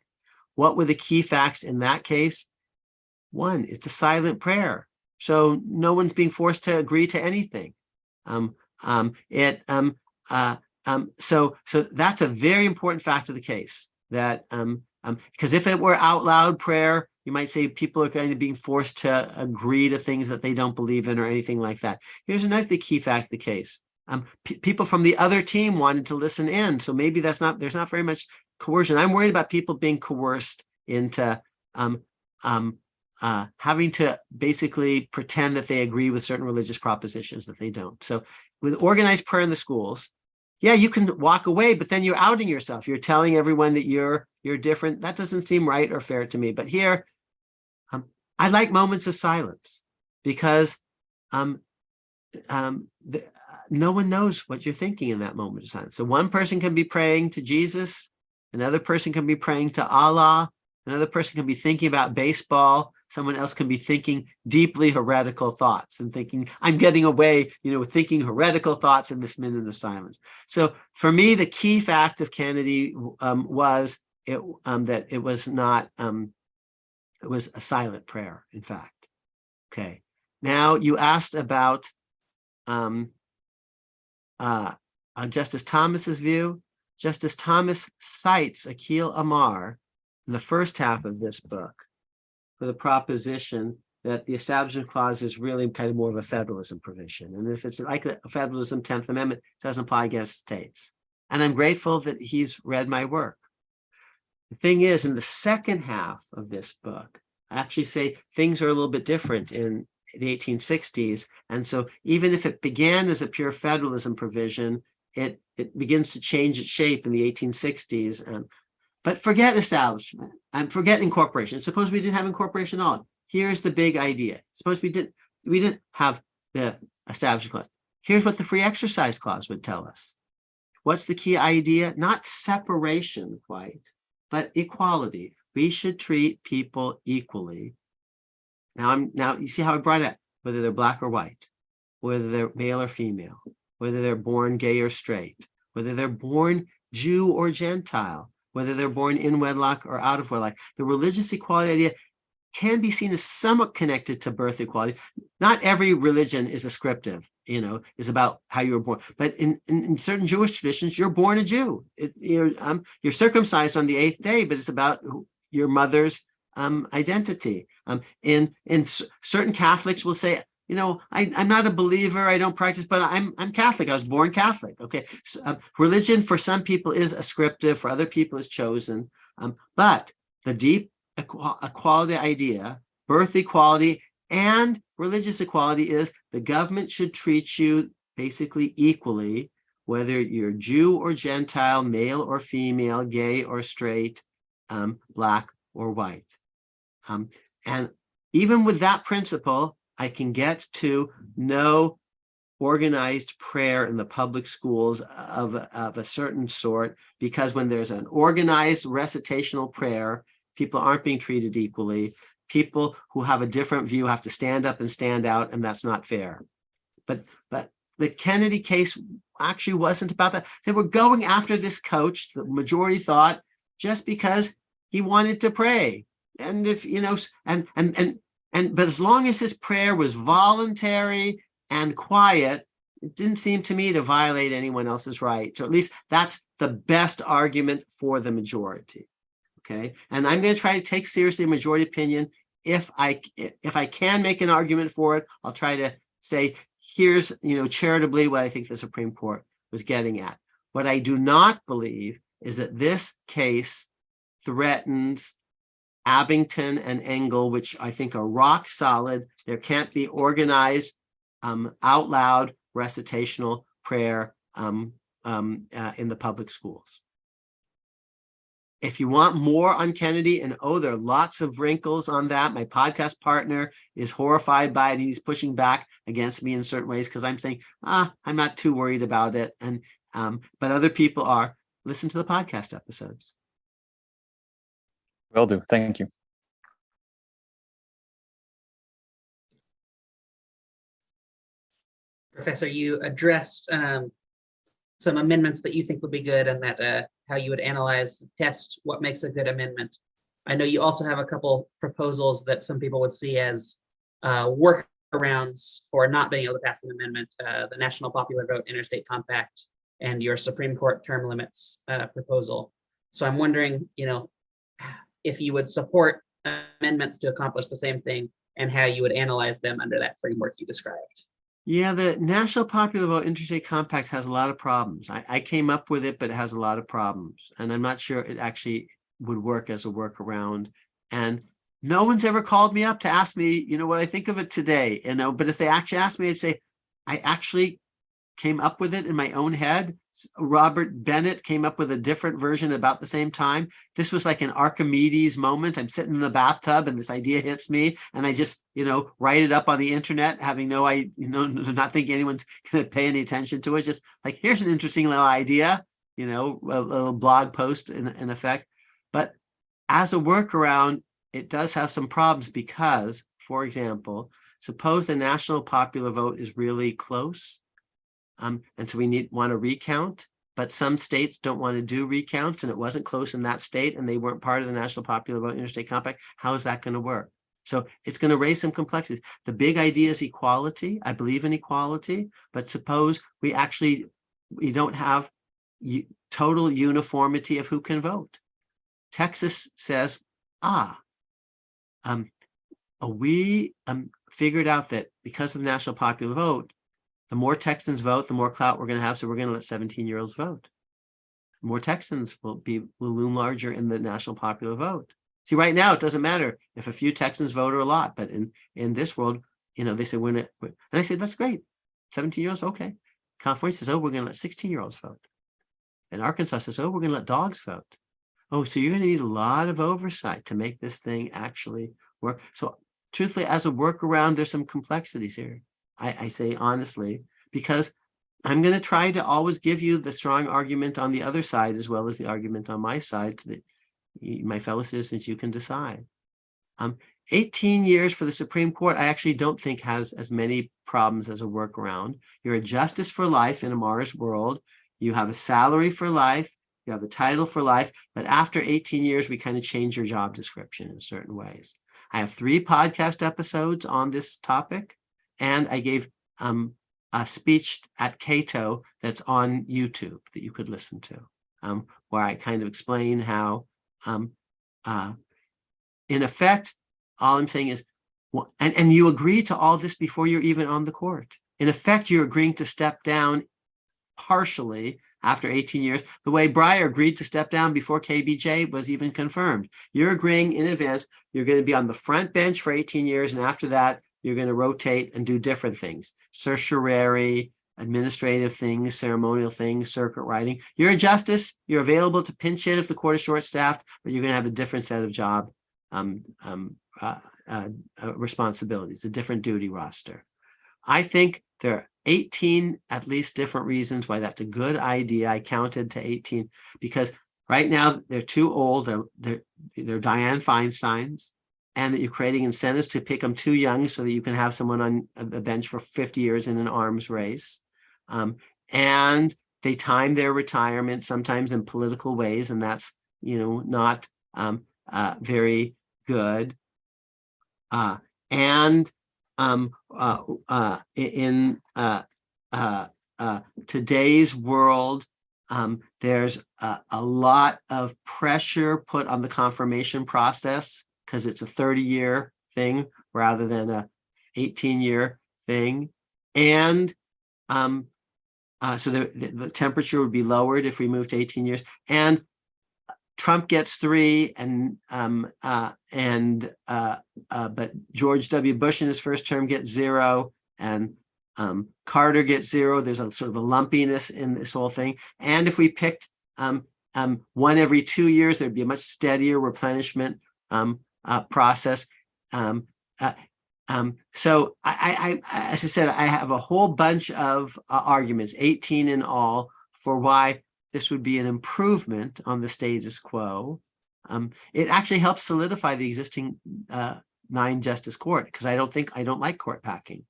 What were the key facts in that case? One, it's a silent prayer. So no one's being forced to agree to anything. So that's a very important fact of the case, that because if it were out loud prayer, you might say people are kind of being forced to agree to things that they don't believe in or anything like that. Here's another key fact of the case. People from the other team wanted to listen in. So maybe there's not very much coercion. I'm worried about people being coerced into having to basically pretend that they agree with certain religious propositions that they don't. So with organized prayer in the schools, yeah, you can walk away, but then you're outing yourself. You're telling everyone that you're different. That doesn't seem right or fair to me. But here, I like moments of silence, because no one knows what you're thinking in that moment of silence. So one person can be praying to Jesus, another person can be praying to Allah, another person can be thinking about baseball, someone else can be thinking deeply heretical thoughts and thinking, I'm getting away, with thinking heretical thoughts in this minute of silence. So for me, the key fact of Kennedy was that it was not, it was a silent prayer, in fact. Okay. Now you asked about Justice Thomas's view. Justice Thomas cites Akhil Amar in the first half of this book for the proposition that the Establishment Clause is really kind of more of a federalism provision. And if it's like a federalism 10th Amendment, it doesn't apply against states. And I'm grateful that he's read my work. The thing is, in the second half of this book, I actually say things are a little bit different in the 1860s. And so even if it began as a pure federalism provision, it begins to change its shape in the 1860s. But forget establishment and forget incorporation. Suppose we didn't have incorporation at all. Here's the big idea. Suppose we didn't have the Establishment Clause. Here's what the Free Exercise Clause would tell us. What's the key idea? Not separation quite, but equality. We should treat people equally. Now you see how I brought it up, whether they're black or white, whether they're male or female, whether they're born gay or straight, whether they're born Jew or Gentile, whether they're born in wedlock or out of wedlock. The religious equality idea can be seen as somewhat connected to birth equality. Not every religion is ascriptive, is about how you were born. But in certain Jewish traditions, you're born a Jew. You're circumcised on the 8th day, but it's about your mother's identity. In certain Catholics will say, I'm not a believer, I don't practice, but I'm Catholic. I was born Catholic. Okay, so, religion for some people is ascriptive, for other people is chosen. But the deep equality idea, birth equality, and religious equality is the government should treat you basically equally, whether you're Jew or Gentile, male or female, gay or straight, black or white. And even with that principle, I can get to no organized prayer in the public schools of a certain sort, because when there's an organized recitational prayer, people aren't being treated equally. People who have a different view have to stand up and stand out, and that's not fair. But the Kennedy case actually wasn't about that. They were going after this coach, the majority thought, just because he wanted to pray. And if, but as long as his prayer was voluntary and quiet, it didn't seem to me to violate anyone else's right. So at least that's the best argument for the majority. Okay, and I'm going to try to take seriously a majority opinion. If I can make an argument for it, I'll try to say, here's, charitably what I think the Supreme Court was getting at. What I do not believe is that this case threatens Abington and Engel, which I think are rock solid. There can't be organized, out loud recitational prayer in the public schools. If you want more on Kennedy, and there are lots of wrinkles on that. My podcast partner is horrified by it. He's pushing back against me in certain ways because I'm saying, I'm not too worried about it. And but other people are. Listen to the podcast episodes. Will do. Thank you. Professor, you addressed some amendments that you think would be good, and that how you would analyze, test what makes a good amendment. I know you also have a couple proposals that some people would see as workarounds for not being able to pass an amendment, the National Popular Vote Interstate Compact and your Supreme Court term limits proposal. So I'm wondering, if you would support amendments to accomplish the same thing, and how you would analyze them under that framework you described. Yeah, the National Popular Vote Interstate Compact has a lot of problems. I came up with it, but it has a lot of problems. And I'm not sure it actually would work as a workaround. And no one's ever called me up to ask me, what I think of it today. But if they actually asked me, I'd say, I actually came up with it in my own head. Robert Bennett came up with a different version about the same time. This was like an Archimedes moment. I'm sitting in the bathtub and this idea hits me, and I just, write it up on the internet, having not thinking anyone's going to pay any attention to it. Just like, here's an interesting little idea, a little blog post in effect. But as a workaround, it does have some problems because, for example, suppose the national popular vote is really close. And so we want to recount, but some states don't want to do recounts, and it wasn't close in that state, and they weren't part of the National Popular Vote Interstate Compact. How is that going to work? So it's going to raise some complexities. The big idea is equality. I believe in equality, but suppose we don't have total uniformity of who can vote. Texas says, we figured out that because of the national popular vote, the more Texans vote, the more clout we're going to have. So we're going to let 17-year-olds vote. More Texans will loom larger in the national popular vote. See, right now, it doesn't matter if a few Texans vote or a lot, but in this world, they say, and I say, that's great. 17-year-olds, okay. California says, we're going to let 16-year-olds vote. And Arkansas says, we're going to let dogs vote. So you're going to need a lot of oversight to make this thing actually work. So truthfully, as a workaround, there's some complexities here. I say honestly, because I'm going to try to always give you the strong argument on the other side, as well as the argument on my side, so that my fellow citizens, you can decide. 18 years for the Supreme Court, I actually don't think has as many problems as a workaround. You're a justice for life in Amar's world. You have a salary for life. You have a title for life. But after 18 years, we kind of change your job description in certain ways. I have 3 podcast episodes on this topic, and I gave a speech at Cato that's on YouTube that you could listen to, where I kind of explain how, in effect, all I'm saying is, and you agree to all this before you're even on the court. In effect, you're agreeing to step down partially after 18 years, the way Breyer agreed to step down before KBJ was even confirmed. You're agreeing in advance, you're going to be on the front bench for 18 years, and after that, you're going to rotate and do different things, certiorari, administrative things, ceremonial things, circuit riding. You're a justice, you're available to pinch hit if the court is short-staffed, but you're going to have a different set of job responsibilities, a different duty roster. I think there are 18 at least different reasons why that's a good idea. I counted to 18 because right now they're too old. They're Dianne Feinsteins, and that you're creating incentives to pick them too young so that you can have someone on the bench for 50 years in an arms race. And they time their retirement sometimes in political ways, and that's, not very good. In today's world, there's a lot of pressure put on the confirmation process because it's a 30-year thing rather than a 18-year thing. And so the temperature would be lowered if we moved to 18 years. And Trump gets 3, but George W. Bush in his first term gets 0, and Carter gets 0. There's a sort of a lumpiness in this whole thing. And if we picked one every 2 years, there'd be a much steadier replenishment process. So I, as I said, I have a whole bunch of arguments, 18 in all, for why this would be an improvement on the status quo. It actually helps solidify the existing 9-justice court, because I don't like court packing.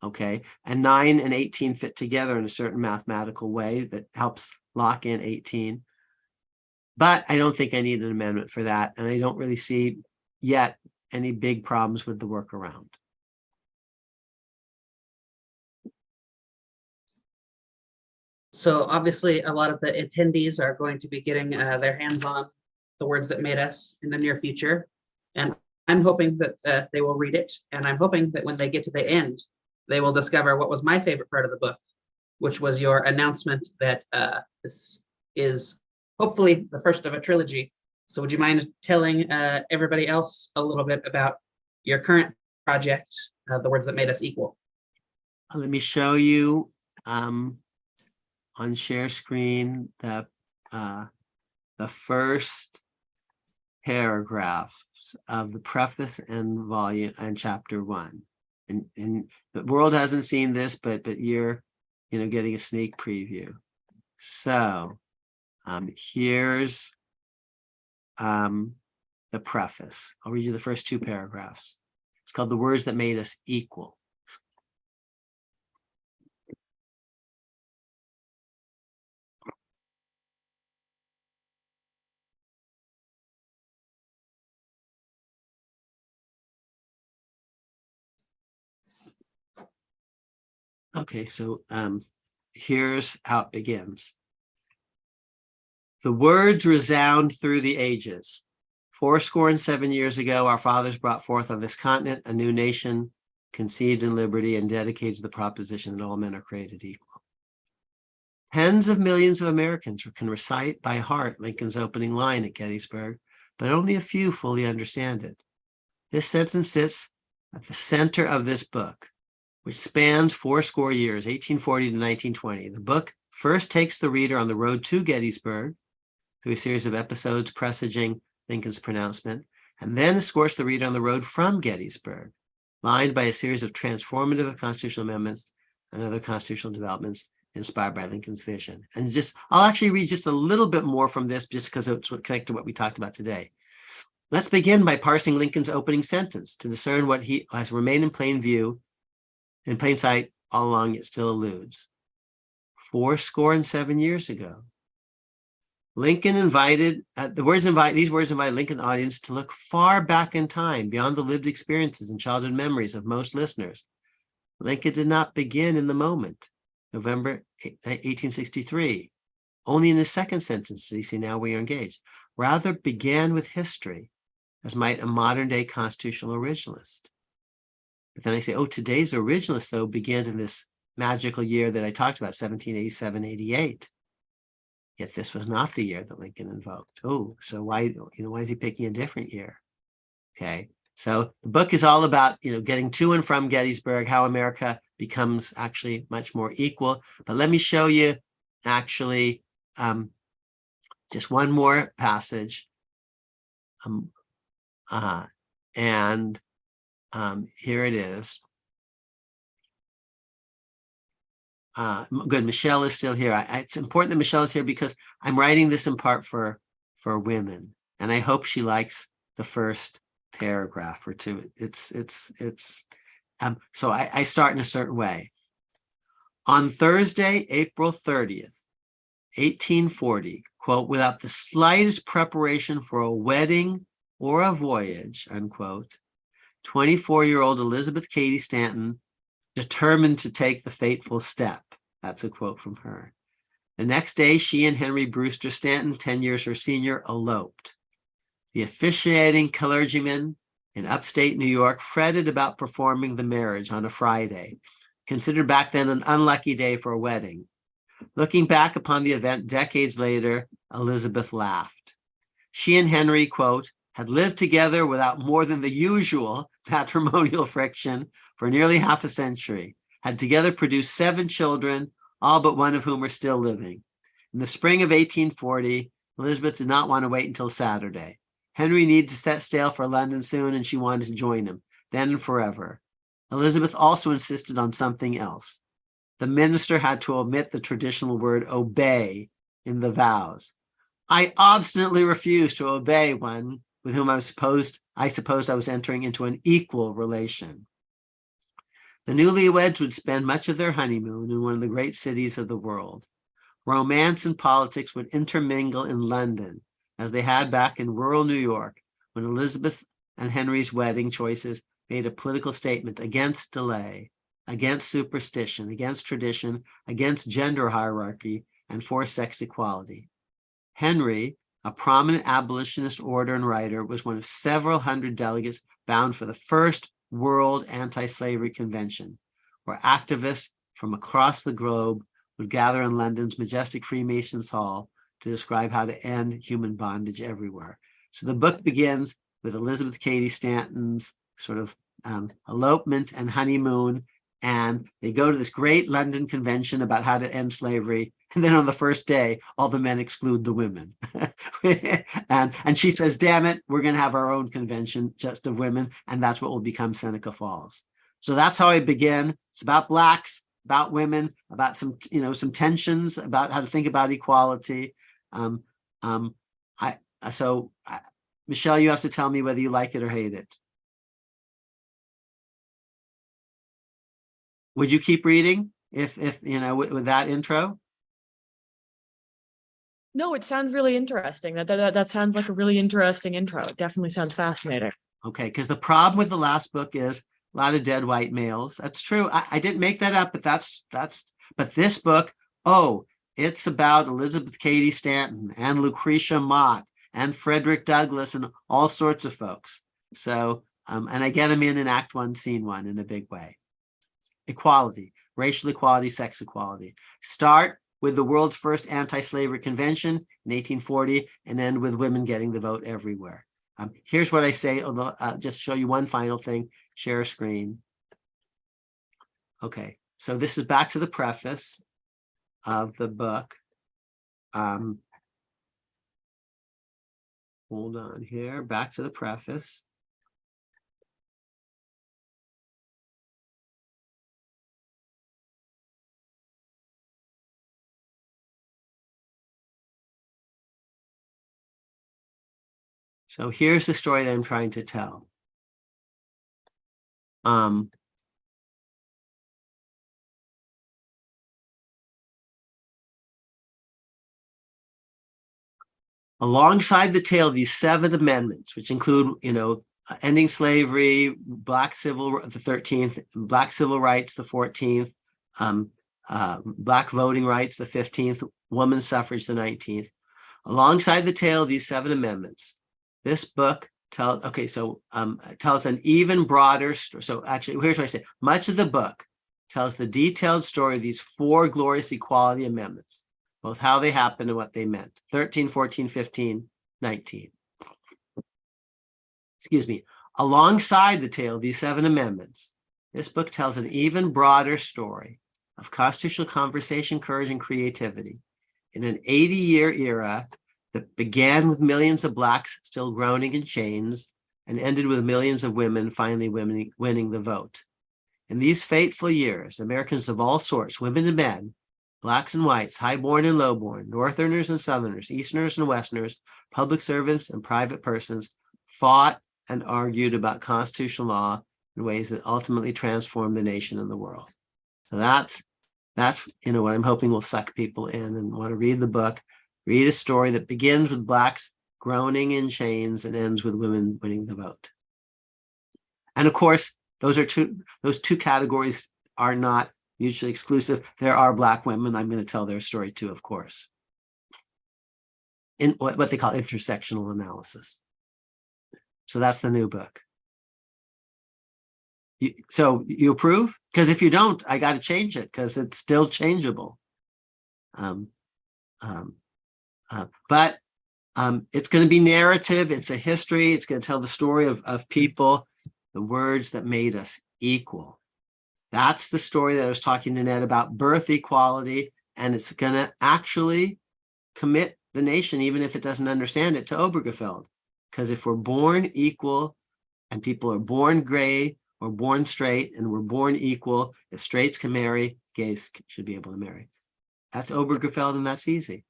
Okay, and 9 and 18 fit together in a certain mathematical way that helps lock in 18. But I don't think I need an amendment for that, and I don't really see yet any big problems with the workaround. So obviously, a lot of the attendees are going to be getting their hands on the words that made us in the near future. And I'm hoping that they will read it. And I'm hoping that when they get to the end, they will discover what was my favorite part of the book, which was your announcement that this is hopefully the first of a trilogy. So would you mind telling everybody else a little bit about your current project, The Words That Made Us Equal? Let me show you on share screen the first paragraphs of the preface and volume and chapter 1. And the world hasn't seen this, but you're getting a sneak preview. So here's the preface. I'll read you the first 2 paragraphs. It's called The Words That Made Us Equal. Okay, so here's how it begins. The words resound through the ages. 77 years ago, our fathers brought forth on this continent a new nation, conceived in liberty and dedicated to the proposition that all men are created equal. Tens of millions of Americans can recite by heart Lincoln's opening line at Gettysburg, but only a few fully understand it. This sentence sits at the center of this book, which spans 80 years, 1840 to 1920. The book first takes the reader on the road to Gettysburg through a series of episodes presaging Lincoln's pronouncement, and then escorts the reader on the road from Gettysburg, lined by a series of transformative constitutional amendments and other constitutional developments inspired by Lincoln's vision. And I'll actually read just a little bit more from this, just because it's what connected to what we talked about today. Let's begin by parsing Lincoln's opening sentence to discern what he has remained in plain sight all along, it still eludes. 77 years ago, Lincoln invited, these words invite Lincoln audience to look far back in time, beyond the lived experiences and childhood memories of most listeners. Lincoln did not begin in the moment, November 1863. Only in his second sentence did he say, now we are engaged. Rather began with history, as might a modern day constitutional originalist. But then I say, oh, today's originalist, though, began in this magical year that I talked about, 1787, 88. Yet this was not the year that Lincoln invoked. Oh, so why is he picking a different year? Okay, so the book is all about, getting to and from Gettysburg, how America becomes actually much more equal. But let me show you actually just one more passage. Here it is. Good, Michelle is still here. It's important that Michelle is here because I'm writing this in part for women, and I hope she likes the first paragraph or two. So I start in a certain way. On Thursday, April 30th, 1840, quote, without the slightest preparation for a wedding or a voyage, unquote, 24-year-old Elizabeth Cady Stanton determined to take the fateful step. That's a quote from her. The next day, she and Henry Brewster Stanton, 10 years her senior, eloped. The officiating clergyman in upstate New York fretted about performing the marriage on a Friday, considered back then an unlucky day for a wedding. Looking back upon the event decades later, Elizabeth laughed. She and Henry, quote, had lived together without more than the usual matrimonial friction for nearly half a century, had together produced 7 children, all but one of whom are still living. In the spring of 1840, Elizabeth did not want to wait until Saturday. Henry needed to set sail for London soon, and she wanted to join him, then and forever. Elizabeth also insisted on something else. The minister had to omit the traditional word obey in the vows. I obstinately refused to obey one with whom I supposed I was entering into an equal relation. The newlyweds would spend much of their honeymoon in one of the great cities of the world. Romance and politics would intermingle in London, as they had back in rural New York, when Elizabeth and Henry's wedding choices made a political statement against delay, against superstition, against tradition, against gender hierarchy, and for sex equality. Henry, a prominent abolitionist orator and writer, was one of several hundred delegates bound for the first World Anti-Slavery Convention, where activists from across the globe would gather in London's majestic Freemasons Hall to describe how to end human bondage everywhere. So the book begins with Elizabeth Cady Stanton's sort of elopement and honeymoon, and they go to this great London convention about how to end slavery. And then on the first day, all the men exclude the women. and she says, damn it, we're going to have our own convention just of women. And that's what will become Seneca Falls. So that's how I begin. It's about Blacks, about women, about some tensions, about how to think about equality. Michelle, you have to tell me whether you like it or hate it. Would you keep reading if with that intro? No, it sounds really interesting. That sounds like a really interesting intro. It definitely sounds fascinating. Okay, because the problem with the last book is a lot of dead white males. That's true. I didn't make that up, but this book, it's about Elizabeth Cady Stanton and Lucretia Mott and Frederick Douglass and all sorts of folks. So, and I get them in Act 1, Scene 1 in a big way. Equality, racial equality, sex equality. Start with the world's first anti-slavery convention in 1840 and end with women getting the vote everywhere. Here's what I say, although just show you one final thing, share a screen. Okay, so this is back to the preface of the book. Hold on here, back to the preface. So here's the story that I'm trying to tell. Alongside the tail, these 7 amendments, which include, ending slavery, the 13th, black civil rights, the 14th, black voting rights, the 15th, women's suffrage, the 19th. Alongside the tail of these 7 amendments, this book tells an even broader story. So actually, here's what I say. Much of the book tells the detailed story of these 4 glorious equality amendments, both how they happened and what they meant. 13, 14, 15, 19. Excuse me. Alongside the tale of these 7 amendments, this book tells an even broader story of constitutional conversation, courage, and creativity in an 80-year era that began with millions of blacks still groaning in chains and ended with millions of women finally winning the vote. In these fateful years, Americans of all sorts, women and men, blacks and whites, highborn and lowborn, northerners and southerners, easterners and westerners, public servants and private persons, fought and argued about constitutional law in ways that ultimately transformed the nation and the world. So that's what I'm hoping will suck people in and want to read the book, read a story that begins with blacks groaning in chains and ends with women winning the vote. And of course, those 2 categories are not mutually exclusive. There are black women. I'm going to tell their story too, of course, in what they call intersectional analysis. So that's the new book. So you approve? Because if you don't, I got to change it because it's still changeable. But it's going to be narrative. It's a history. It's going to tell the story of people, the words that made us equal. That's the story that I was talking to Ned about, birth equality, and it's going to actually commit the nation, even if it doesn't understand it, to Obergefell. Because if we're born equal and people are born gray or born straight and we're born equal, if straights can marry, gays should be able to marry. That's Obergefell, and that's easy.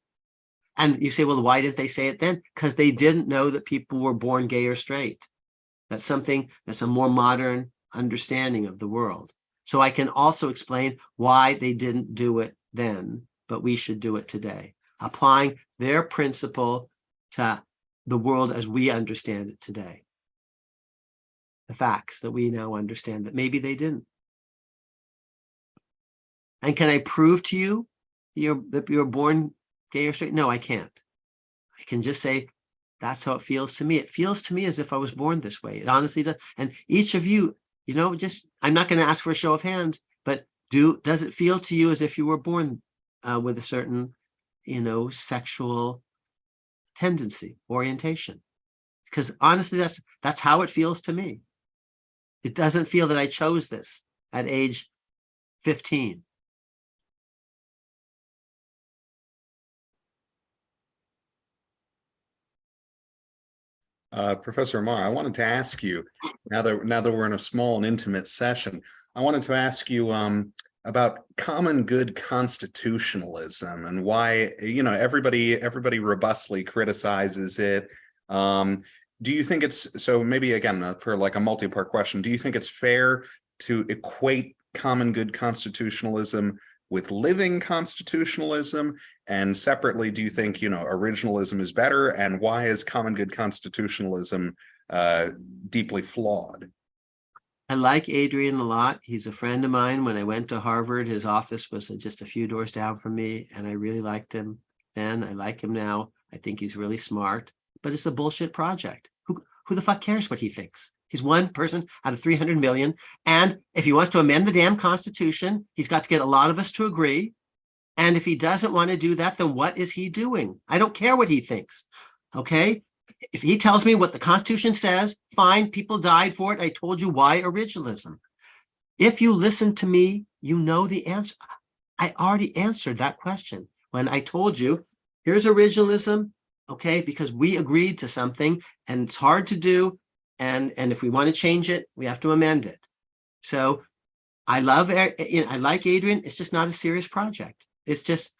And you say, well, why didn't they say it then? Because they didn't know that people were born gay or straight. That's something that's a more modern understanding of the world. So I can also explain why they didn't do it then, but we should do it today, applying their principle to the world as we understand it today. The facts that we now understand that maybe they didn't. And can I prove to you that you're born gay or straight? No, I can't. I can just say, that's how it feels to me. It feels to me as if I was born this way. It honestly does. And each of you, I'm not going to ask for a show of hands, but does it feel to you as if you were born with a certain, sexual tendency, orientation? Because honestly, that's how it feels to me. It doesn't feel that I chose this at age 15. Professor Amar, I wanted to ask you, now that we're in a small and intimate session, I wanted to ask you about common good constitutionalism and why, everybody robustly criticizes it. Do you think it's, so maybe again, for like a multi-part question, do you think it's fair to equate common good constitutionalism with living constitutionalism? And separately, do you think, originalism is better? And why is common good constitutionalism deeply flawed? I like Adrian a lot. He's a friend of mine. When I went to Harvard, his office was just a few doors down from me, and I really liked him then. I like him now. I think he's really smart, but it's a bullshit project. Who the fuck cares what he thinks? He's one person out of 300 million. And if he wants to amend the damn Constitution, he's got to get a lot of us to agree. And if he doesn't want to do that, then what is he doing? I don't care what he thinks. Okay. If he tells me what the Constitution says, fine, people died for it. I told you why originalism. If you listen to me, you know the answer. I already answered that question when I told you, here's originalism, okay, because we agreed to something and it's hard to do. And if we want to change it, we have to amend it. So I like Adrian. It's just not a serious project. It's just,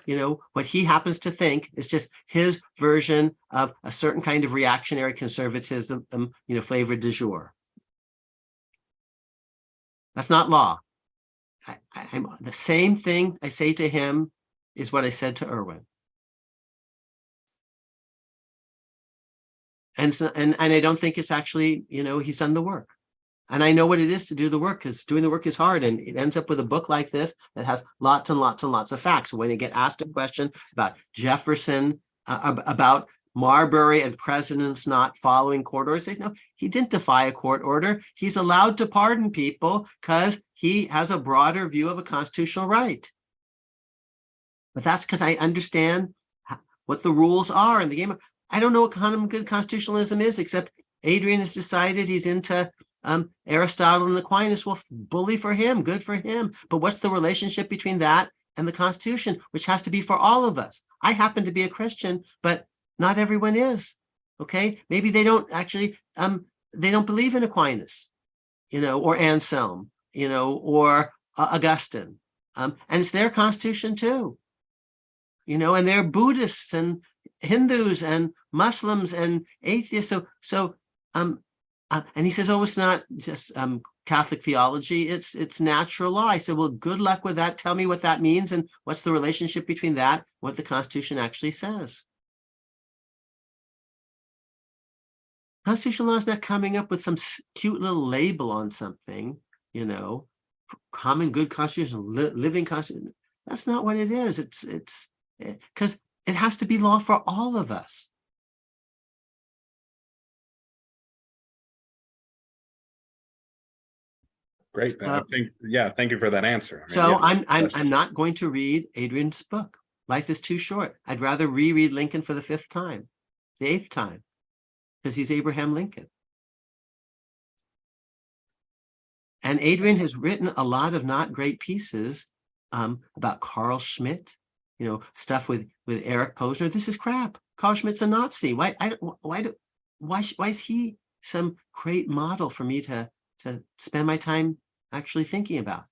what he happens to think is just his version of a certain kind of reactionary conservatism, flavor du jour. That's not law. I'm the same thing I say to him is what I said to Irwin. And so, and I don't think it's actually, he's done the work. And I know what it is to do the work, because doing the work is hard, and it ends up with a book like this that has lots and lots and lots of facts. When you get asked a question about Jefferson, about Marbury and presidents not following court orders, they know he didn't defy a court order. He's allowed to pardon people because he has a broader view of a constitutional right. But that's because I understand what the rules are in the game. I don't know what kind of good constitutionalism is, except Adrian has decided he's into Aristotle and Aquinas. Well, bully for him, good for him. But what's the relationship between that and the Constitution, which has to be for all of us? I happen to be a Christian, but not everyone is. Okay, maybe they don't actually, they don't believe in Aquinas, or Anselm, or Augustine, and it's their Constitution too. And they're Buddhists and Hindus and Muslims and atheists. And he says, oh, it's not just Catholic theology, it's natural law. I said, well, good luck with that. Tell me what that means and what's the relationship between that, what the Constitution actually says. Constitutional law is not coming up with some cute little label on something, common good constitution, living constitution. That's not what it is. It's because it has to be law for all of us. Great. Thank you for that answer. I'm not going to read Adrian's book. Life is too short. I'd rather reread Lincoln for the 5th time, the 8th time, because he's Abraham Lincoln. And Adrian has written a lot of not great pieces about Carl Schmitt, stuff with Eric Posner. This is crap. Carl Schmitt's a Nazi. Why is he some great model for me to spend my time actually thinking about?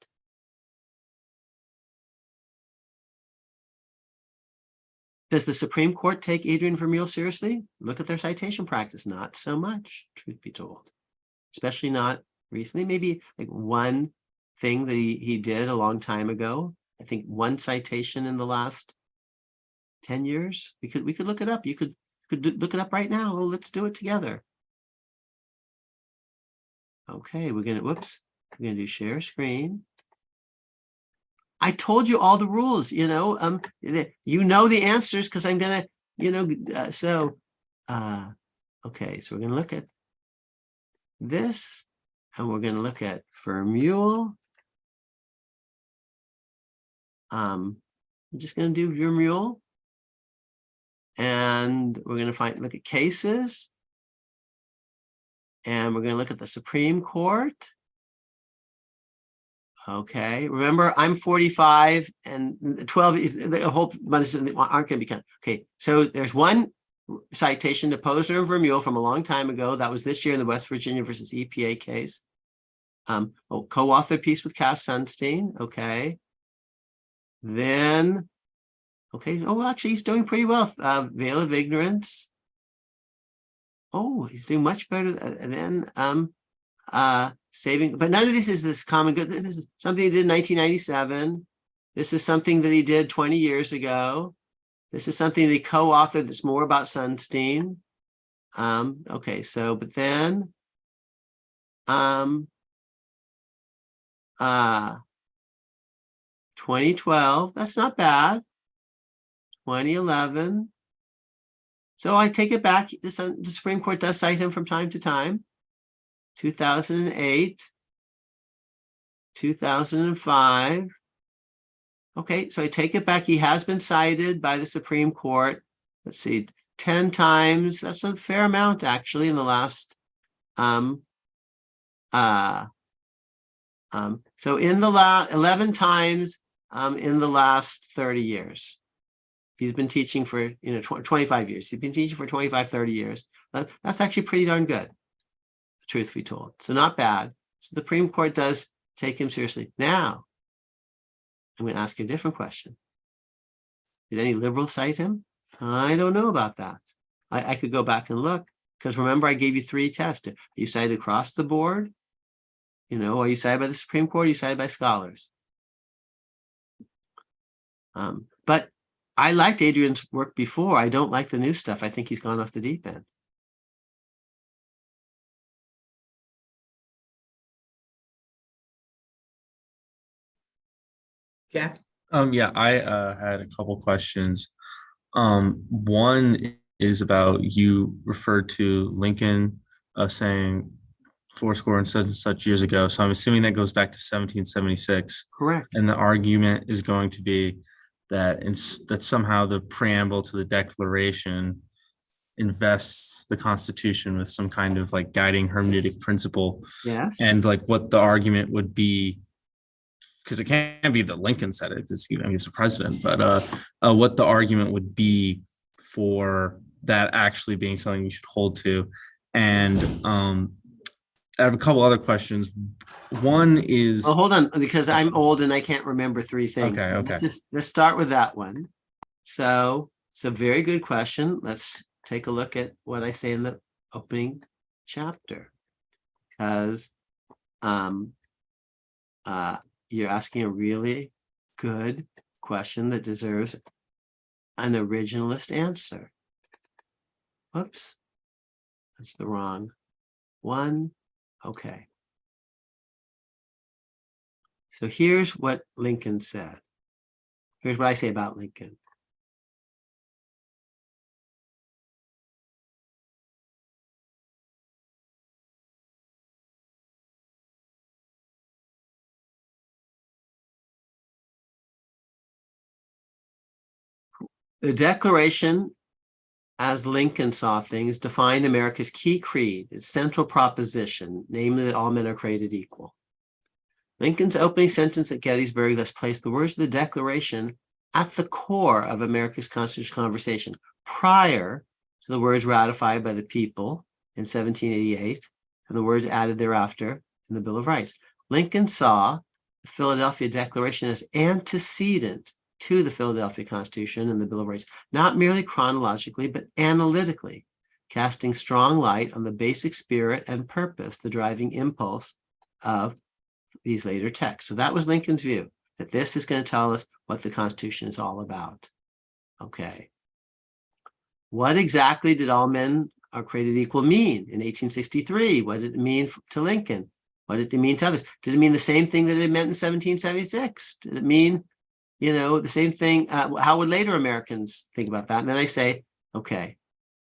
Does the Supreme Court take Adrian Vermeule seriously? Look at their citation practice. Not so much, truth be told, especially not recently. Maybe like one thing that he did a long time ago. I think one citation in the last 10 years. We could look it up. You could look it up right now. Well, let's do it together. Okay, we're gonna do share screen. I told you all the rules, the answers, because I'm gonna, okay, so we're gonna look at this, and we're gonna look at Vermeule. I'm just gonna do Vermeule, and we're gonna look at cases. And we're going to look at the Supreme Court. Okay, remember, I'm 45 and 12 is the whole bunch aren't going to be counted. Okay, so there's one citation to Posner and Vermeule from a long time ago. That was this year in the West Virginia versus EPA case. Co-authored piece with Cass Sunstein. Okay. Then, actually, he's doing pretty well. Veil of Ignorance. Oh, he's doing much better than saving, but none of this is this common good. This is something he did in 1997. This is something that he did 20 years ago. This is something that he co-authored that's more about Sunstein. Okay, so, but then, 2012, that's not bad. 2011. So I take it back. The Supreme Court does cite him from time to time. 2008, 2005. Okay, so I take it back. He has been cited by the Supreme Court. Let's see, 10 times. That's a fair amount, actually, in the last. So in the last 11 times in the last 30 years. He's been teaching for 25 years. He's been teaching for 25, 30 years. That's actually pretty darn good, truth be told. So not bad. So the Supreme Court does take him seriously. Now, I'm going to ask you a different question. Did any liberals cite him? I don't know about that. I could go back and look, because remember, I gave you 3 tests. Are you cited across the board? Are you cited by the Supreme Court? Are you cited by scholars? But I liked Adrian's work before. I don't like the new stuff. I think he's gone off the deep end. Jack? Yeah, I had a couple questions. One is about you referred to Lincoln saying fourscore and such years ago. So I'm assuming that goes back to 1776. Correct. And the argument is going to be that that somehow the preamble to the Declaration invests the Constitution with some kind of like guiding hermeneutic principle, Yes. and like what the argument would be, because it can't be that Lincoln said it because he's a president, but what the argument would be for that actually being something we should hold to. And I have a couple other questions. One is, Well, hold on, because I'm old and I can't remember three things. Okay. Let's start with that one. So it's a very good question. Let's take a look at what I say in the opening chapter, because you're asking a really good question that deserves an originalist answer. Whoops, that's the wrong one. Okay. So here's what Lincoln said. Here's what I say about Lincoln. The Declaration, as Lincoln saw things, defined America's key creed, its central proposition, namely that all men are created equal. Lincoln's opening sentence at Gettysburg thus placed the words of the Declaration at the core of America's constitutional conversation, prior to the words ratified by the people in 1788 and the words added thereafter in the Bill of Rights. Lincoln saw the Philadelphia Declaration as antecedent to the Philadelphia Constitution and the Bill of Rights, not merely chronologically, but analytically, casting strong light on the basic spirit and purpose, the driving impulse of these later texts. So that was Lincoln's view, that this is going to tell us what the Constitution is all about. Okay. What exactly did all men are created equal mean in 1863? What did it mean to Lincoln? What did it mean to others? Did it mean the same thing that it meant in 1776? Did it mean, the same thing? How would later Americans think about that? And then I say, okay,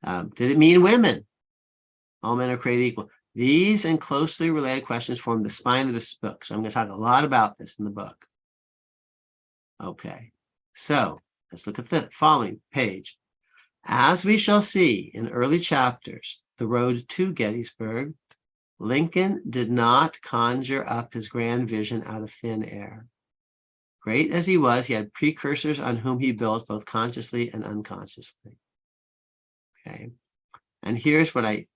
did it mean women? All men are created equal. These and closely related questions form the spine of this book. So I'm going to talk a lot about this in the book. Okay, so let's look at the following page. As we shall see in early chapters, the road to Gettysburg, Lincoln did not conjure up his grand vision out of thin air. Great as he was, he had precursors on whom he built both consciously and unconsciously. Okay, and here's what I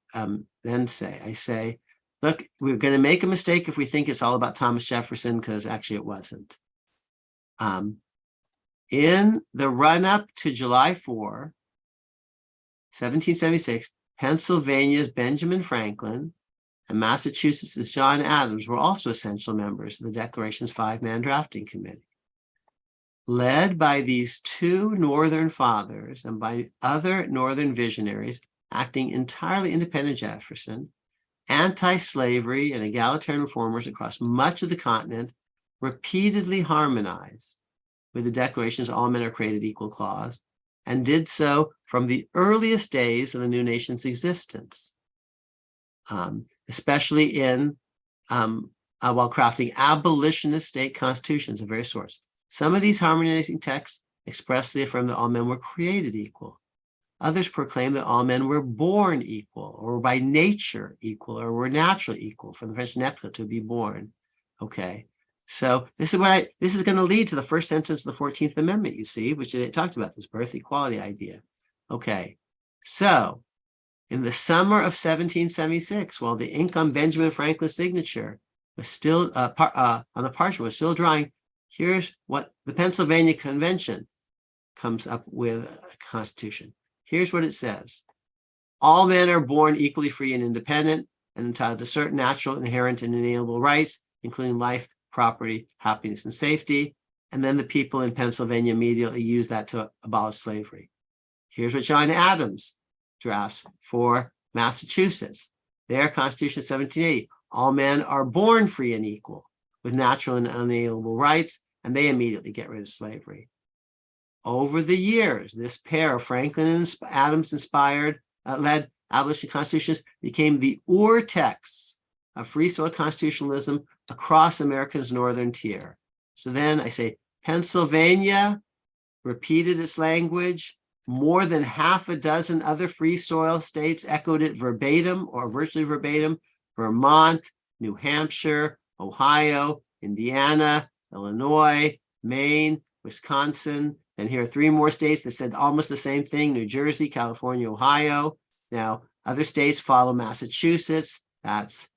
then say. I say, look, we're going to make a mistake if we think it's all about Thomas Jefferson, because actually it wasn't. In the run-up to July 4, 1776, Pennsylvania's Benjamin Franklin and Massachusetts' John Adams were also essential members of the Declaration's 5-man drafting committee. Led by these two Northern fathers and by other Northern visionaries acting entirely independent of Jefferson, anti-slavery and egalitarian reformers across much of the continent repeatedly harmonized with the Declaration's all men are created equal clause, and did so from the earliest days of the new nation's existence, especially while crafting abolitionist state constitutions of various sorts. Some of these harmonizing texts expressly affirm that all men were created equal. Others proclaim that all men were born equal, or by nature equal, or were naturally equal, from the French naître, to be born. Okay, so this is going to lead to the first sentence of the 14th Amendment, you see, which it talked about this birth equality idea. Okay, so in the summer of 1776, while the ink on Benjamin Franklin's signature was still on the parchment was still drying, here's what the Pennsylvania Convention comes up with a constitution. Here's what it says. All men are born equally free and independent and entitled to certain natural, inherent, and inalienable rights, including life, property, happiness, and safety. And then the people in Pennsylvania immediately use that to abolish slavery. Here's what John Adams drafts for Massachusetts. Their Constitution of 1780. All men are born free and equal, with natural and unalienable rights, and they immediately get rid of slavery. Over the years, this pair of Franklin and Adams inspired, led abolition constitutions became the texts of free soil constitutionalism across America's northern tier. So then I say Pennsylvania repeated its language. More than half a dozen other free soil states echoed it verbatim or virtually verbatim. Vermont, New Hampshire, Ohio, Indiana, Illinois, Maine, Wisconsin. And here are 3 more states that said almost the same thing: New Jersey, California, Ohio. Now, other states follow Massachusetts. That's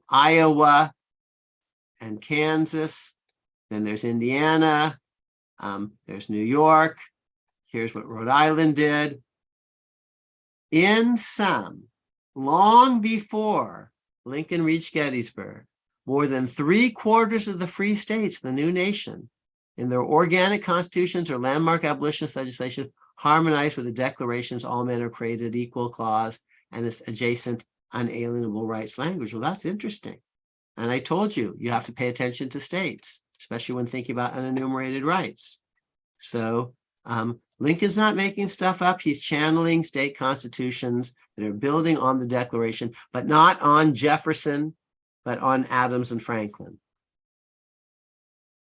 Iowa and Kansas. Then there's Indiana. There's New York. Here's what Rhode Island did. In sum, long before Lincoln reached Gettysburg, more than 3/4 of the free states, the new nation, in their organic constitutions or landmark abolitionist legislation, harmonized with the Declaration's all men are created equal clause and its adjacent unalienable rights language. Well, that's interesting. And I told you, you have to pay attention to states, especially when thinking about unenumerated rights. So Lincoln's not making stuff up. He's channeling state constitutions that are building on the Declaration, but not on Jefferson, but on Adams and Franklin.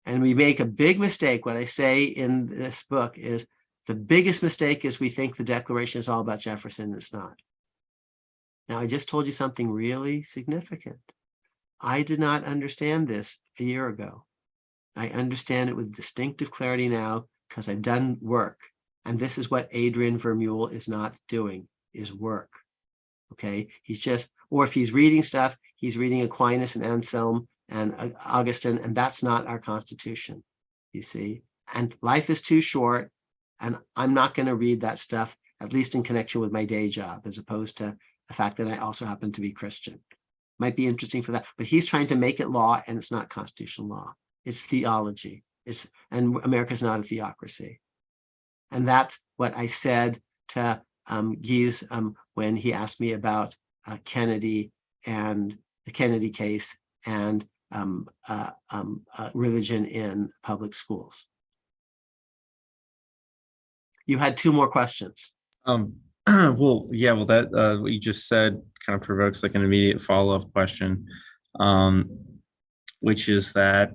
And we make a big mistake. What I say in this book is the biggest mistake is we think the Declaration is all about Jefferson. It's not. Now, I just told you something really significant. I did not understand this a year ago. I understand it with distinctive clarity now because I've done work. And this is what Adrian Vermeule is not doing, is work. Okay, he's just, or if he's reading stuff, he's reading Aquinas and Anselm and Augustine, and that's not our Constitution, you see. And life is too short, and I'm not going to read that stuff, at least in connection with my day job, as opposed to the fact that I also happen to be Christian. Might be interesting for that, but he's trying to make it law, and it's not constitutional law. It's theology. And America's not a theocracy. And that's what I said to Guise when he asked me about Kennedy and the Kennedy case and religion in public schools. You had 2 more questions. Well, yeah, well, that what you just said kind of provokes like an immediate follow-up question, which is that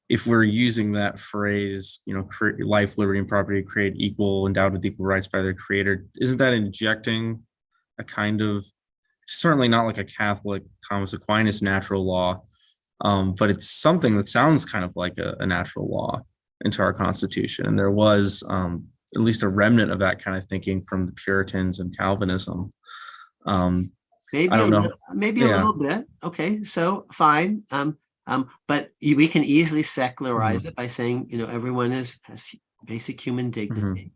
if we're using that phrase, you know, life, liberty, and property create equal, endowed with equal rights by their creator, isn't that injecting a kind of, certainly not like a Catholic Thomas Aquinas natural law, but it's something that sounds kind of like a natural law into our Constitution. And there was at least a remnant of that kind of thinking from the Puritans and Calvinism. Maybe I don't know. Maybe a little bit. Okay, so fine. But we can easily secularize it by saying, you know, everyone has basic human dignity.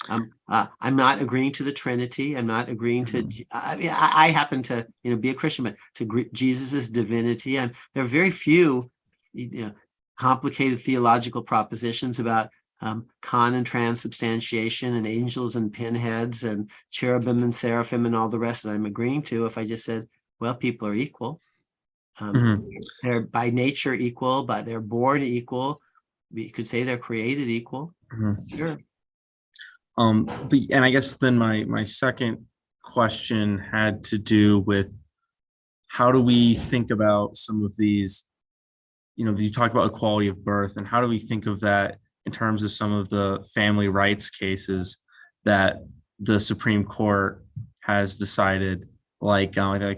I'm not agreeing to the Trinity. I'm not agreeing to. I mean, I happen to, you know, be a Christian, but to Jesus's divinity. And there are very few, you know, complicated theological propositions about con and transubstantiation and angels and pinheads and cherubim and seraphim and all the rest that I'm agreeing to. If I just said, well, people are equal. They're by nature equal, but they're born equal. We could say they're created equal. Sure. And I guess then my second question had to do with how do we think about some of these, you know, you talk about equality of birth, and how do we think of that in terms of some of the family rights cases that the Supreme Court has decided, like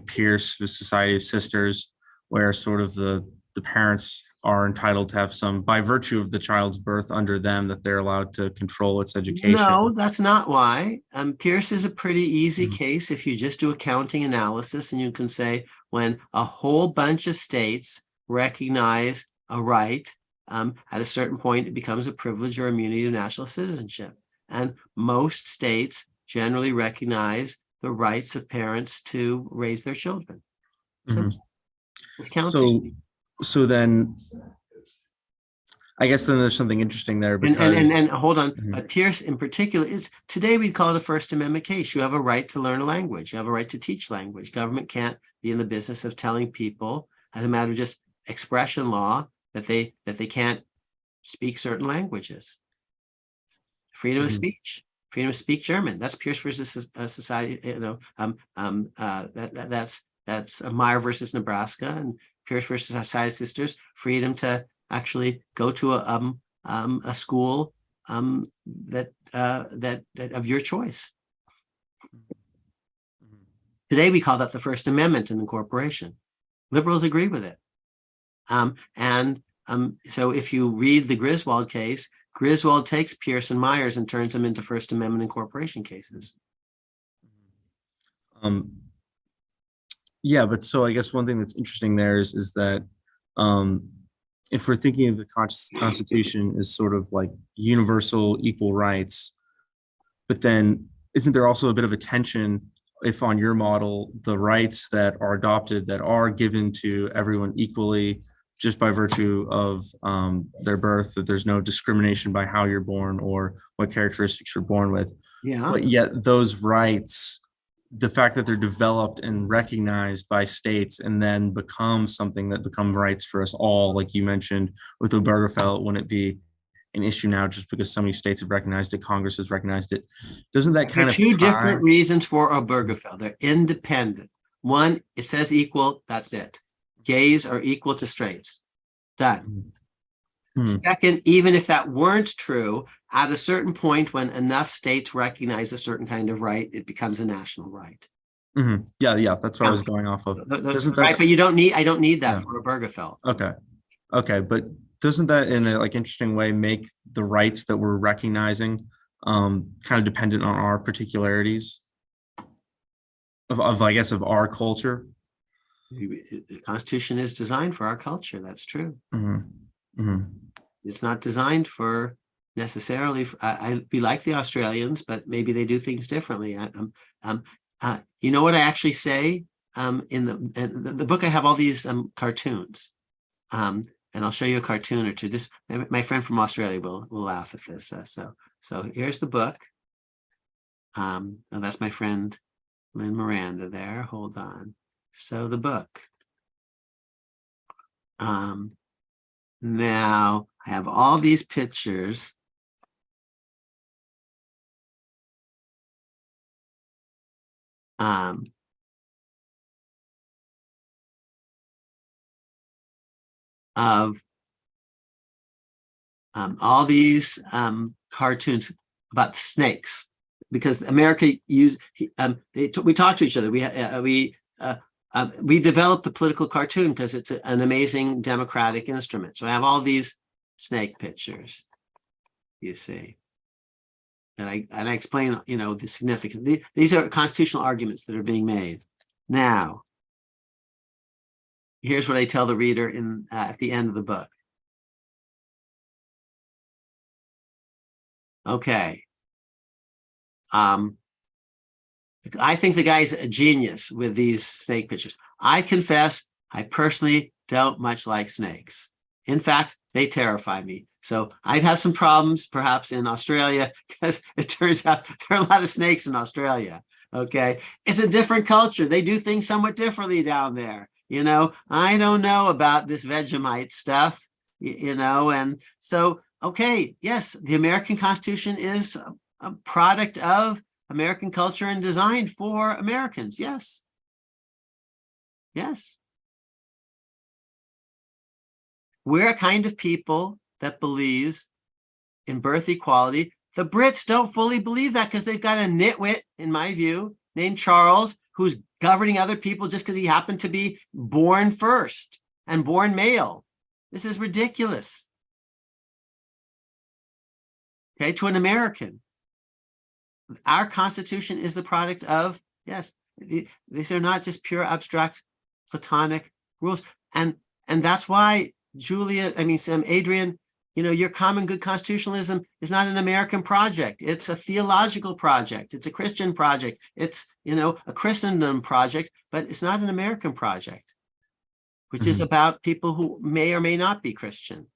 Pierce, the Society of Sisters, where sort of the parents are entitled to have some, by virtue of the child's birth under them, that they're allowed to control its education. No, that's not why. Pierce is a pretty easy case if you just do accounting analysis, and you can say when a whole bunch of states recognize a right, at a certain point, it becomes a privilege or immunity to national citizenship. And most states generally recognize the rights of parents to raise their children. So it's counting. So then, I guess then there's something interesting there because and hold on, but Pierce in particular is, today we'd call it a First Amendment case. You have a right to learn a language. You have a right to teach language. Government can't be in the business of telling people, as a matter of just expression law, that they can't speak certain languages. Freedom of speech, freedom of speak German. That's Pierce versus society. That's Meyer versus Nebraska, and Pierce versus Society of Sisters. Freedom to actually go to a school that of your choice. Today we call that the First Amendment in the corporation. Liberals agree with it. So if you read the Griswold case, Griswold takes Pierce and Myers and turns them into First Amendment incorporation cases. Yeah, but so I guess one thing that's interesting there is that if we're thinking of the Constitution as sort of like universal equal rights, but then isn't there also a bit of a tension if on your model, the rights that are adopted that are given to everyone equally just by virtue of their birth, that there's no discrimination by how you're born or what characteristics you're born with. Yeah. But yet those rights, the fact that they're developed and recognized by states and then become something that become rights for us all, like you mentioned with Obergefell, wouldn't it be an issue now just because so many states have recognized it, Congress has recognized it? Doesn't that kind of two different reasons for Obergefell? They're independent. One, it says equal, that's it. Gays are equal to straights. Done. Second, even if that weren't true, at a certain point when enough states recognize a certain kind of right, it becomes a national right. Yeah, that's what I was going off of. Right, but I don't need that for Obergefell. Okay, but doesn't that in a interesting way make the rights that we're recognizing kind of dependent on our particularities of I guess of our culture? The Constitution is designed for our culture. That's true. It's not designed for necessarily. We like the Australians, but maybe they do things differently. You know what I actually say in the book? I have all these cartoons, and I'll show you a cartoon or two. This my friend from Australia will laugh at this. So here's the book. That's my friend Lynn Miranda there. Hold on. So the book. Now I have all these pictures. Of all these cartoons about snakes, because America we talk to each other. We developed the political cartoon because it's an amazing democratic instrument. So I have all these snake pictures, you see, and I explain, the significance. These are constitutional arguments that are being made. Now, here's what I tell the reader at the end of the book. Okay. I think the guy's a genius with these snake pictures. I confess, I personally don't much like snakes. In fact, they terrify me. So I'd have some problems perhaps in Australia because it turns out there are a lot of snakes in Australia. Okay. It's a different culture. They do things somewhat differently down there. I don't know about this Vegemite stuff, and so, okay, yes, the American Constitution is a product of American culture and designed for Americans. Yes. We're a kind of people that believes in birth equality. The Brits don't fully believe that because they've got a nitwit, in my view, named Charles, who's governing other people just because he happened to be born first and born male. This is ridiculous. Okay, to an American. Our Constitution is the product of, yes, these are not just pure abstract Platonic rules. And that's why Adrian, your common good constitutionalism is not an American project. It's a theological project. It's a Christian project. It's, a Christendom project, but it's not an American project, which is about people who may or may not be Christian.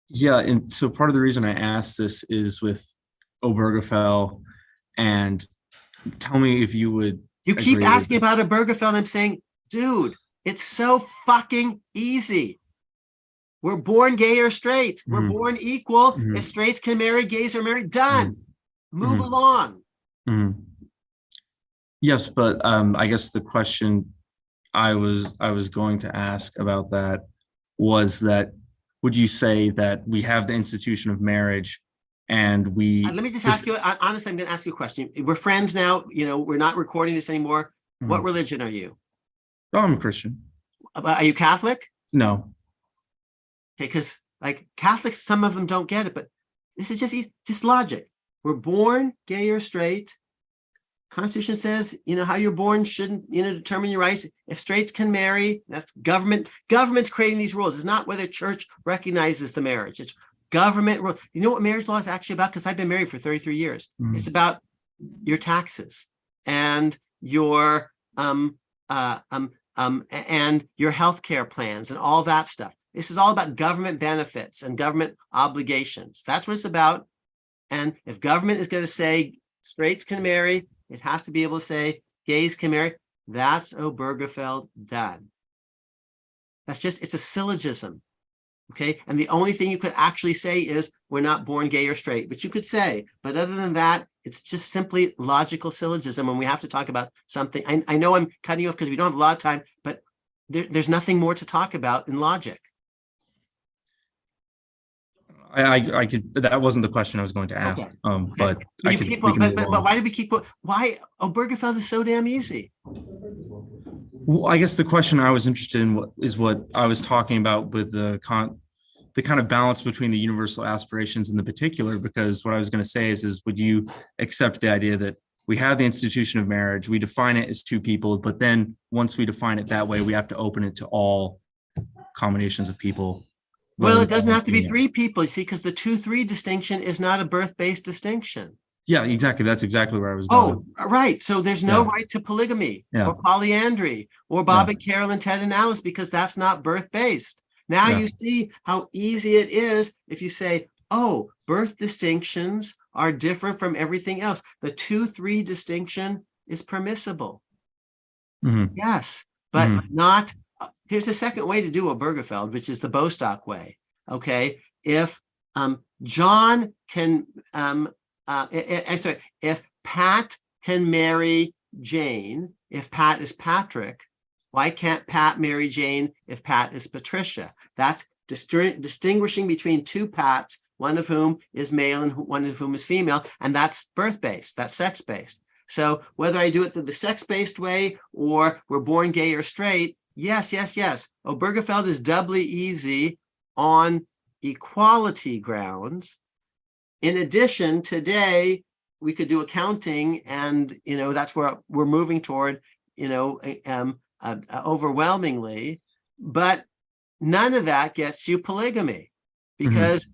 Yeah, and so part of the reason I asked this is with Obergefell, and tell me if you would. You keep asking about Obergefell, and I'm saying, dude, It's so fucking easy. We're born gay or straight. We're Mhm. born equal. Mhm. If straights can marry, gays are married. Done. Move Mhm. along. Mhm. Yes, but I guess the question I was going to ask about that was that would you say that we have the institution of marriage and we Let me just ask you, honestly, I'm going to ask you a question. We're friends now. We're not recording this anymore. What Mhm. religion are you? Oh, I'm a Christian. Are you Catholic? No. Okay, because like Catholics, some of them don't get it, but this is just logic. We're born gay or straight. Constitution says, how you're born shouldn't, determine your rights. If straights can marry, that's government. Government's creating these rules. It's not whether church recognizes the marriage. It's government rule. You know what marriage law is actually about? Because I've been married for 33 years. Mhm. It's about your taxes and your and your healthcare plans and all that stuff. This is all about government benefits and government obligations. That's what it's about. And if government is going to say straights can marry, it has to be able to say gays can marry. That's Obergefell done. It's a syllogism. Okay. And the only thing you could actually say is we're not born gay or straight, which you could say. But other than that, it's just simply logical syllogism. And we have to talk about something. I know I'm cutting you off because we don't have a lot of time, but there's nothing more to talk about in logic. I could, that wasn't the question I was going to ask. Okay. But But I you could, keep we on, can move but on. why do we keep why Obergefell is so damn easy? Well, I guess the question I was interested in is what I was talking about with the kind of balance between the universal aspirations and the particular, because what I was going to say is would you accept the idea that we have the institution of marriage, we define it as two people, but then once we define it that way, we have to open it to all combinations of people. Well, it doesn't have to be three people, you see, because the 2-3 distinction is not a birth-based distinction. Yeah, exactly. That's exactly where I was going. Oh, right. So there's no Yeah. right to polygamy Yeah. or polyandry or Bob and Carol and Ted and Alice because that's not birth-based. Now Yeah. you see how easy it is if you say, oh, birth distinctions are different from everything else. The 2-3 distinction is permissible. Mhm. Yes, but not. Here's the second way to do Obergefell, which is the Bostock way. Okay, if John can, if Pat can marry Jane, if Pat is Patrick, why can't Pat marry Jane if Pat is Patricia? That's distinguishing between two Pats, one of whom is male and one of whom is female, and that's birth-based, that's sex-based. So whether I do it the sex-based way or we're born gay or straight, yes. Obergefell is doubly easy on equality grounds. In addition, today we could do accounting, and that's where we're moving toward, overwhelmingly. But none of that gets you polygamy because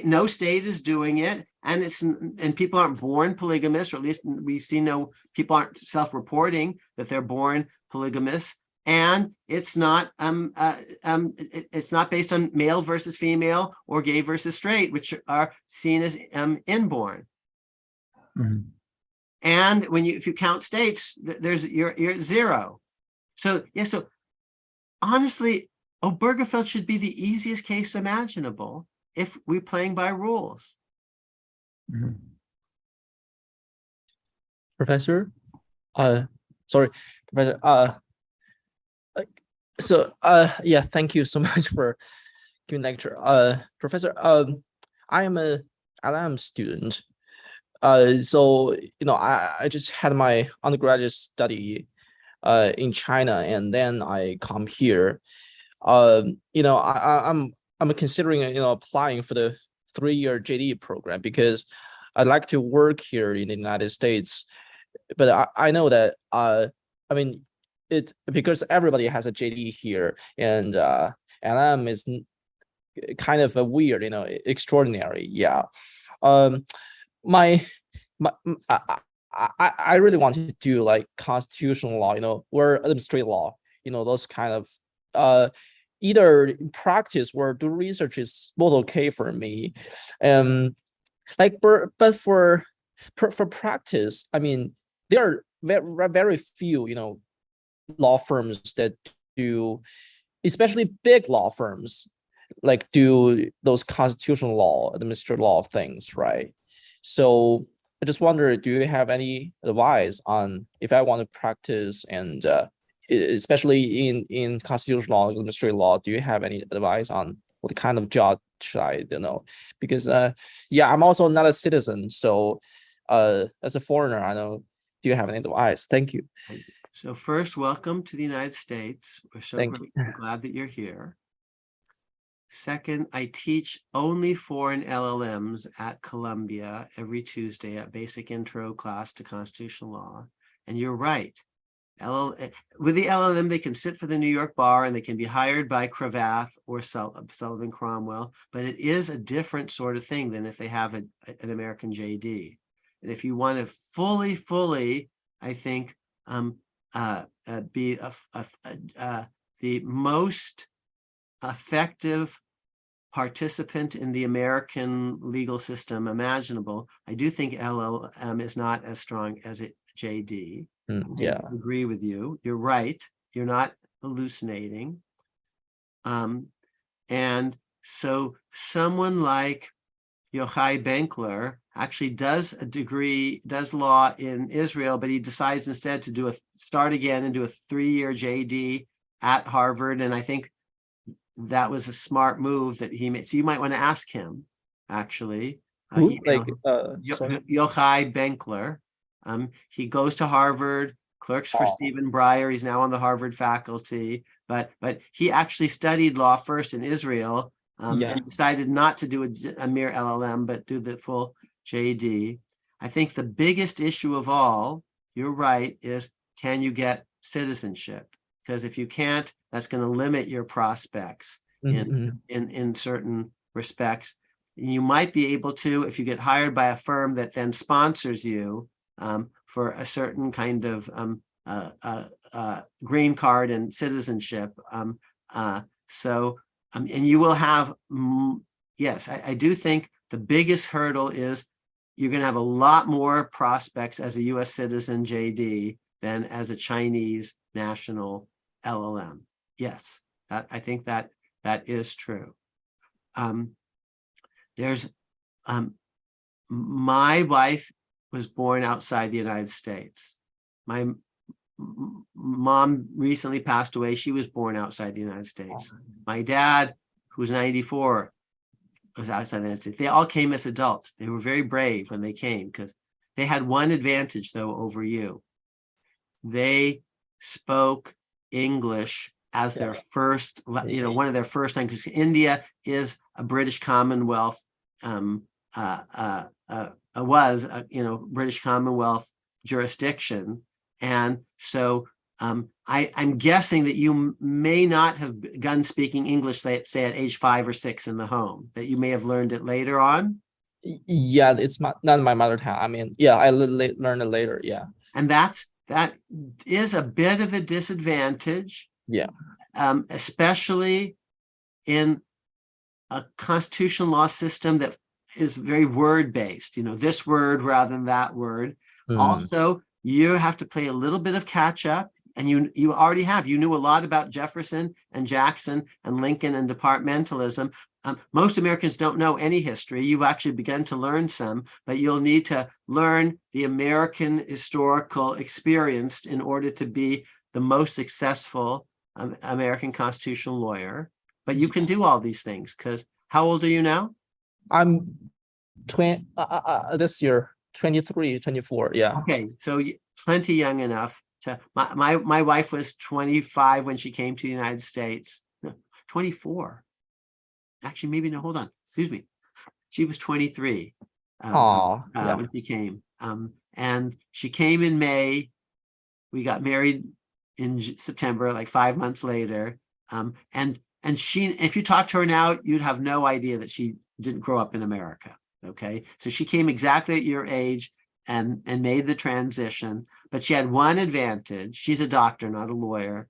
no state is doing it, and people aren't born polygamists, or at least we've seen people aren't self-reporting that they're born polygamists. And it's not based on male versus female or gay versus straight, which are seen as inborn. And if you count states, you're zero. So honestly, Obergefell should be the easiest case imaginable if we're playing by rules. Professor, sorry, Professor. Yeah, thank you so much for giving lecture. Professor, I am a LM student. So I just had my undergraduate study in China, and then I come here. I'm considering applying for the 3-year JD program because I'd like to work here in the United States. But I know that it because everybody has a JD here, and LM is kind of a weird, extraordinary. Yeah. I really want to do like constitutional law, or administrative law, those kind of either in practice or do research is both okay for me. But for practice, there are very few, law firms that do, especially big law firms, like do those constitutional law, administrative law things, right? So I just wonder, do you have any advice on if I want to practice and especially in constitutional law, administrative law, do you have any advice on what kind of job should I, because yeah, I'm also not a citizen. So as a foreigner, I know, do you have any advice? Thank you. So first, welcome to the United States. We're so Thank you. glad that you're here. Second, I teach only foreign LLMs at Columbia every Tuesday at basic intro class to constitutional law. And you're right. With the LLM, they can sit for the New York bar and they can be hired by Cravath or Sullivan Cromwell, but it is a different sort of thing than if they have an American JD. And if you want to fully, I think, be the most effective participant in the American legal system imaginable, I do think LLM is not as strong as JD. Yeah, I agree with you. You're right. You're not hallucinating. And so someone like Yochai Benkler actually does law in Israel, but he decides instead to start again and do a 3-year JD at Harvard. And I think that was a smart move that he made. So you might want to ask him, actually. who, like Yochai Benkler. He goes to Harvard, clerks for Stephen Breyer. He's now on the Harvard faculty, but he actually studied law first in Israel. And decided not to do a mere LLM, but do the full JD. I think the biggest issue of all, you're right, is can you get citizenship? Because if you can't, that's going to limit your prospects in certain respects. You might be able to, if you get hired by a firm that then sponsors you for a certain kind of green card and citizenship. And you will have, yes, I do think the biggest hurdle is you're going to have a lot more prospects as a US citizen JD than as a Chinese national LLM. Yes, I think that is true. My wife was born outside the United States. My mom recently passed away. She was born outside the United States. My dad, who was 94, was outside the United States. They all came as adults. They were very brave when they came because they had one advantage, though, over you. They spoke English as their first, one of their first languages. India is a British Commonwealth, British Commonwealth jurisdiction. And so I'm guessing that you may not have begun speaking English, say at age 5 or 6 in the home, that you may have learned it later on. Yeah, it's not my mother tongue. I mean, yeah, I learned it later. Yeah. And that is a bit of a disadvantage. Yeah. Especially in a constitutional law system that is very word-based, this word rather than that word. Also, you have to play a little bit of catch up, and you already have. You knew a lot about Jefferson and Jackson and Lincoln and departmentalism. Most Americans don't know any history. You've actually begun to learn some, but you'll need to learn the American historical experience in order to be the most successful American constitutional lawyer. But you can do all these things because how old are you now? I'm this year, 23, 24. Yeah. Okay, so plenty young enough to. My wife was 25 when she came to the United States. No, 24. Actually, maybe no. Hold on. Excuse me. She was 23 when she came. And she came in May. We got married in September, like 5 months later. And she, if you talk to her now, you'd have no idea that she didn't grow up in America. Okay, so she came exactly at your age and made the transition, but she had one advantage. She's a doctor, not a lawyer,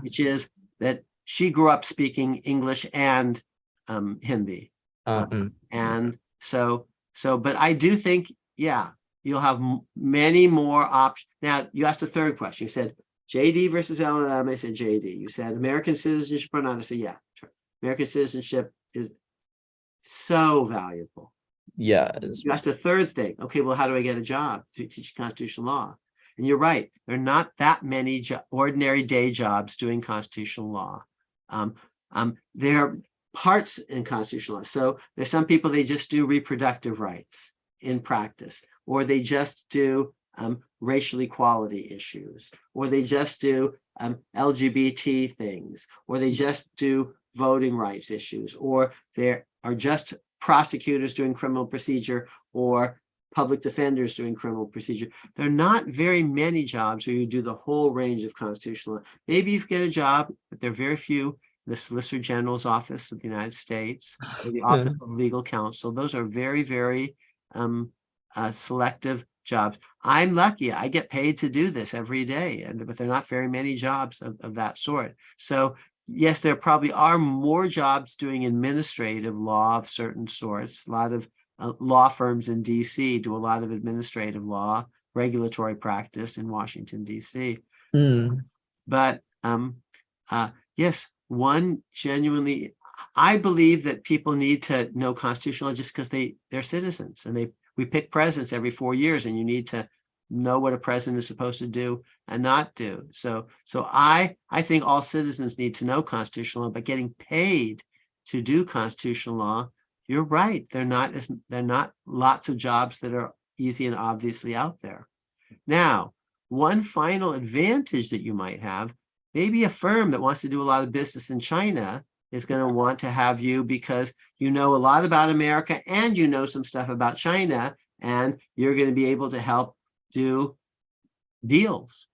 which is that she grew up speaking English and Hindi. And so, but I do think, yeah, you'll have many more options. Now, you asked a third question. You said, JD versus LLM, I said JD. You said American citizenship or not? I said, yeah. American citizenship is so valuable. Yeah. You asked a third thing. Okay, well, how do I get a job to teach constitutional law? And you're right. There are not that many ordinary day jobs doing constitutional law. There are parts in constitutional law. So there's some people, they just do reproductive rights in practice, or they just do racial equality issues, or they just do LGBT things, or they just do voting rights issues, or there are just prosecutors doing criminal procedure or public defenders doing criminal procedure. There are not very many jobs where you do the whole range of constitutional law. Maybe you get a job, but there are very few. The Solicitor General's Office of the United States, or the Office of Legal Counsel. Those are very, very selective jobs. I'm lucky. I get paid to do this every day, but there are not very many jobs of that sort. So yes, there probably are more jobs doing administrative law of certain sorts. A lot of law firms in DC do a lot of administrative law, regulatory practice in Washington, DC. But yes, one genuinely, I believe that people need to know constitutional law just because they're citizens, and we pick presidents every 4 years, and you need to know what a president is supposed to do and not do. So I think all citizens need to know constitutional law, but getting paid to do constitutional law, you're right. They're not lots of jobs that are easy and obviously out there. Now, one final advantage that you might have, maybe a firm that wants to do a lot of business in China is going to want to have you because you know a lot about America and you know some stuff about China, and you're going to be able to help do deals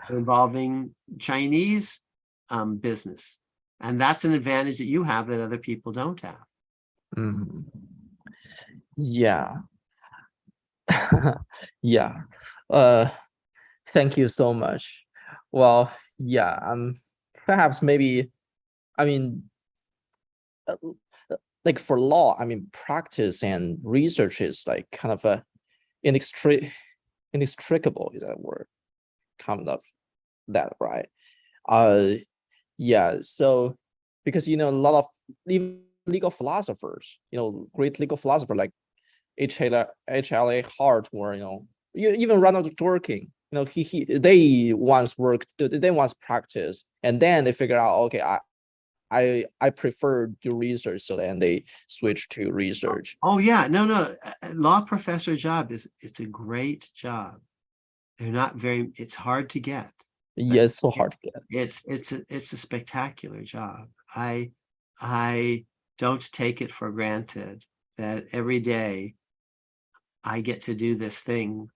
involving Chinese business. And that's an advantage that you have that other people don't have. Yeah. Yeah. Thank you so much. Well, yeah, perhaps maybe, I mean, like for law, I mean, practice and research is like kind of a inextricable, is that word, kind of that, right? Yeah, so because, you know, a lot of legal philosophers, you know, great legal philosopher like H.L.A. Hart, or, you know, even Ronald Dworkin, you know, they once practiced, and then they figure out, okay, I prefer do research, so then they switch to research. Oh yeah, no, law professor job it's a great job. They're not very, it's hard to get. Yeah, it's so hard to get. It's a spectacular job. I don't take it for granted that every day I get to do this thing.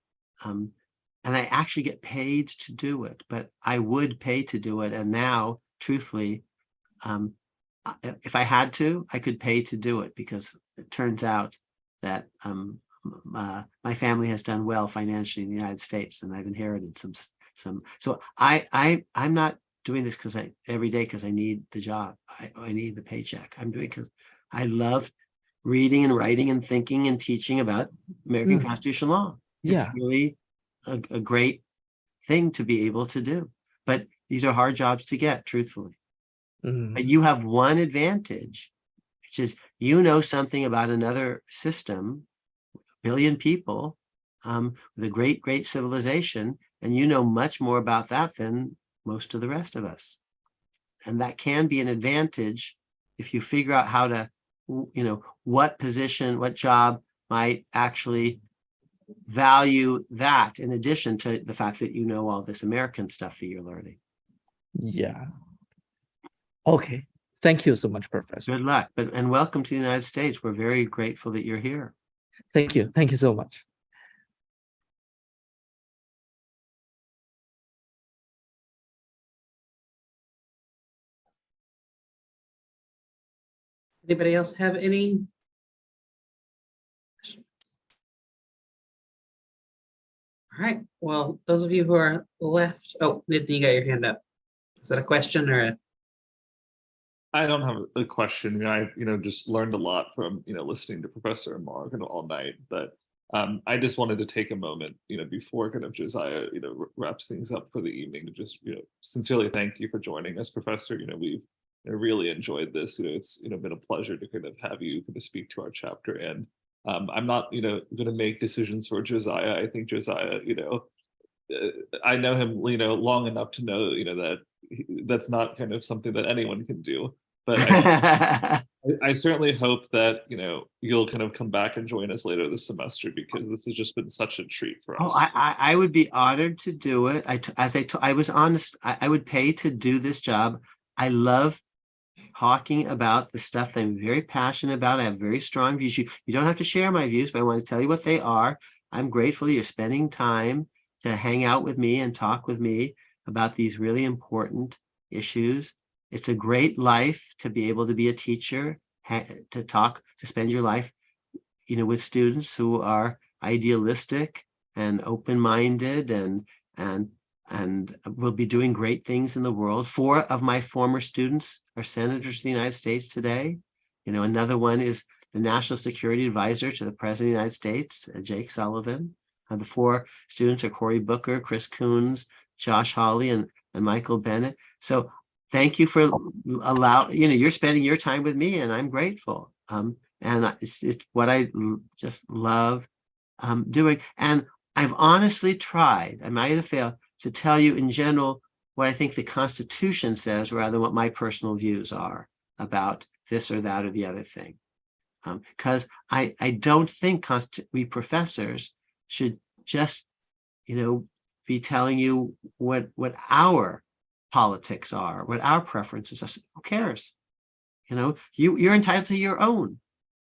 And I actually get paid to do it, but I would pay to do it. And now, truthfully, if I had to, I could pay to do it, because it turns out that my family has done well financially in the United States, and I've inherited some. So I'm not doing this every day because I need the job. I need the paycheck. I'm doing it because I love reading and writing and thinking and teaching about American constitutional law. It's really a great thing to be able to do. But these are hard jobs to get, truthfully. But you have one advantage, which is you know something about another system, a billion people, with a great civilization, and you know much more about that than most of the rest of us. And that can be an advantage if you figure out how to, you know, what position, what job might actually value that, in addition to the fact that you know all this American stuff that you're learning. Yeah. Okay. Thank you so much, Professor. Good luck, and welcome to the United States. We're very grateful that you're here. Thank you. Thank you so much. Anybody else have any questions? All right. Well, those of you who are left, oh, Nitin, you got your hand up. Is that a question or a? I don't have a question. I just learned a lot from listening to Professor Amar all night. But I just wanted to take a moment, before kind of Josiah, wraps things up for the evening to just, sincerely thank you for joining us, Professor. We've really enjoyed this. It's, been a pleasure to kind of have you kind of speak to our chapter. And I'm not, going to make decisions for Josiah. I think Josiah, I know him, long enough to know, that that's not kind of something that anyone can do. But I certainly hope that, you'll kind of come back and join us later this semester, because this has just been such a treat for us. Oh, I would be honored to do it. I was honest, I would pay to do this job. I love talking about the stuff that I'm very passionate about. I have very strong views. You don't have to share my views, but I want to tell you what they are. I'm grateful you're spending time to hang out with me and talk with me about these really important issues. It's a great life to be able to be a teacher, to spend your life, with students who are idealistic and open-minded and will be doing great things in the world. 4 of my former students are senators of the United States today. Another one is the National Security Advisor to the President of the United States, Jake Sullivan. The 4 students are Cory Booker, Chris Coons, Josh Hawley, and Michael Bennett. So thank you for you're spending your time with me, and I'm grateful. And it's what I just love doing. And I've honestly tried, I might have failed, to tell you in general what I think the Constitution says rather than what my personal views are about this or that or the other thing. Because I don't think we professors should just, be telling you what our politics are, what our preferences are. Who cares? You're entitled to your own.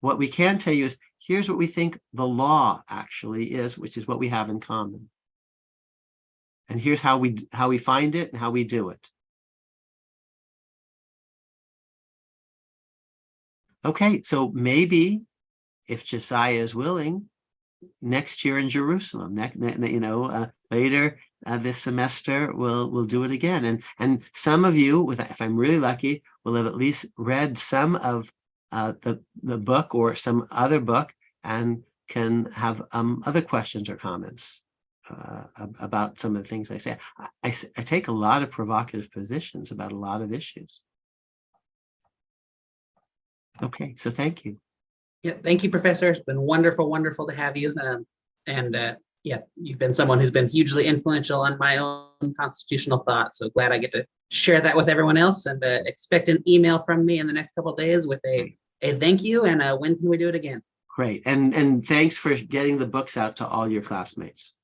What we can tell you is, here's what we think the law actually is, which is what we have in common. And here's how we find it and how we do it. Okay, so maybe if Josiah is willing, next year in Jerusalem, later this semester, we'll do it again. And some of you, if I'm really lucky, will have at least read some of the book or some other book and can have other questions or comments about some of the things I say. I take a lot of provocative positions about a lot of issues. Okay, so thank you. Yeah, thank you, Professor. It's been wonderful, wonderful to have you. Yeah, you've been someone who's been hugely influential on my own constitutional thought. So glad I get to share that with everyone else, and expect an email from me in the next couple of days with a thank you and when can we do it again. Great, and thanks for getting the books out to all your classmates.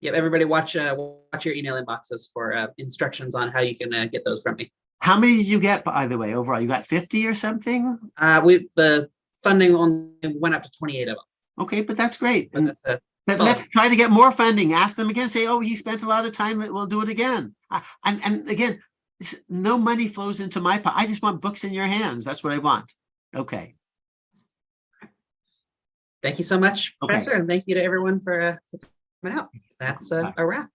Yep, everybody watch your email inboxes for instructions on how you can get those from me. How many did you get, by the way, overall? You got 50 or something? The funding only went up to 28 of them. Okay, but that's great. But But let's try to get more funding. Ask them again. Say, oh, he spent a lot of time. We'll do it again. And again, no money flows into my pot. I just want books in your hands. That's what I want. Okay. Thank you so much, Professor, and thank you to everyone for coming out. That's a wrap.